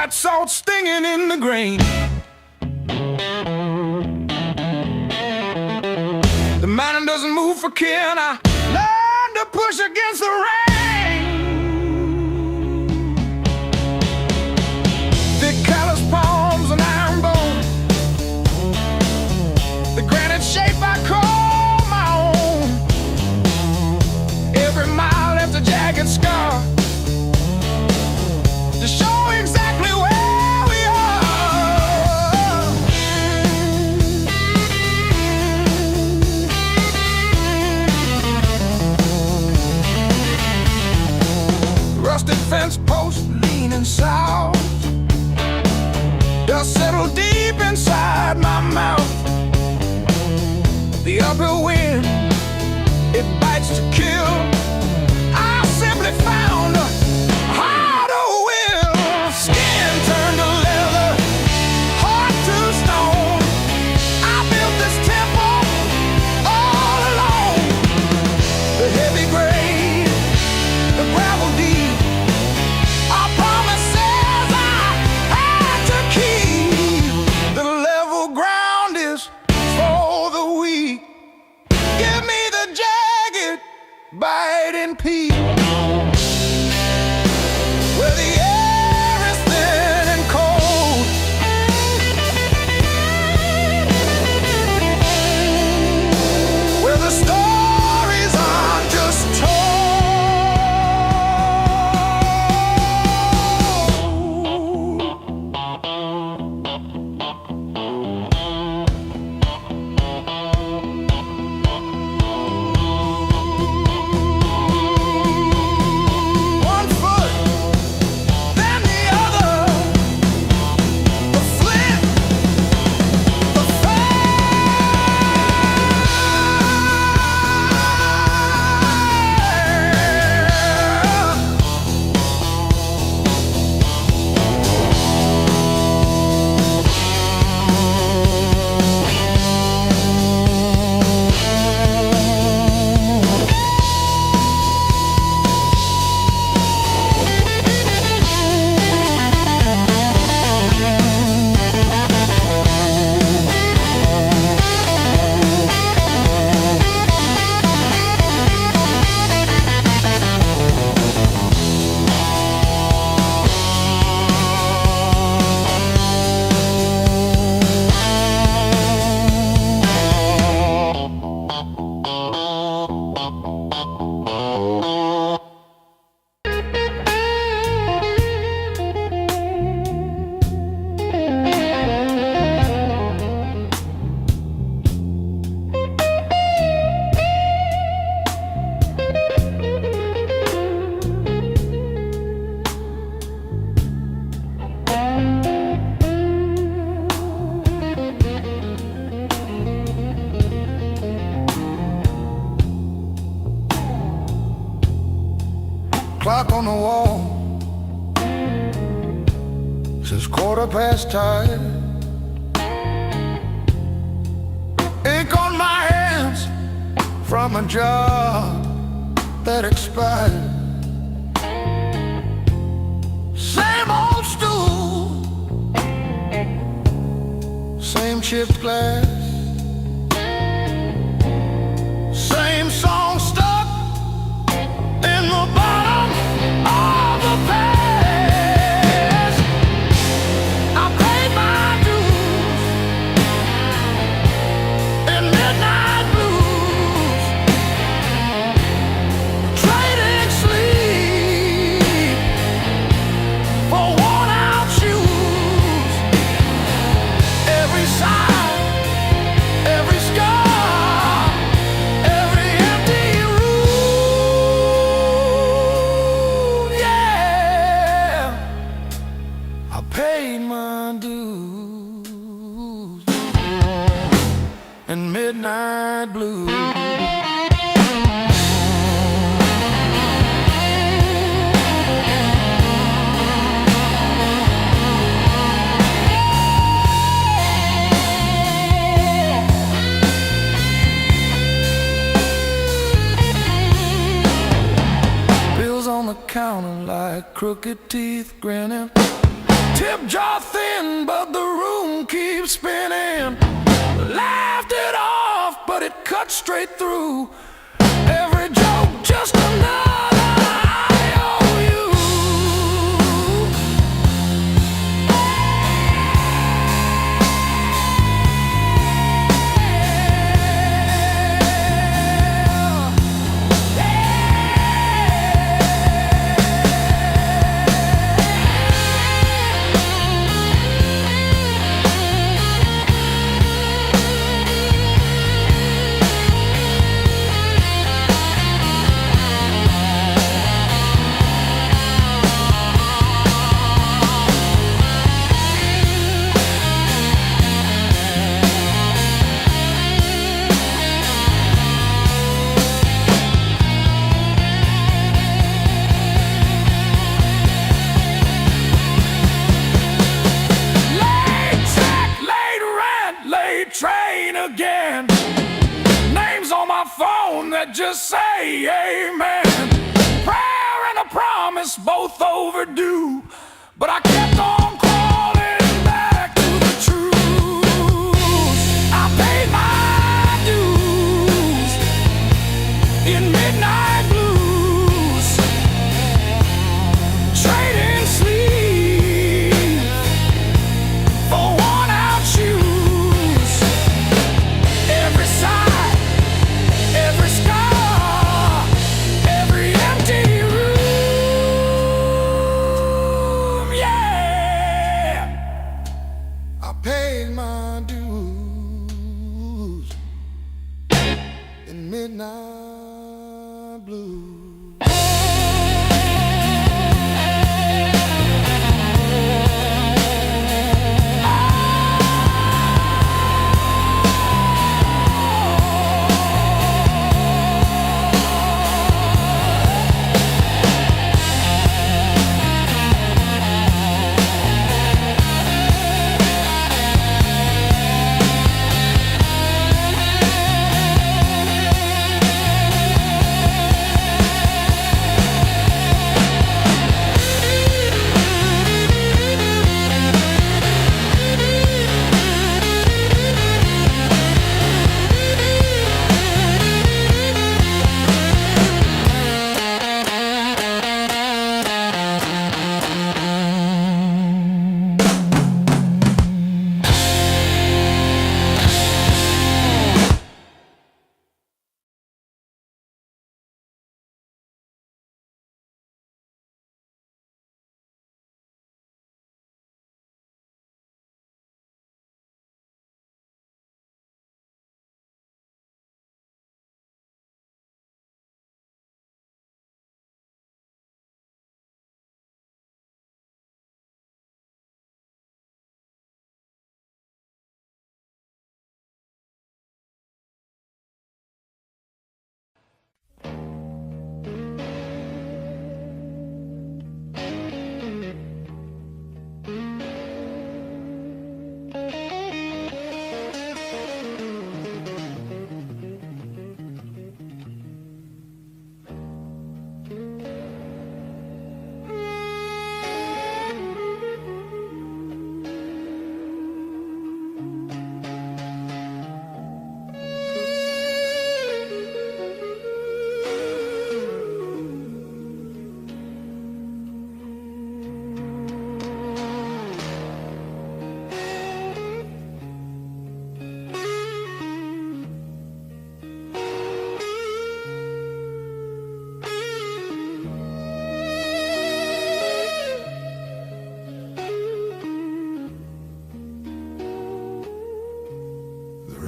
salt stinging in the grain. The mountain doesn't move for kin. I learned to push against the rain. Thick callous palms and iron bone, the granite shape I call my own. uphill wind, it bites to kill. I simply found a harder will. Skin turned to leather, heart to stone. I built this temple all alone. The heavy grade, the gravel deep, our promises I had to keep. The level ground is for the weak. Give me the jagged, biting peak, where the air is thin and cold, where the stories aren't just told. One foot, then the other, the flint, the clock on the wall says 10:15. Ink on my hands from a job that expired. Same old stool, same chipped glass, same song stuck in the bottom of the past. I paid my dues in midnight blues, trading sleep for worn-out shoes. Every sigh, every scar, every empty room, yeah, I paid my dues in midnight blues. Bills on the counter like crooked teeth grinning. Tip jar thin, but the room keeps spinning. Laughed it off, but it cut straight through. Every joke just another IOU. again. Names on my phone that just say amen. Prayer and a promise, both overdue, but I kept on crawling back to the truth. I paid my dues in midnight blues, trading sleep for worn-out shoes. Every sigh, every scar, every empty room, yeah. I paid my dues in midnight blue.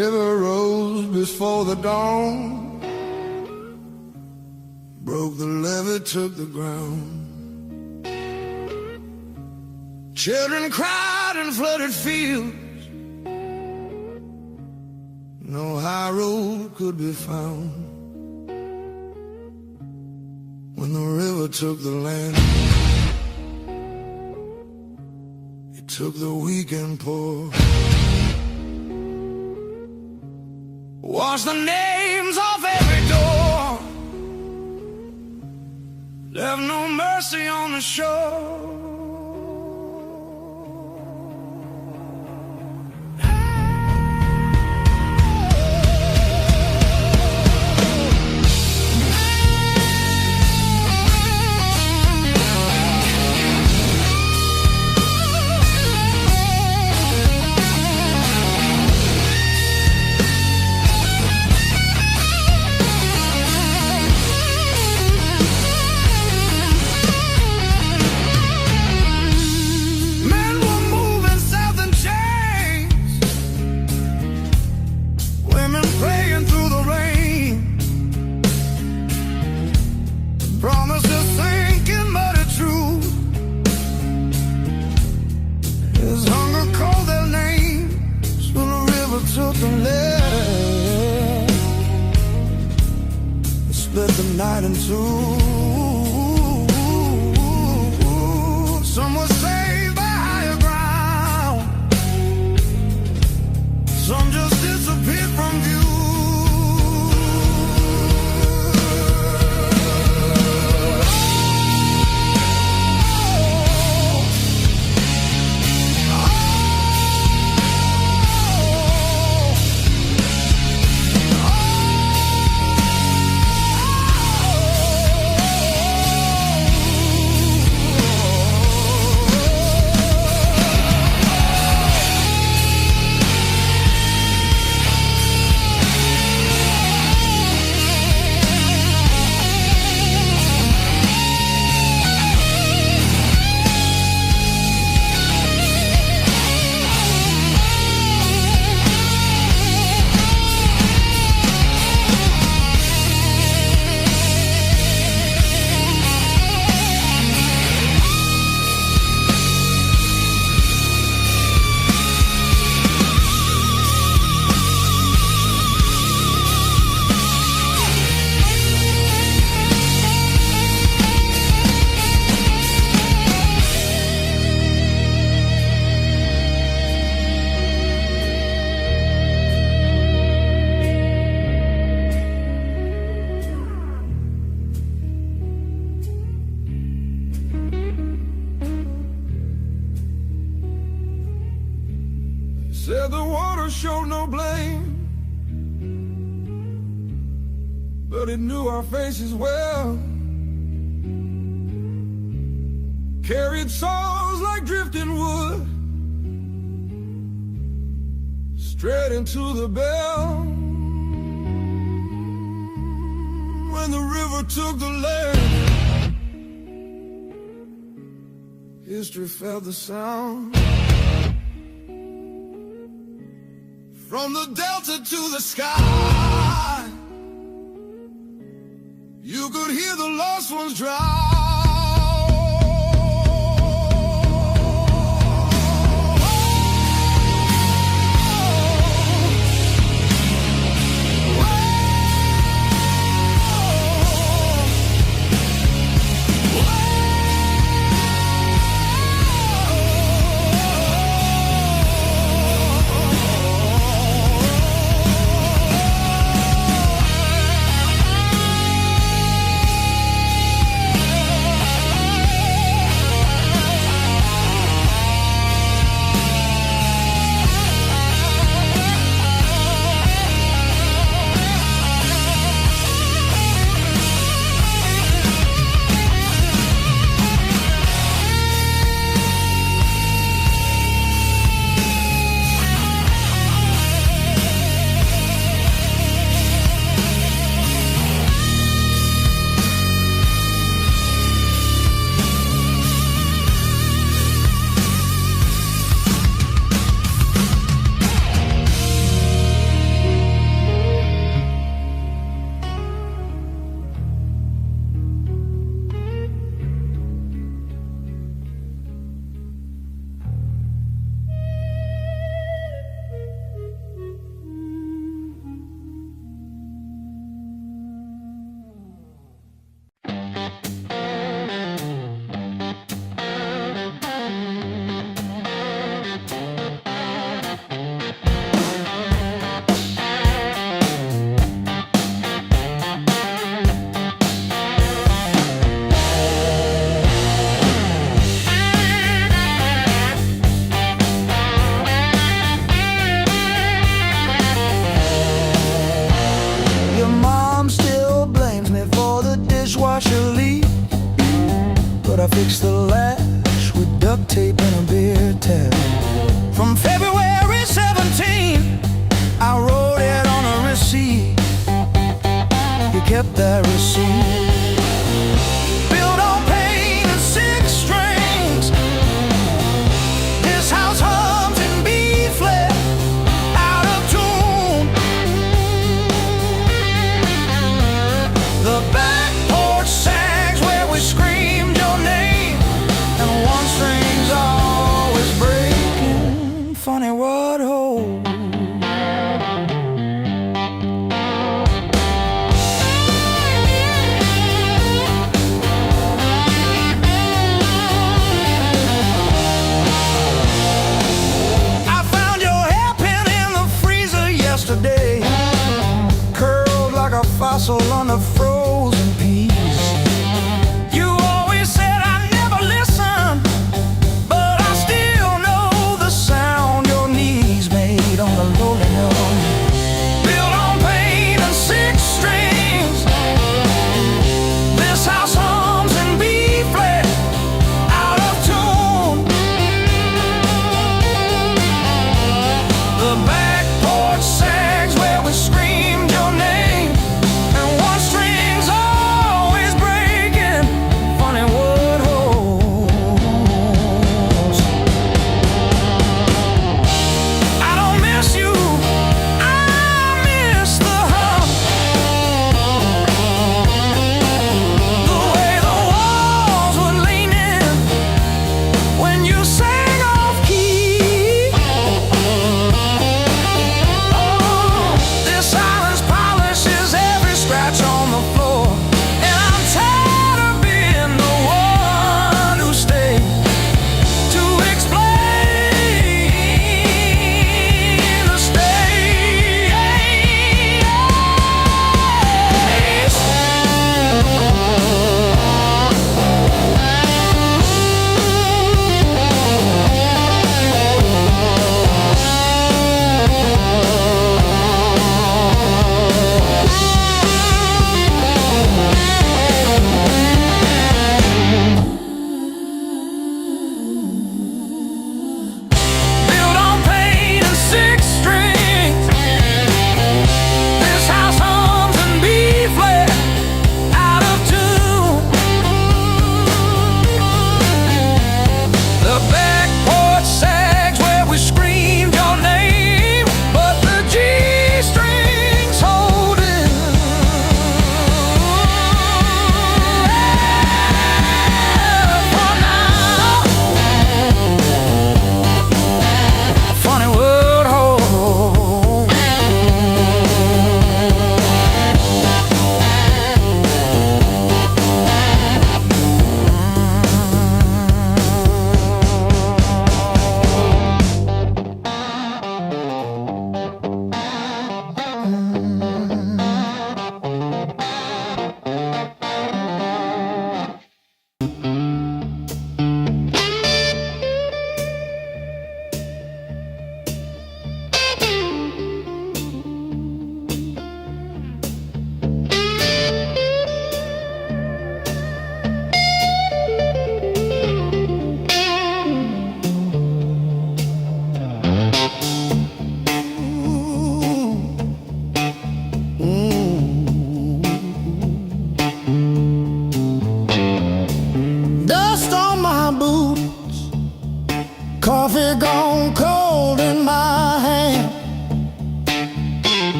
River rose before the dawn, broke the levee, took the ground. Children cried in flooded fields, no high road could be found. When the river took the land, it took the weak and poor. Wash the names off every door, left no mercy on the shore. Split the night in two. Some were saved by higher ground, some just disappeared. but it knew our faces well. Carried souls like drifting wood straight into the bell. When the river took the land, history felt the sound. From the delta to the sky, you could hear the lost ones drown. I fixed the latch with duct tape and a beer tap. From February 17, I wrote it on a receipt. You kept that receipt. Built on pain and six strings. This house hums in B flat, out of tune. The back porch sags where we screamed your name, and one string's always breaking. Funny what holds. Curled like a fossil under frozen peas. You always said I never listened, but I still know the sound your knees made on the lowly note. Built on pain and six strings. This house hums in B flat, out of tune. The back porch sags where we screamed your name, and one string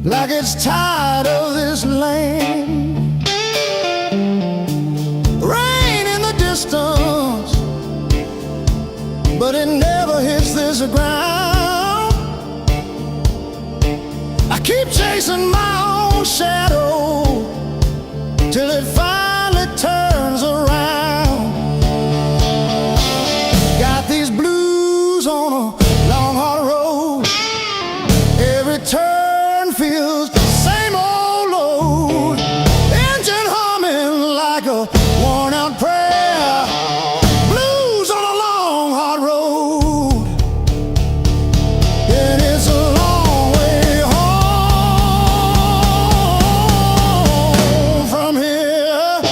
like it's tired of this land. Rain in the distance, but it never hits this ground. I keep chasing my own shadow till it finally turns around. Got these blues on a long hard road. Every turn feels the same old load. Engine humming like a worn out prayer. Blues on a long hard road. And it's a long way home from here.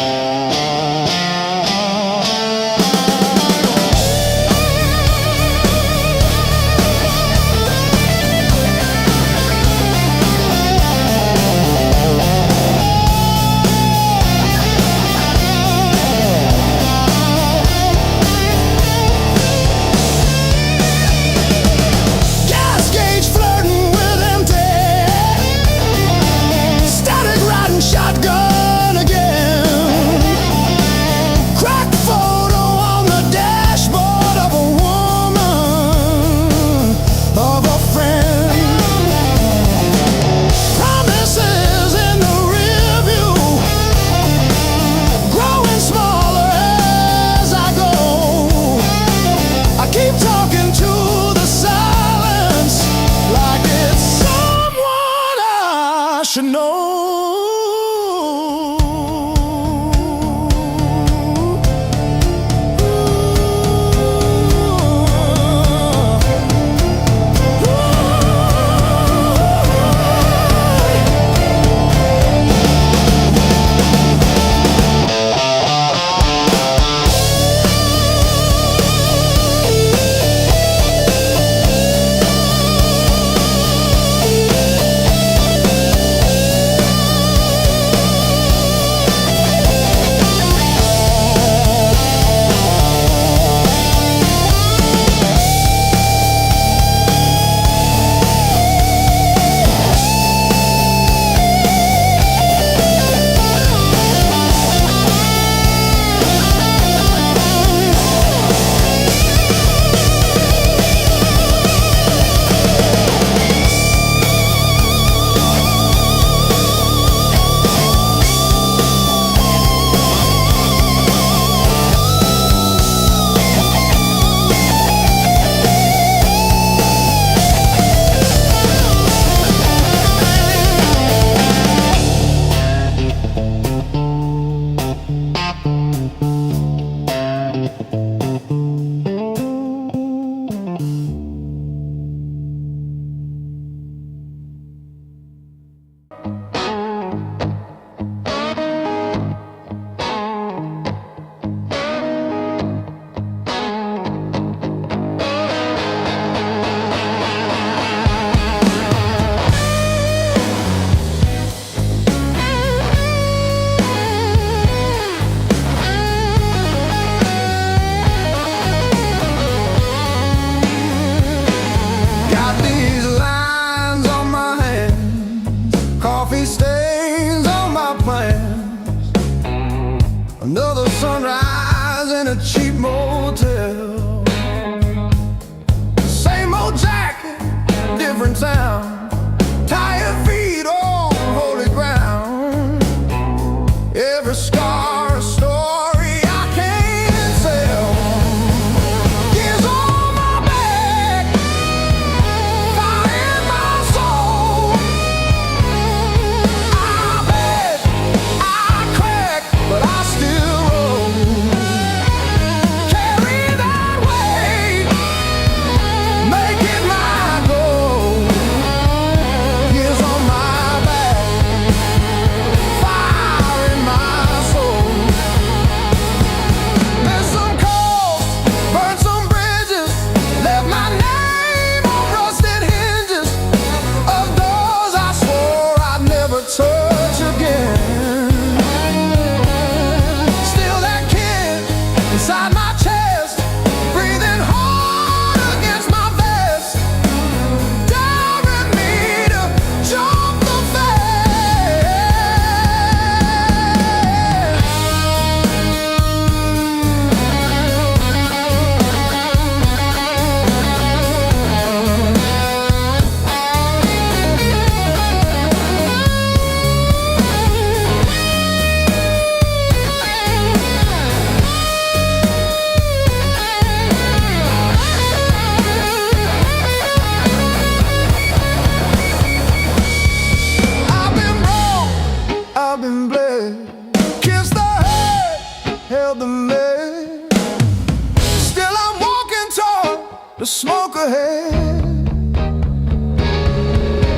the smoke ahead.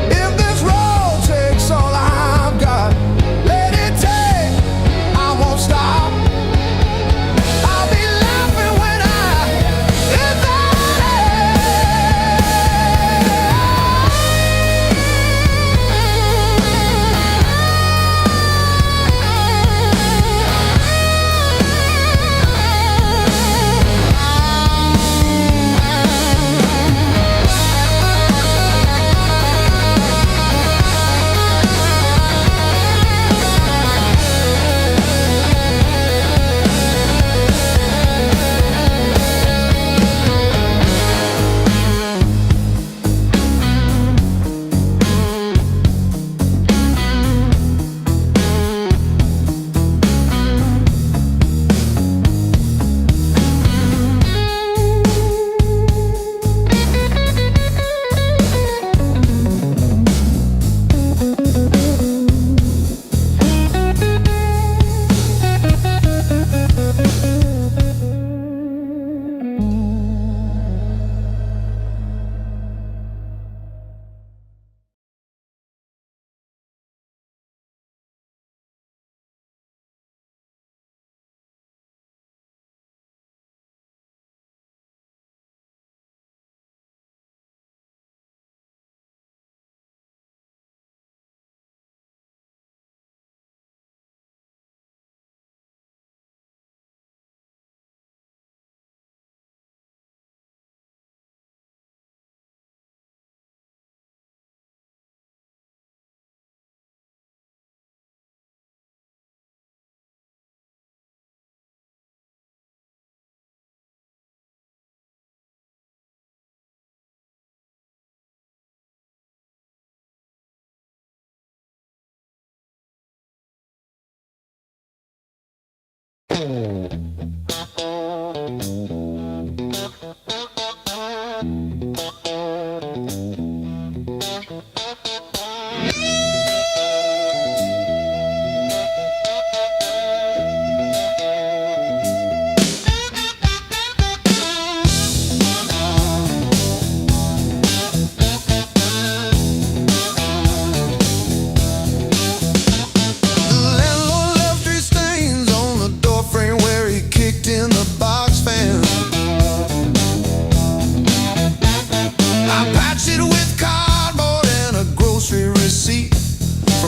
If this road takes all I've got, let it take, I won't stop. I'll be laughing when I hit that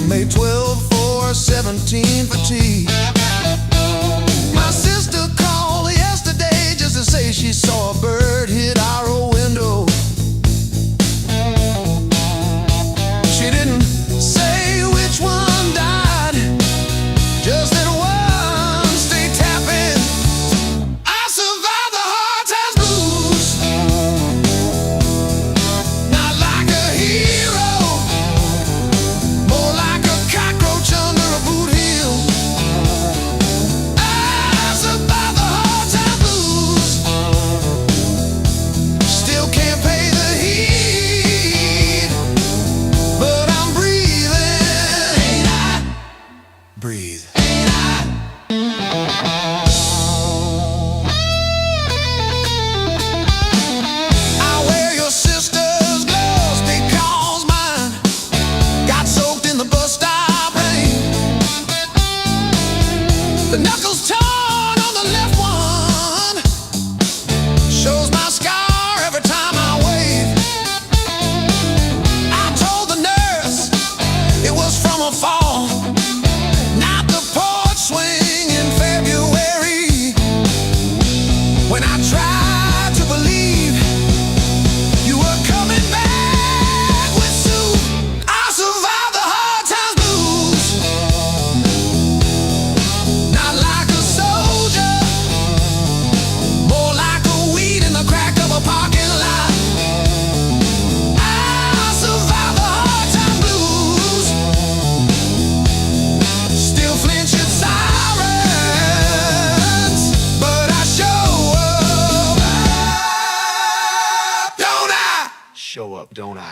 May 12 for 17 for tea. My sister called yesterday just to say she saw a bird hit our window. She didn't say which one died, just that one stayed tapping. I survived the hard times blues, not like a hero, more like a cockroach under a boot heel. I survived the hard times blues, still can't pay the heat, but I'm breathing. Ain't I? Breathe. Ain't I? I wear your sister's gloves because mine got soaked in the bus stop rain. The knuckles torn on the left one shows my scar every time I wave. I told the nurse it was from a fall, not the porch swing in February. When I tried to believe you were coming back with soup, I survived the hard times blues, not like a soldier, more like a weed in the crack of a parking lot. I survived the hard times blues, still flinch at sirens, but I show up, don't I? Show up, don't I?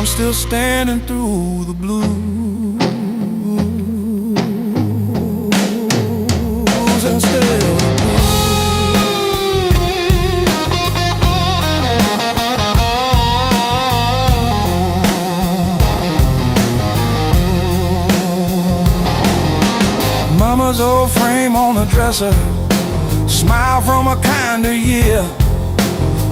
I'm still standing through the blues. And still Mama's old frame on the dresser, smile from a kinder year.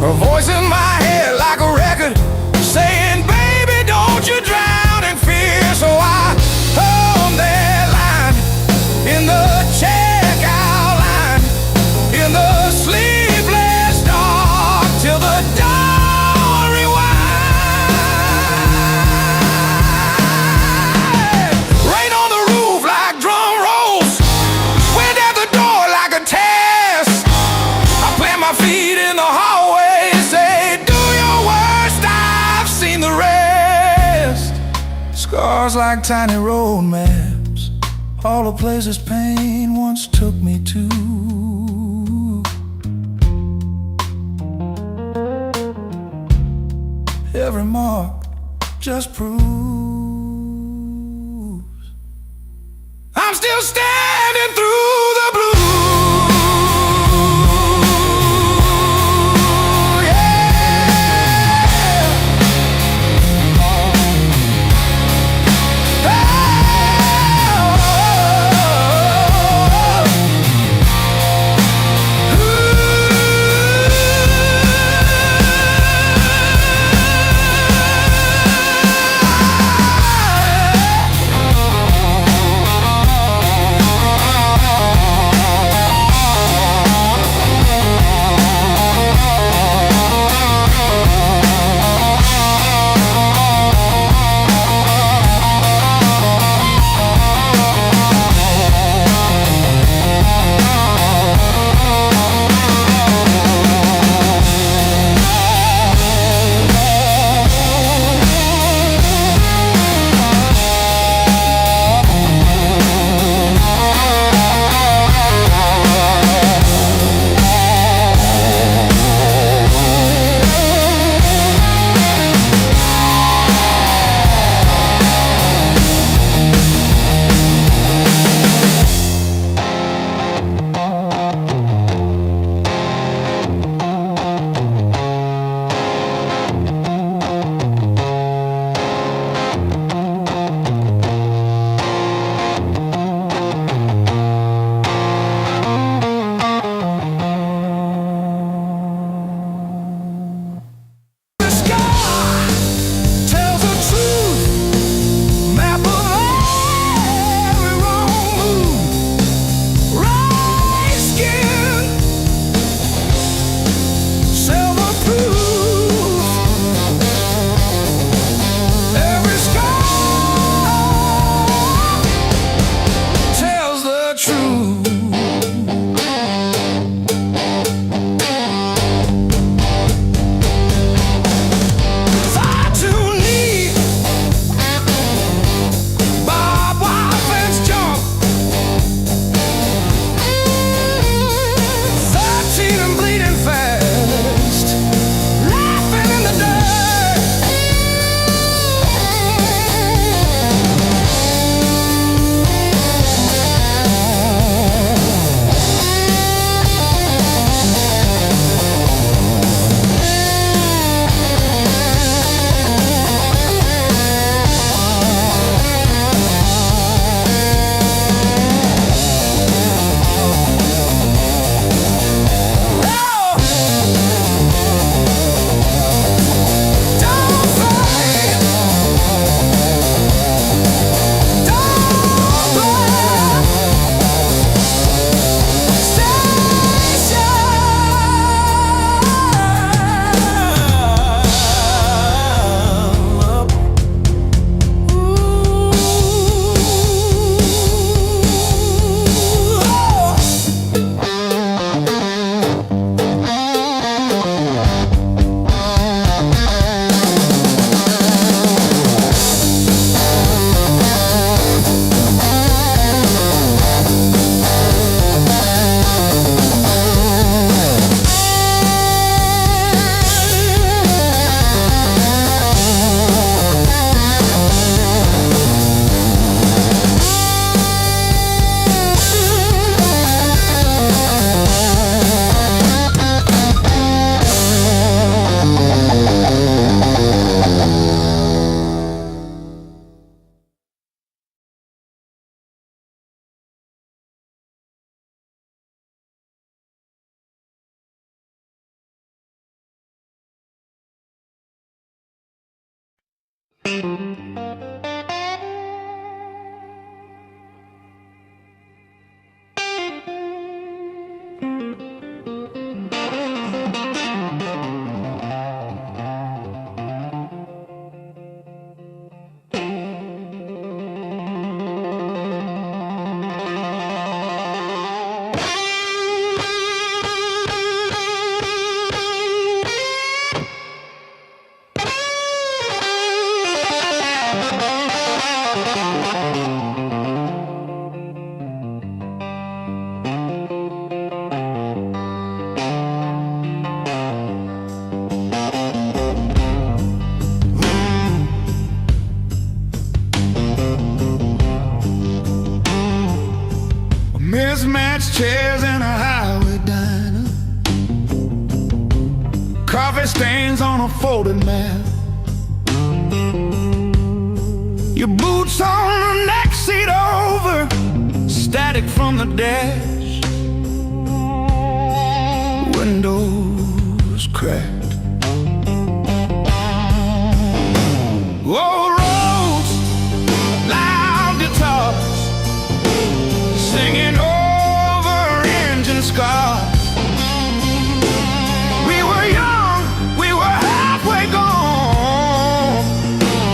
Her voice in my head like a record saying, baby, don't you drown in fear. So I hung that line in the checkout line, in the sleepless dark, till the dawn rewind. Rain on the roof like drum rolls, wind at the door like a test. I plant my feet in the hallway, say, do your worst, I've seen the rest. Scars like tiny road maps, all the places pain once took me to. Every mark just proves I'm still standing through the blues. Mismatched chairs in a highway diner, coffee stains on a folded mat, your boots on the next seat over, static from the dash, windows cracked. Old roads, loud guitars, singing over engine scars. We were young, we were halfway gone,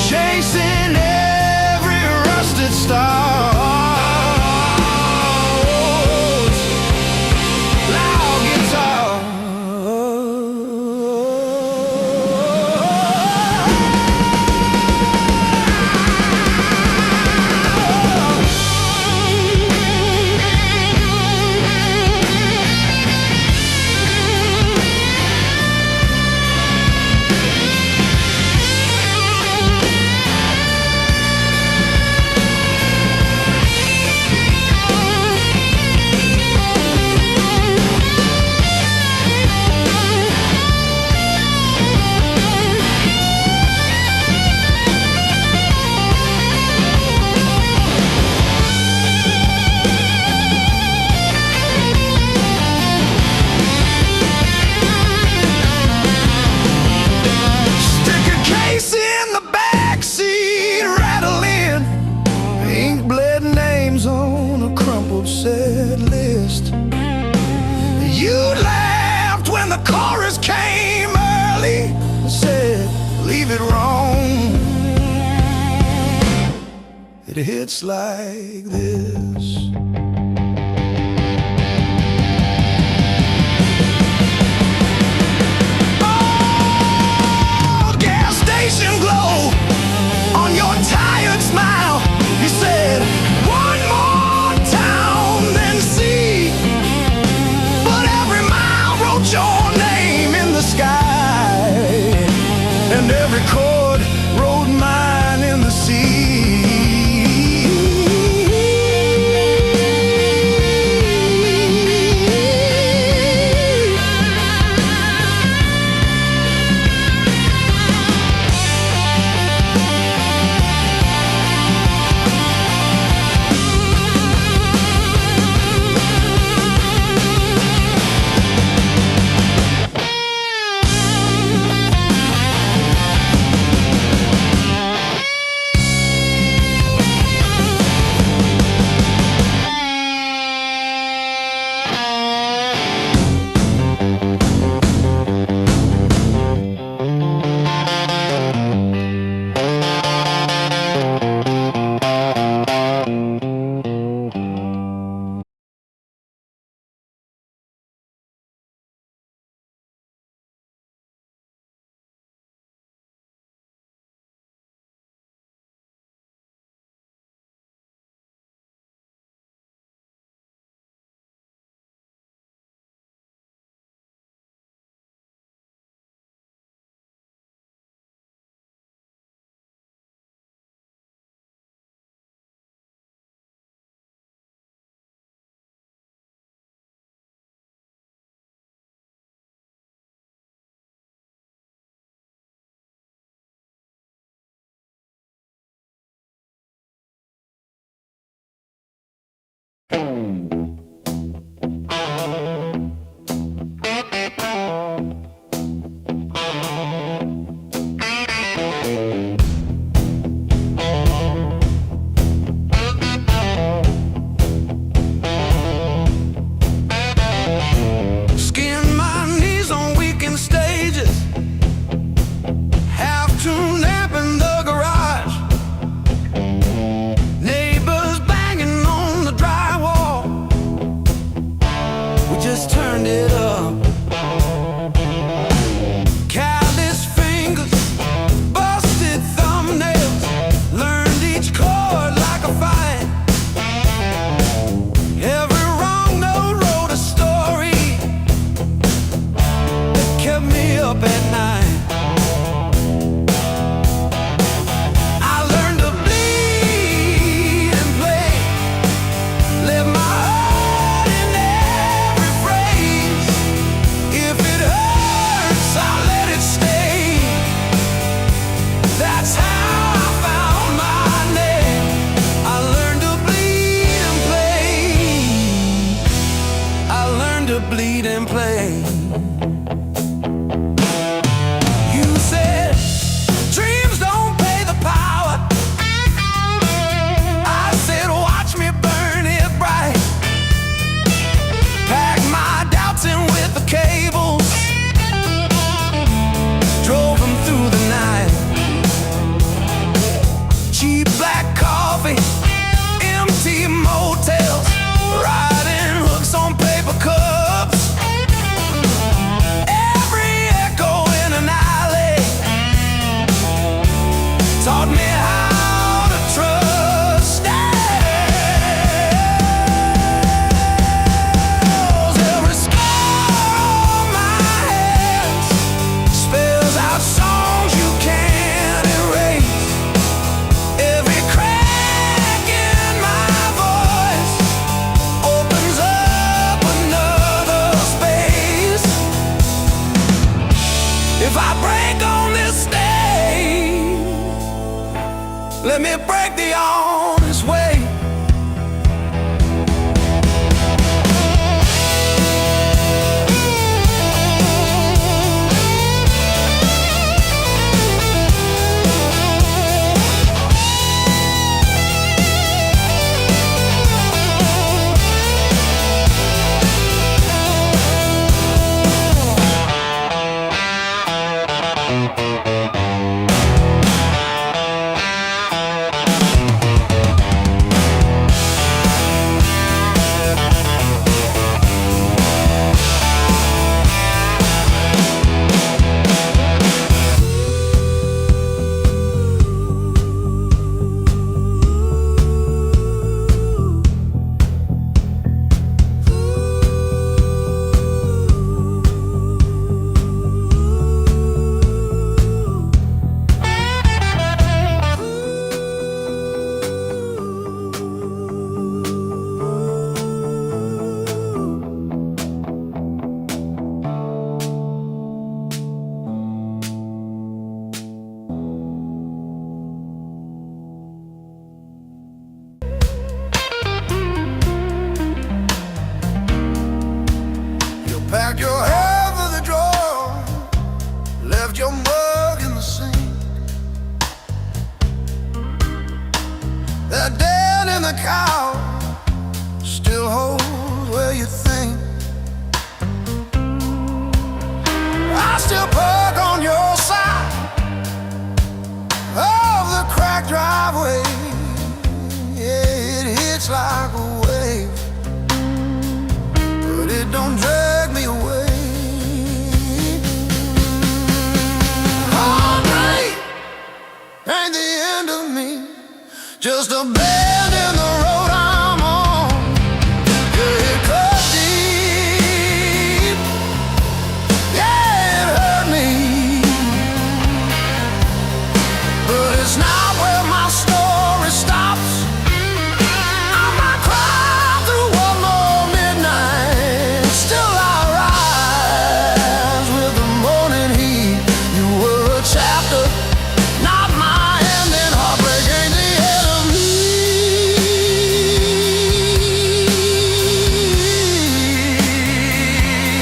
chasing every rusted star. Loud guitar. Set list. You laughed when the chorus came early and said, leave it wrong. It hits like this. Oh, gas station glow on your tired smile. You said, one more see, but every mile wrote your name in the sky, and every chord wrote mine in the sea. to bleed and play. You said dreams don't pay the power. I said watch me burn it bright. Pack my doubts in with the cables, drove them through the night. Cheap black coffee, empty motels, riding hooks on paper cups. Every echo in an alley taught me how to trust. Every scar on my hands spells out songs you can't erase. Every crack in my voice opens up another space. If I break on this stage, let me break the honest way. You packed your hair for the drawer, left your mug in the sink. That dead in the cow still holds where you think. I still park on your side of the cracked driveway. Yeah, it hits like a wave, but it don't drag me away. Heartbreak ain't the end of me, just a bend in the road I'm on. Yeah, it cut deep. Yeah, it hurt me, but it's not where my story stops. I might cry through one more midnight, still I rise with the morning heat. You were a chapter, not my ending. Heartbreak ain't the end of me.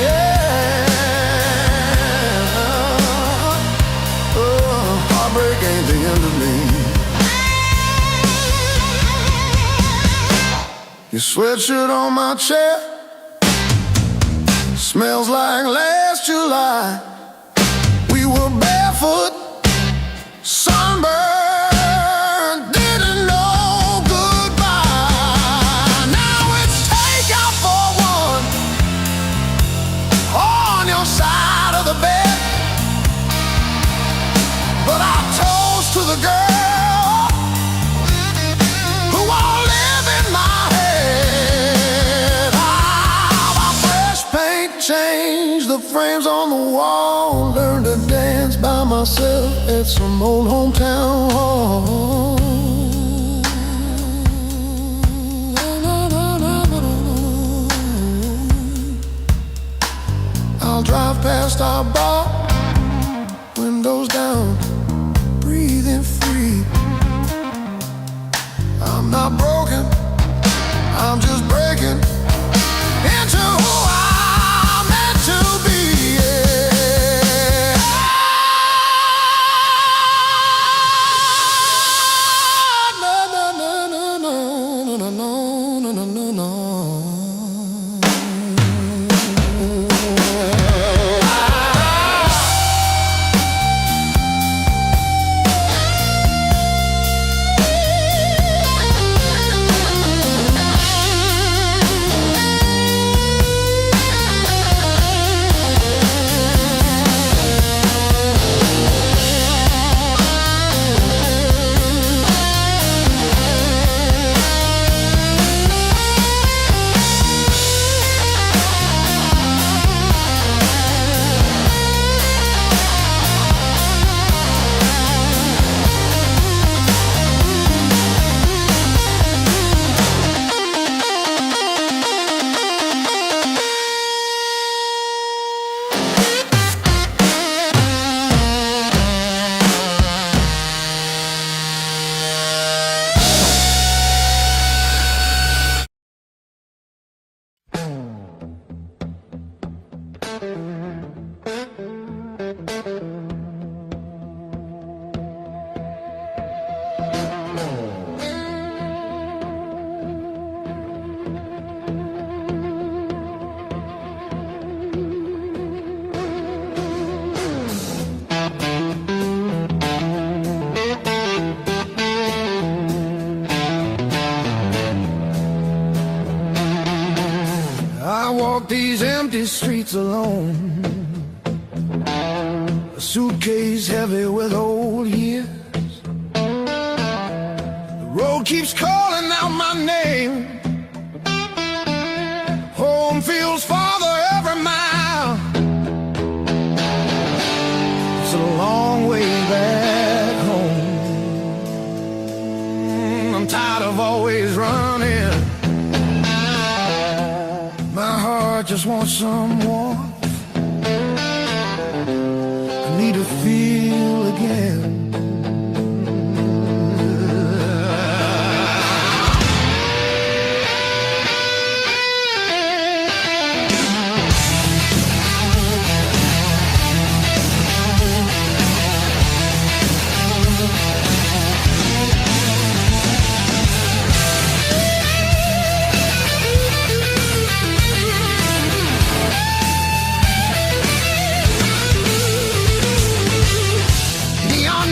Yeah. Oh, heartbreak ain't the end of me. Your sweatshirt on my chair smells like last July. We were barefoot, sunburned, didn't know goodbye. Now it's takeout for one on your side of the bed, but I toast to the girl who won't live in my head. My fresh paint changed the frames on the wall. Learned to dance by myself at some old hometown hall. I'll drive past our bar, windows down, breathing free. I'm not broken, I'm just breaking into who I I walk these empty streets alone, a suitcase heavy with old years. The road keeps calling out my name. Home feels farther every mile. It's a long way back home. I'm tired of always running. My heart just wants some warmth. I need to feel again. Neon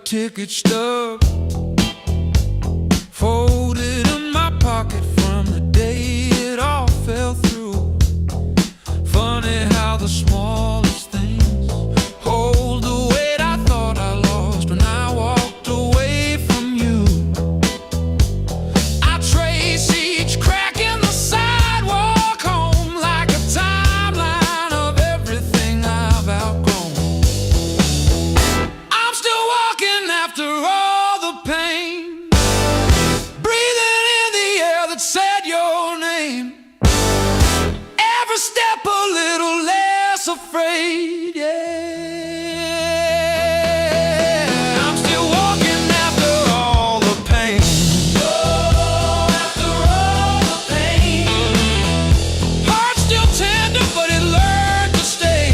ticket stub folded in my pocket from the day it all fell through. Funny how the smallest things hold the weight I thought I lost when I walked away from you. I trace each crack in the sidewalk home like a timeline of everything I've outgrown. I'm still walking after all the pain, breathing in the air that said your name. Every step a little less afraid, yeah. I'm still walking after all the pain. Oh, after all the pain. Heart still tender, but it learned to stay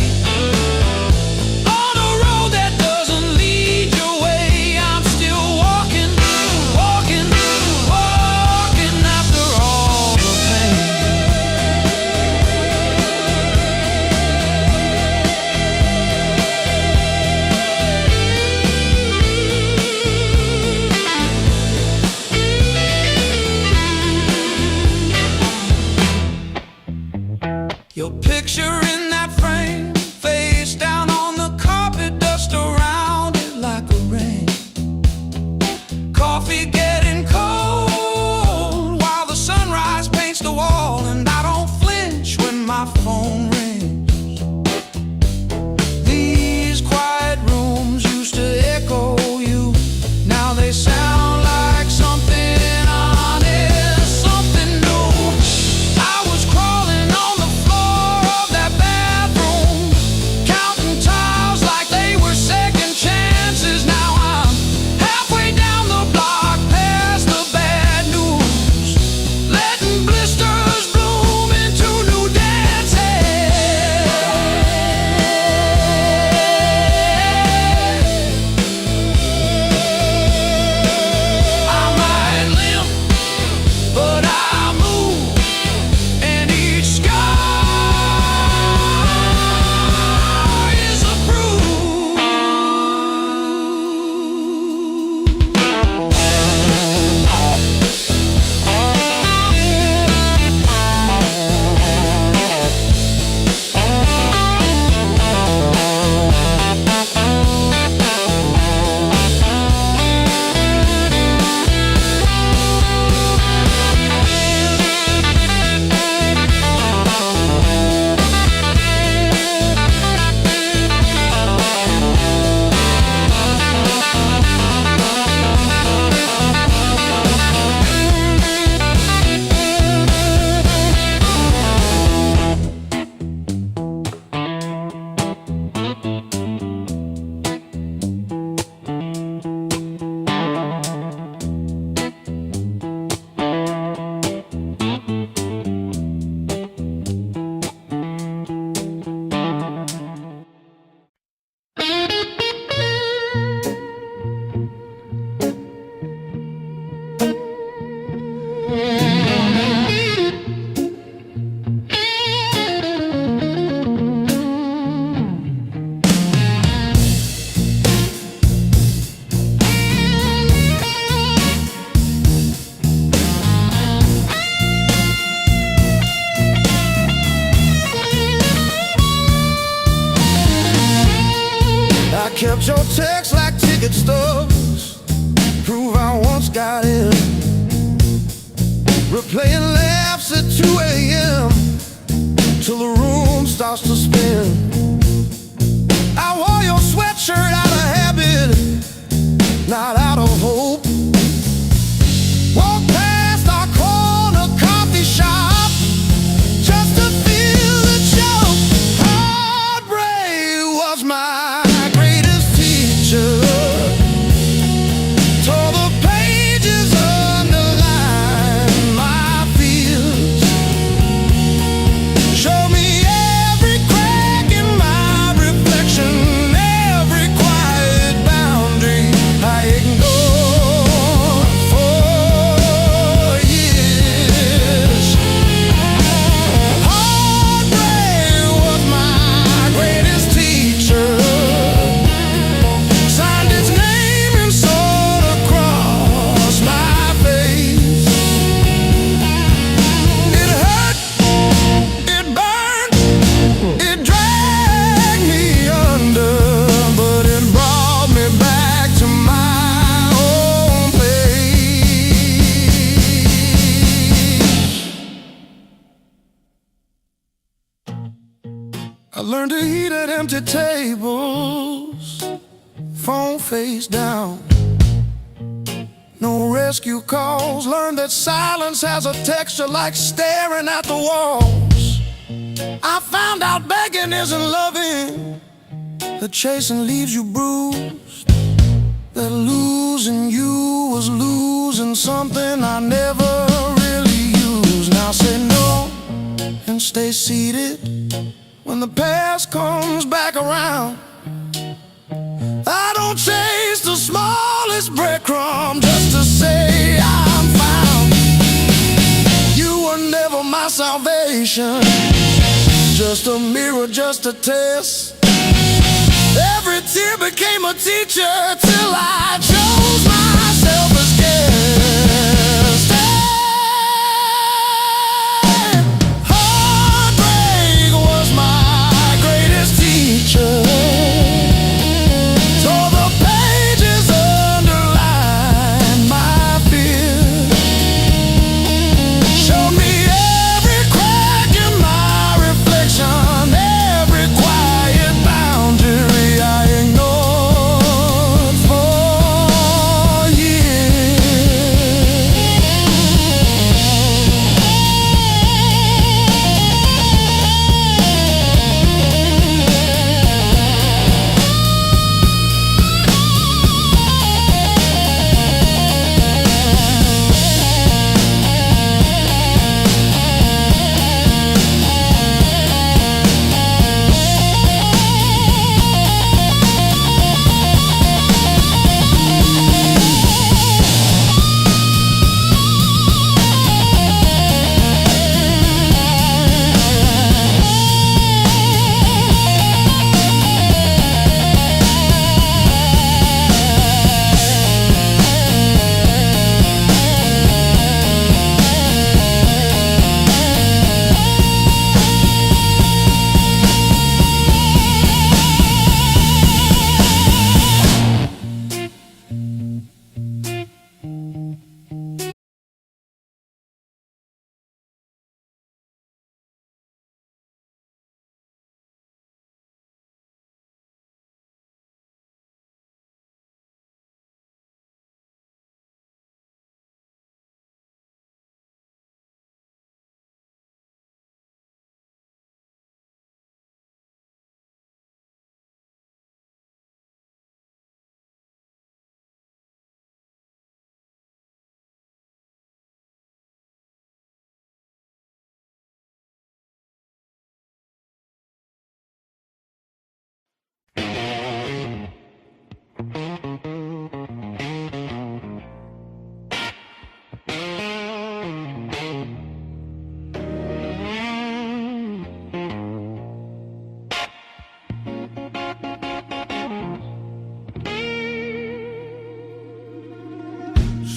on a road that doesn't lead your way. I'm still walking, walking, walking after all the pain. Your picture in that frame, face down on the carpet, dust around it like a rain. Coffee getting cold while the sunrise paints the wall, and I don't flinch when my phone rings. These quiet rooms used to echo you, now they sound like something honest, something new. I was crawling on the floor of that bathroom, counting tiles like they were second chances. Now I'm halfway down the block past the bad news, letting blisters bloom into new dances. I might limp, but I move, and each scar is a bruise. I kept your text like ticket stubs, prove I once got in. Replaying laughs at 2 a.m. till the room starts to spin. I wore your sweatshirt out of habit, not out of hope. Walk past our corner coffee shop just to feel the joke. Heartbreak was my greatest teacher. Tore the pages, underline my fears. Show me every crack in my reflection, every quiet boundary I ignore. learned to eat at empty tables, phone face down. No rescue calls, learned that silence has a texture like staring at the walls. I found out begging isn't loving, that chasing leaves you bruised, that losing you was losing something I never really used. Now say no and stay seated when the past comes back around. I don't chase the smallest breadcrumb just to say I'm found. You were never my salvation, just a mirror, just a test. Every tear became a teacher till I chose myself as guest. And heartbreak was my greatest teacher. Tore the pages, underlined my fear. Showed me every crack in my reflection, every quiet boundary I ignored for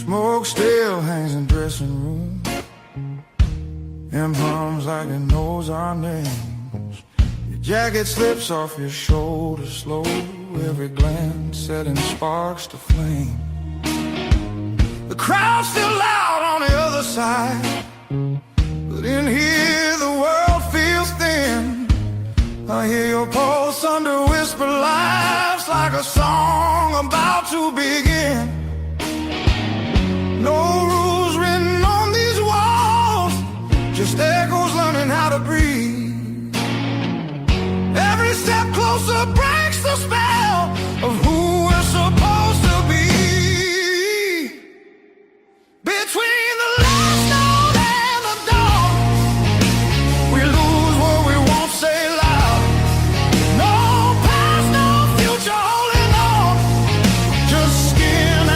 Smoke still hangs in dressing room, and hums like it knows our names. Your jacket slips off your shoulders slow, every glance setting sparks to flame. The crowd's still loud on the other side, but in here the world feels thin. I hear your pulse under whispered laughs, like a song about to begin. No rules written on these walls, just echoes learning how to breathe. Every step closer breaks the spell of who we're supposed to be. Between the last note and the dawn, we lose what we won't say loud. No past, no future holding on, just skin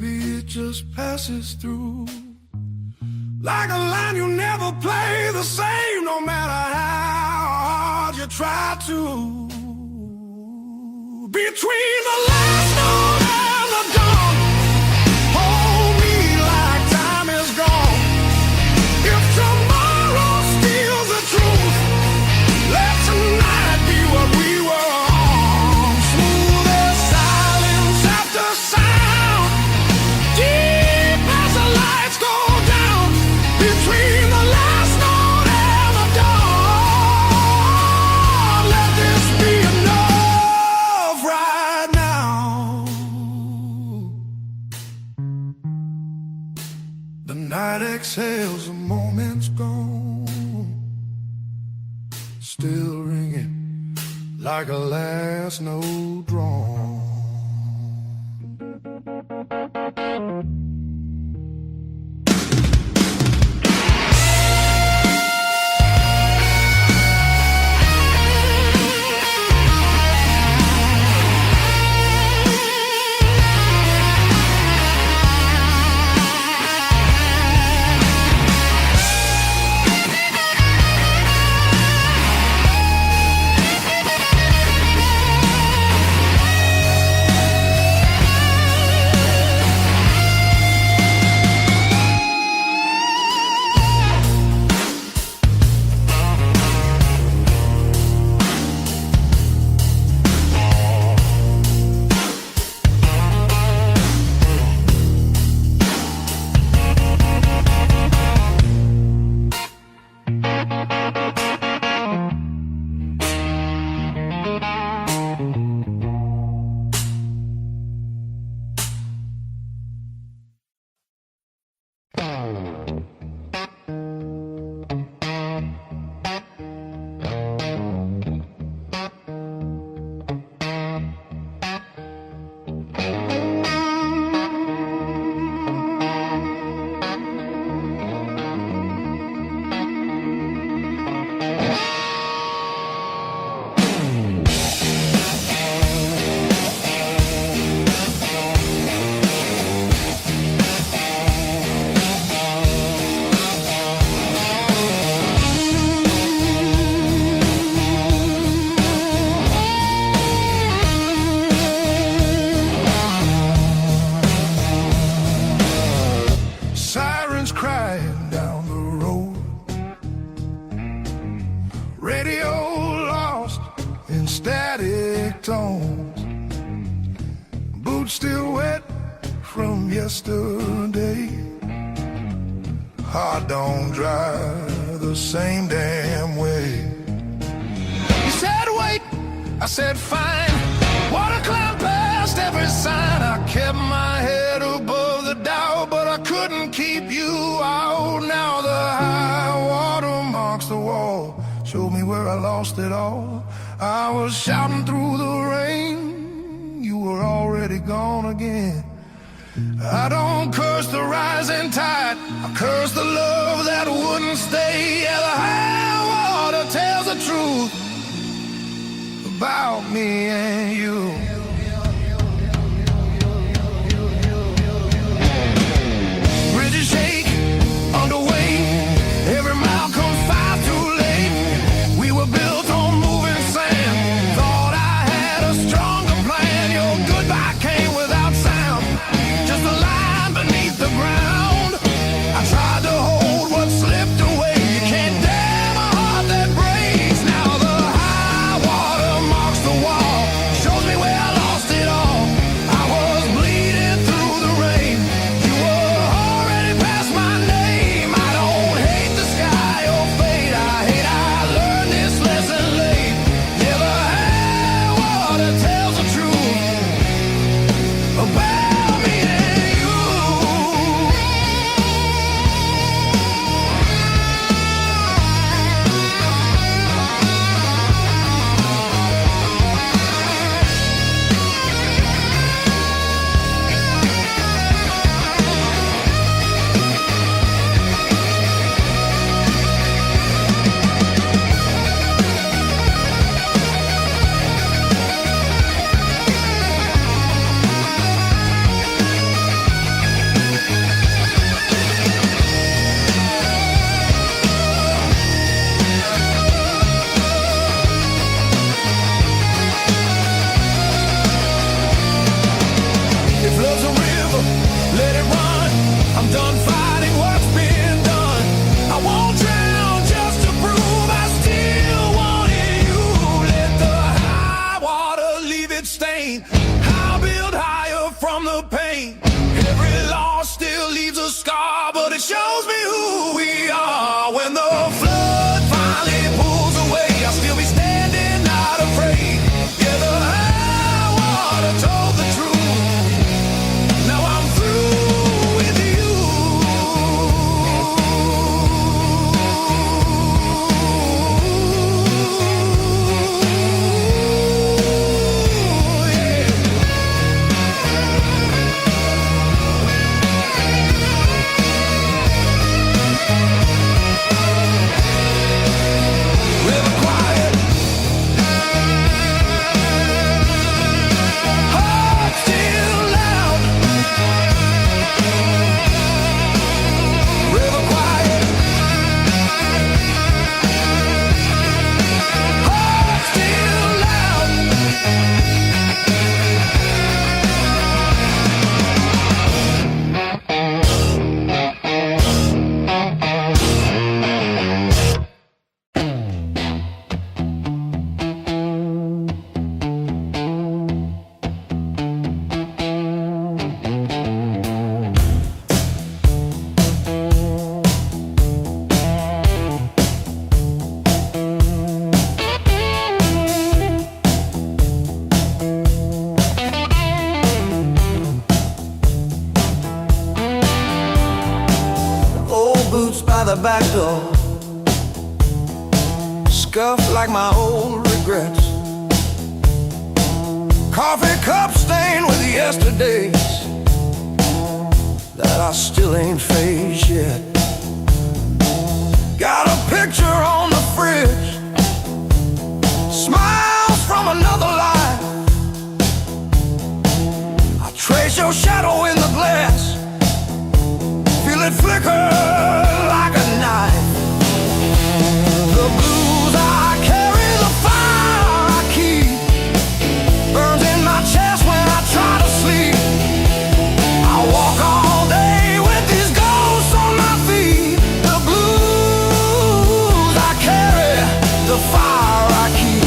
baby, it just passes through. Like a line you never play the same, no matter how hard you try to. Between the last note and the dawn, hold me like time is gone. If tomorrow steals the truth, let tonight be what we were on. Smooth as silence after sound, deep as the lights go down. Between the last note and the dawn, let this be enough right now. The night exhales, the moment's gone, still ringing like a last note drawn. Sirens crying down the road, radio lost in static tones, boots still wet from yesterday, heart don't dry the same damn way. You said wait, I said fine, water climbed past every sign. I kept my head above the Dow, but I couldn't keep you out. Now the high water marks the wall, showed me where I lost it all. I was shouting through the rain, you were already gone again. I don't curse the rising tide, I curse the love that wouldn't stay. Yeah, the high water tells the truth about me and you. Bridges shake underway, every mile comes far too late. We were built on moving sand, thought I had a stronger plan. Your goodbye came without sound, just a line beneath the ground. I tried to hold what slipped away, you can't damn a heart that breaks. Now the high water marks the wall, shows me where it shows me who we are. When the flood finally pulls away, I'll still be standing, not afraid. Yeah, the high water told the truth. Now I'm through with you. By the back door, scuffed like my old regrets. Coffee cup stained with yesterdays that I still ain't faced yet. Got a picture on the fridge, smiles from another life. I trace your shadow in the glass, feel it flicker like a knife. The blues I carry, the fire I keep, burns in my chest when I try to sleep. I walk all day with these ghosts on my feet. The blues I carry, the fire I keep.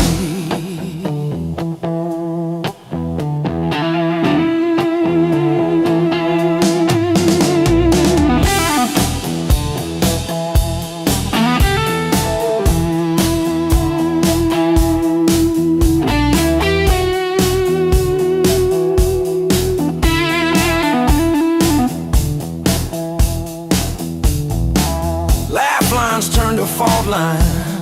Laugh lines turn to fault lines,